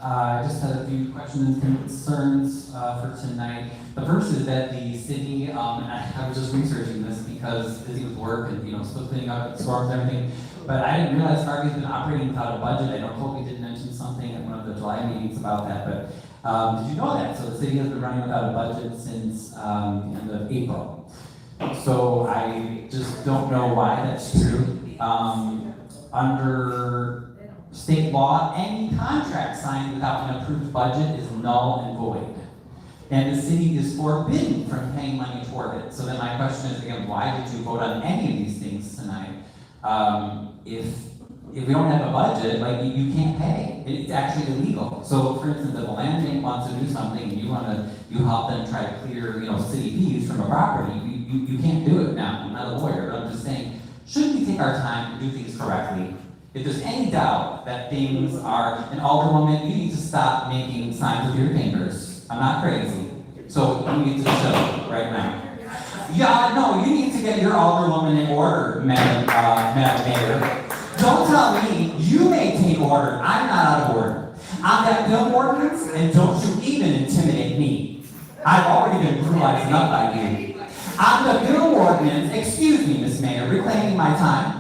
I just had a few questions and concerns for tonight. The first is that the city, I was just researching this because busy with work and, still cleaning up storms and everything, but I didn't realize Harvey's been operating without a budget. I know Colby did mention something at one of the July meetings about that, but did you know that? So the city has been running without a budget since the end of April. So I just don't know why that's true. Under state law, any contract signed without an approved budget is null and void. And the city is forbidden from paying money toward it. So then my question is again, why did you vote on any of these things tonight? If we don't have a budget, like you can't pay. It's actually illegal. So for instance, if a land bank wants to do something and you help them try to clear, city fees from a property, you can't do it now. I'm not a lawyer, but I'm just saying, shouldn't we take our time to do things correctly? If there's any doubt that things are, an alderwoman, you need to stop making signs with your fingers. I'm not crazy. So you need to chill right now. Yeah, no, you need to get your alderwoman in order, Madam Mayor. Don't tell me you may take order. I'm not out of order. I'm that film ordinance, and don't you even intimidate me. I've already been brutalized enough by you. I'm the film ordinance, excuse me, Miss Mayor, reclaiming my time.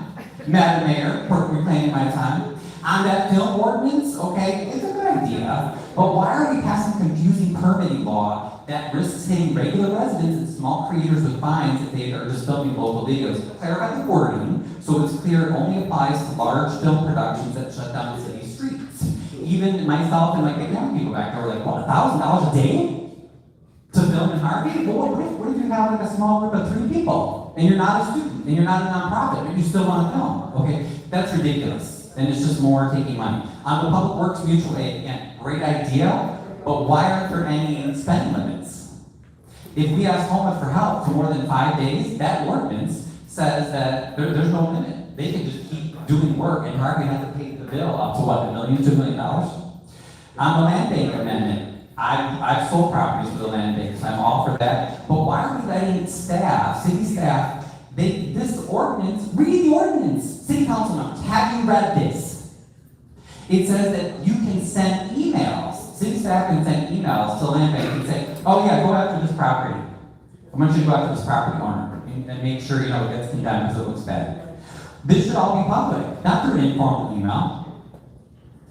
Madam Mayor, reclaiming my time. On that film ordinance, okay, it's a good idea, but why are we passing confusing permitting law that risks hitting regular residents and small creators with fines if they are just filming local videos? Clarify the wording so it's clear it only applies to large film productions that shut down the city streets. Even myself and the young people back there were like, what, $1,000 a day to film in Harvey? Well, what if you have like a small group of 3 people and you're not a student and you're not a nonprofit but you still want to film? Okay, that's ridiculous. And it's just more taking money. On the Public Works Mutual Aid, again, great idea, but why aren't there any spending limits? If we ask homeless for help for more than 5 days, that ordinance says that there's no limit. They can just keep doing work and hardly have to pay the bill up to what, $1 million, $2 million? On the land bank amendment, I've sold properties for the land bank, so I'm all for that. But why are we letting staff, city staff, this ordinance, read the ordinance. City council members, have you read this? It says that you can send emails. City staff can send emails to the land bank and say, oh yeah, go after this property. I want you to go after this property owner and make sure it gets condemned because it looks bad. This should all be public, not through an informal email.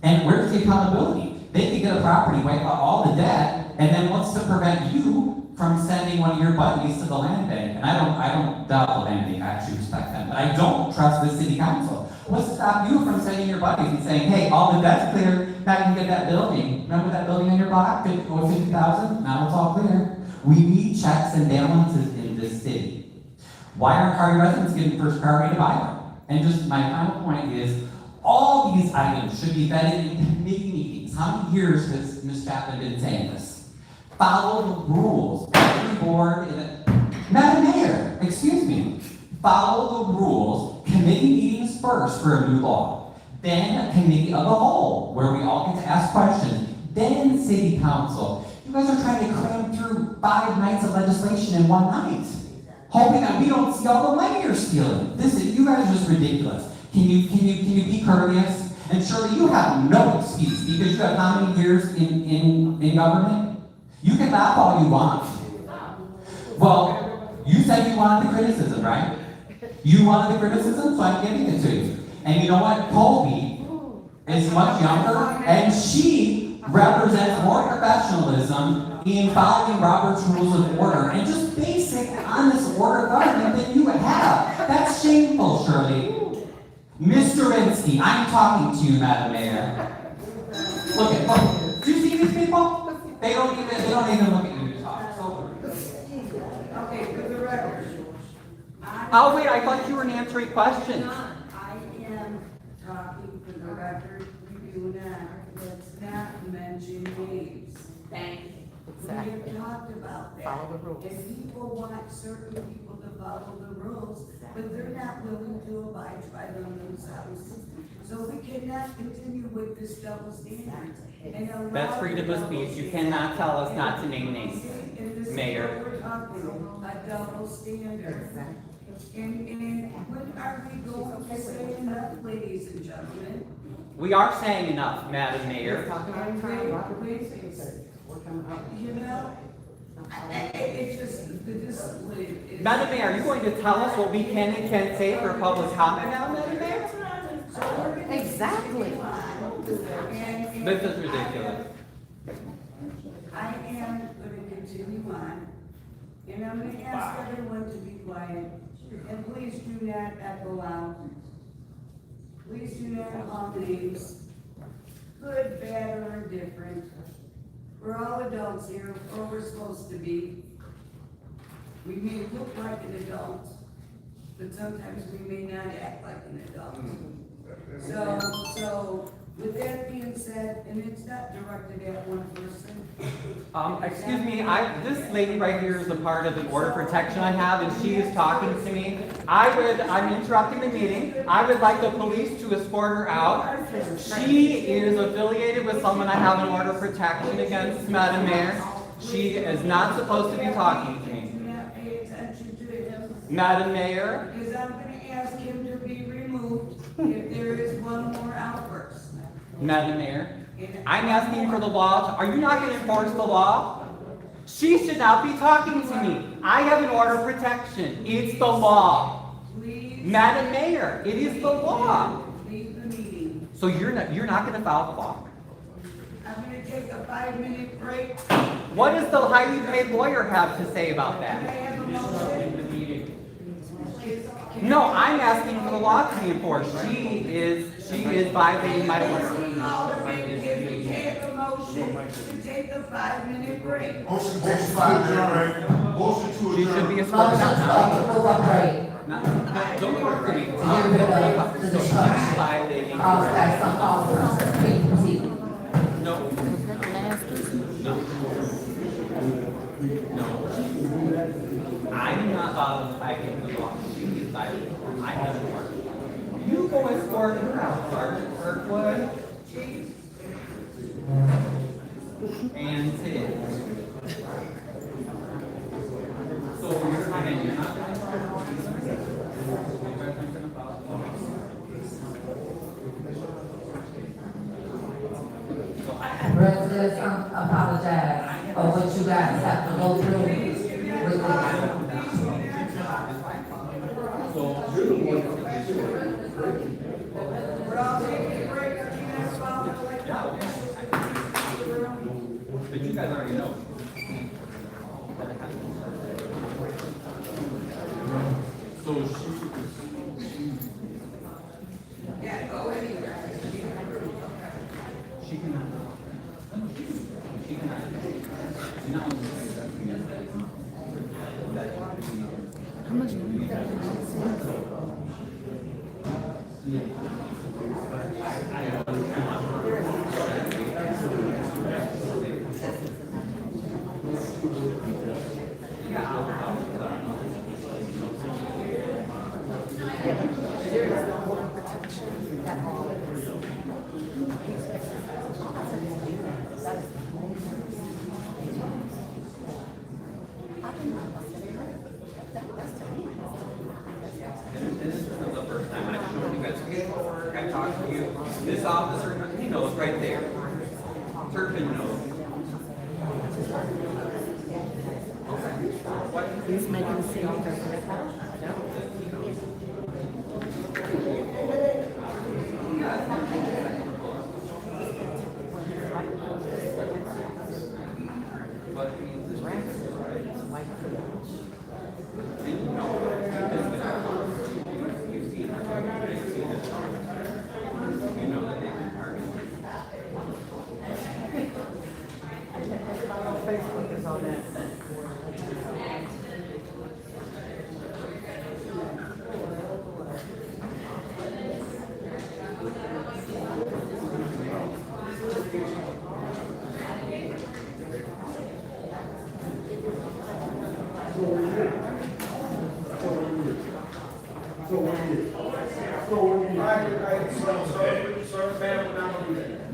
And where's the accountability? They could get a property, wipe out all the debt, and then what's to prevent you from sending one of your buddies to the land bank? And I don't doubt the land bank, I actually respect them, but I don't trust the city council. What's to stop you from sending your buddies and saying, hey, all the debt's clear, now you can get that building. Remember that building in your block, 50,000? Now it's all clear. We need checks and balances in this city. Why aren't Harvey residents getting first priority to buy them? And just my final point is, all these items should be vetted in committee meetings. How many years has Ms. Chapman been saying this? Follow the rules. Every board, Madam Mayor, excuse me. Follow the rules. Committee meetings first for a new law. Then a committee of the whole, where we all get to ask questions. Then city council. You guys are trying to cram through 5 nights of legislation in one night, hoping that we don't see all the money you're stealing. You guys are just ridiculous. Can you be courteous And Shirley, you have no excuse because you have how many years in government? You can laugh all you want. Well, you said you wanted the criticism, right? You wanted the criticism, so I'm giving it to you. And you know what? Colby is much younger, and she represents more professionalism in following Robert's Rules of Order and just basic, honest order of government than you have. That's shameful, Shirley. Mr. Rinsky, I'm talking to you, Madam Mayor. Look, do you see these people? They don't even look at you to talk. So. Okay, for the record. Oh wait, I thought you were answering questions. I am talking for the record, we do not, let's not mention names. Thank you. We have talked about that. Follow the rules. And people want certain people to follow the rules, but they're not willing to abide by them themselves. So we cannot continue with this double standard. And allow That's freedom of speech. You cannot tell us not to name names, Mayor. We're talking a double standard. And when are we going to say enough, ladies and gentlemen? We are saying enough, Madam Mayor. You know, it's just the discipline. Madam Mayor, are you going to tell us what we can and can't say for public comment now, Madam Mayor? Exactly. This is ridiculous. I am going to continue on, and I'm going to ask everyone to be quiet, and please do not echo out. Please do not call names, good, bad, or indifferent. We're all adults here, or we're supposed to be. We may look like an adult, but sometimes we may not act like an adult. So, with that being said, and it's not directed at one person. Excuse me, this lady right here is a part of the order protection I have, and she is talking to me. I'm interrupting the meeting. I would like the police to escort her out. She is affiliated with someone I have an order of protection against, Madam Mayor. She is not supposed to be talking to me. Do not pay attention to him. Madam Mayor, Because I'm gonna ask him to be removed if there is one more outburst. Madam Mayor, I'm asking for the law. Are you not going to enforce the law? She should not be talking to me. I have an order of protection. It's the law. Please. Madam Mayor, it is the law. Leave the meeting. So you're not going to follow the law. I'm gonna take a 5-minute break. What does the highly paid lawyer have to say about Can I that? have a motion? No, I'm asking for the law to be enforced. She is violating my order. Alderman, can we take a motion to take a 5-minute break? Motion to take a 5-minute break. Motion to She should be Motion escorted. to move on break. Don't talk to me. To get rid of the discussion. Violating. That some officers, people. No. No. I'm not violating the law. She is violating. I have an order. You go escort her out, Sergeant Kirkwood. And Sid. So you're not Residents apologize for what you guys have to go through with We're all taking a break. I can't swallow But you guys already know. So Yeah, go anywhere. she cannot. She cannot. No. How much money? This is the first time I've shown you guys paperwork. I talked to you. This Turpin, no. He's making the city Facebook is all that. Sir, ma'am, we're not gonna do that.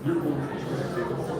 You're going to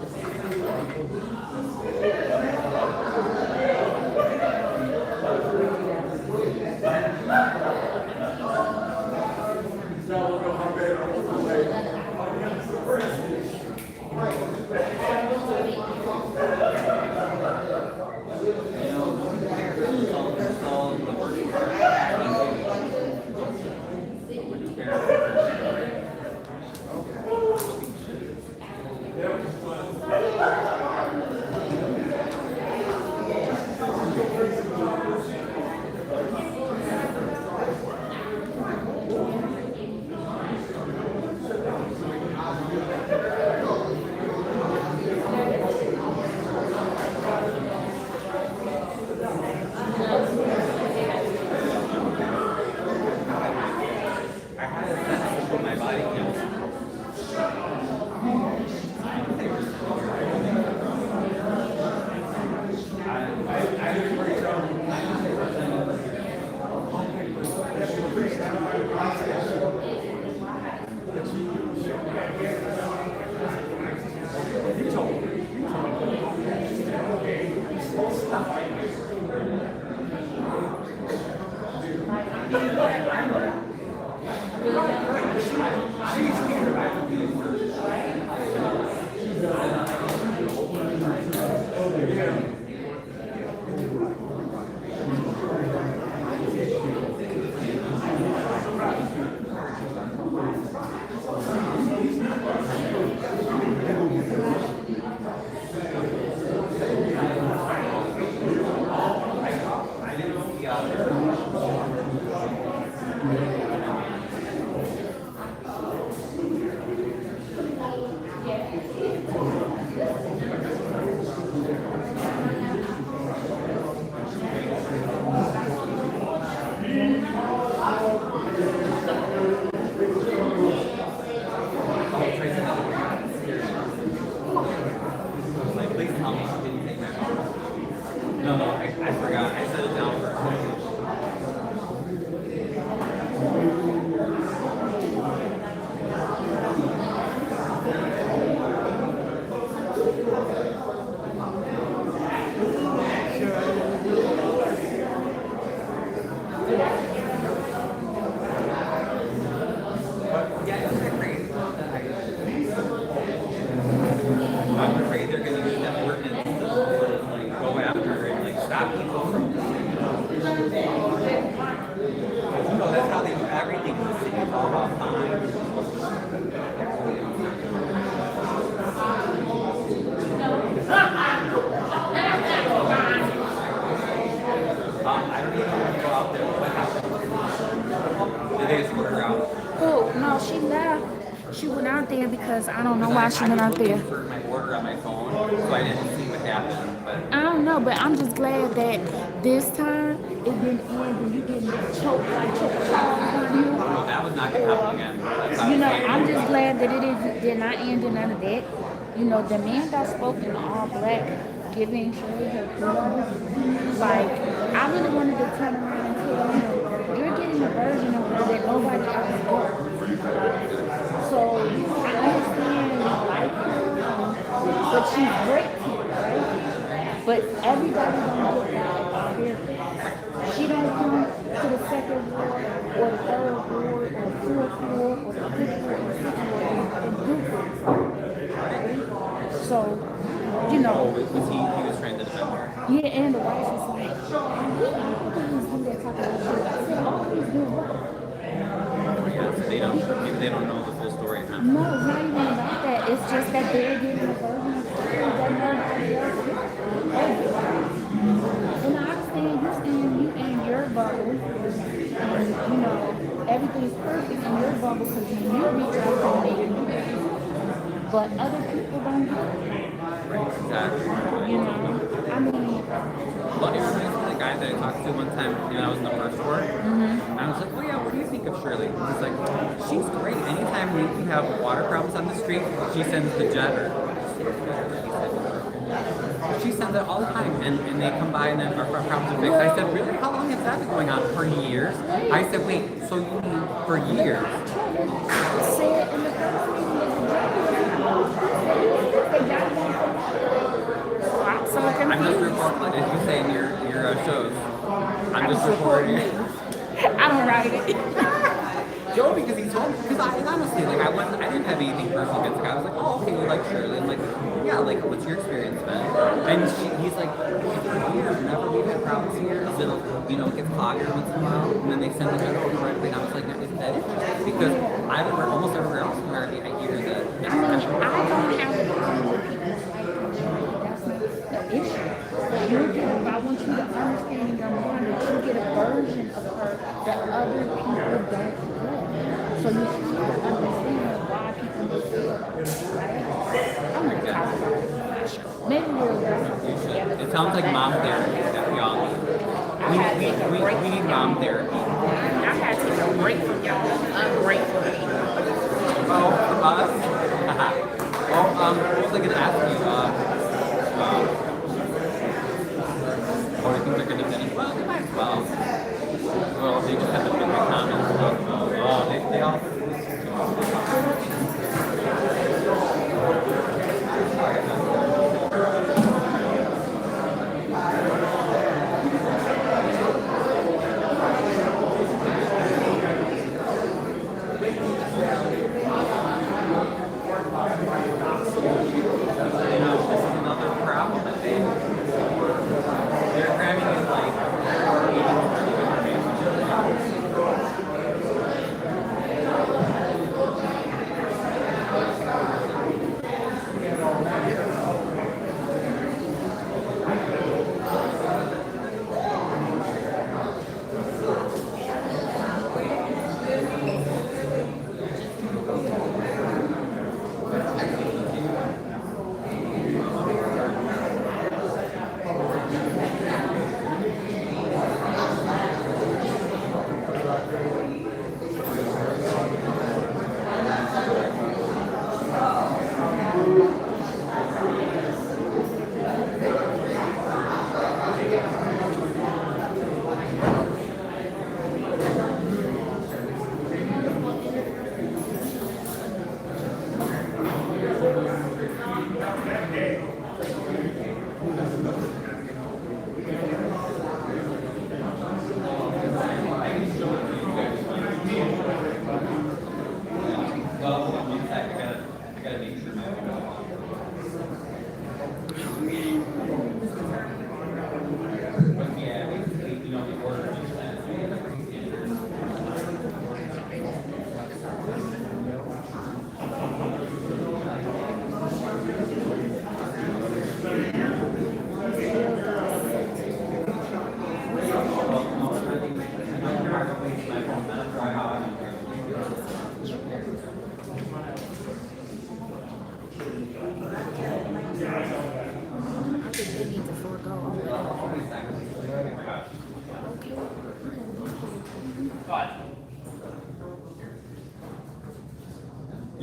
I'm afraid they're gonna use that ordinance to like go after and like stop people from. You know, that's how they do everything in the city. It's all about time. I don't even want to go out there. What happened? Did they just put her out? Oh, no, she left. She went out there because I don't know why she went out there. I was looking for my order on my phone, so I didn't see what happened. But I don't know, but I'm just glad that this time it didn't end and you didn't get choked like choke on you. no, that was not gonna happen again. That's You know, how- I'm just glad that it did not end in none of that. You know, the man that spoke in all black, giving Shirley her kudos. Like, I really wanted to turn around and tell him, you're getting a version of her that nobody else got. So, I understand you like her, but she's great to you, right? But everybody don't get that experience. She don't come to the second ward, or the third ward, or the fourth ward, or the fifth ward, or the sixth ward, and do things. So, you know. Was he was trying to defend her? Yeah, and the wife is like, we always do that type of shit. I said, always do what? Yeah, so maybe they don't know the full story. Huh? No, it's not even about that. It's just that they're getting a version of something that nobody else gets. And I understand you in your bubble, and you know, everything's perfect in your bubble because you reach out to me, but other people don't do it. Exactly. You know, I mean, Well, it reminds me of the guy that I talked to one time, you know, I was in the first ward. And I was like, oh yeah, what do you think of Shirley? And he's like, she's great. Anytime we have water problems on the street, she sends the jetter. She sends it all the time, and they come by and then our problems are fixed. I said, really? How long has that been going on? For years? I said, wait, so you mean for years? said in the first meeting of the I'm so confused. I'm just reporting, as you say in your shows. I'm just reporting it. I don't write it. Joe, because he told me, because I honestly, like, I didn't have anything personal against the guy. I was like, oh, okay, you like Shirley? And like, yeah, like, what's your experience been? And he's like, for years, whenever we've had problems here, it'll, you know, it gets clogged every once in a while, and then they send the general over right away. And I was like, now, isn't that interesting? Because almost everywhere else in America, I hear that. I mean, I don't have a problem with people's life. That's not the issue. I want you to understand in your mind that you get a version of her that other people don't get. So you have to understand why people don't feel right? I'm going to talk about it. Maybe we'll together. It sounds like mom therapy that we all need. We need mom therapy. I had to take a break from y'all. Ungrateful people. Oh, from us? Well, what was I going to ask you? Or I think they're going to finish. Well, they might as well. Well, they just have to make the comments. Oh, they all.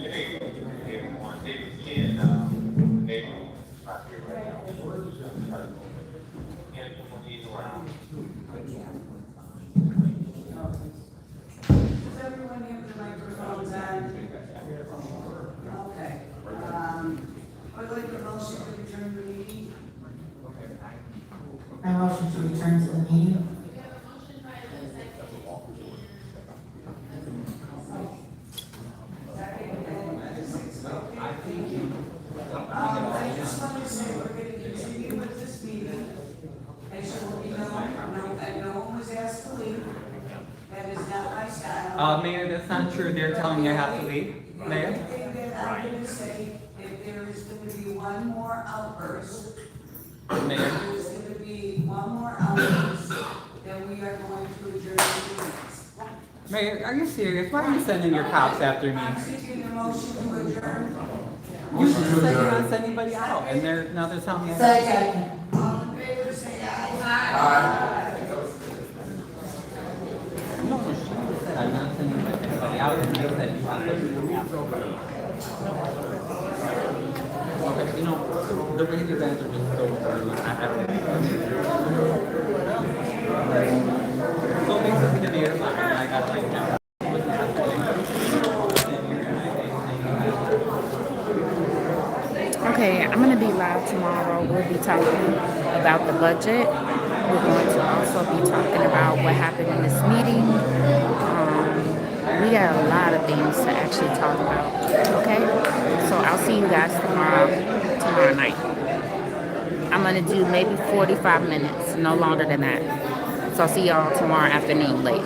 Does everyone have their microphones on? Okay. I'd like a motion to return the meeting. I motion to return to the meeting. I just want to say, we're going to continue with this meeting. And so will be and no one was asked to leave. That is not my style. Mayor, that's not true. They're telling you I have to leave, Mayor. Everything that I'm going to say, if there is going to be one more outburst, Mayor. there's going to be one more outburst, then we are going to adjourn the meetings. Mayor, are you serious? Why are you sending your cops after me? I'm seeking a motion to adjourn. You should just say you're not sending anybody out, and now they're telling me. Second. All in favor, say aye. No, she just said I'm not sending anybody out, and I said you have to. Okay, you know, the way you guys are just so rude, I have to. So basically, the mayor's not, and I got like now. Okay, I'm gonna be live tomorrow. We'll be talking about the budget. We're going to also be talking about what happened in this meeting. We got a lot of things to actually talk about. Okay, so I'll see you guys tomorrow night. I'm gonna do maybe 45 minutes, no longer than that. So I'll see y'all tomorrow afternoon late.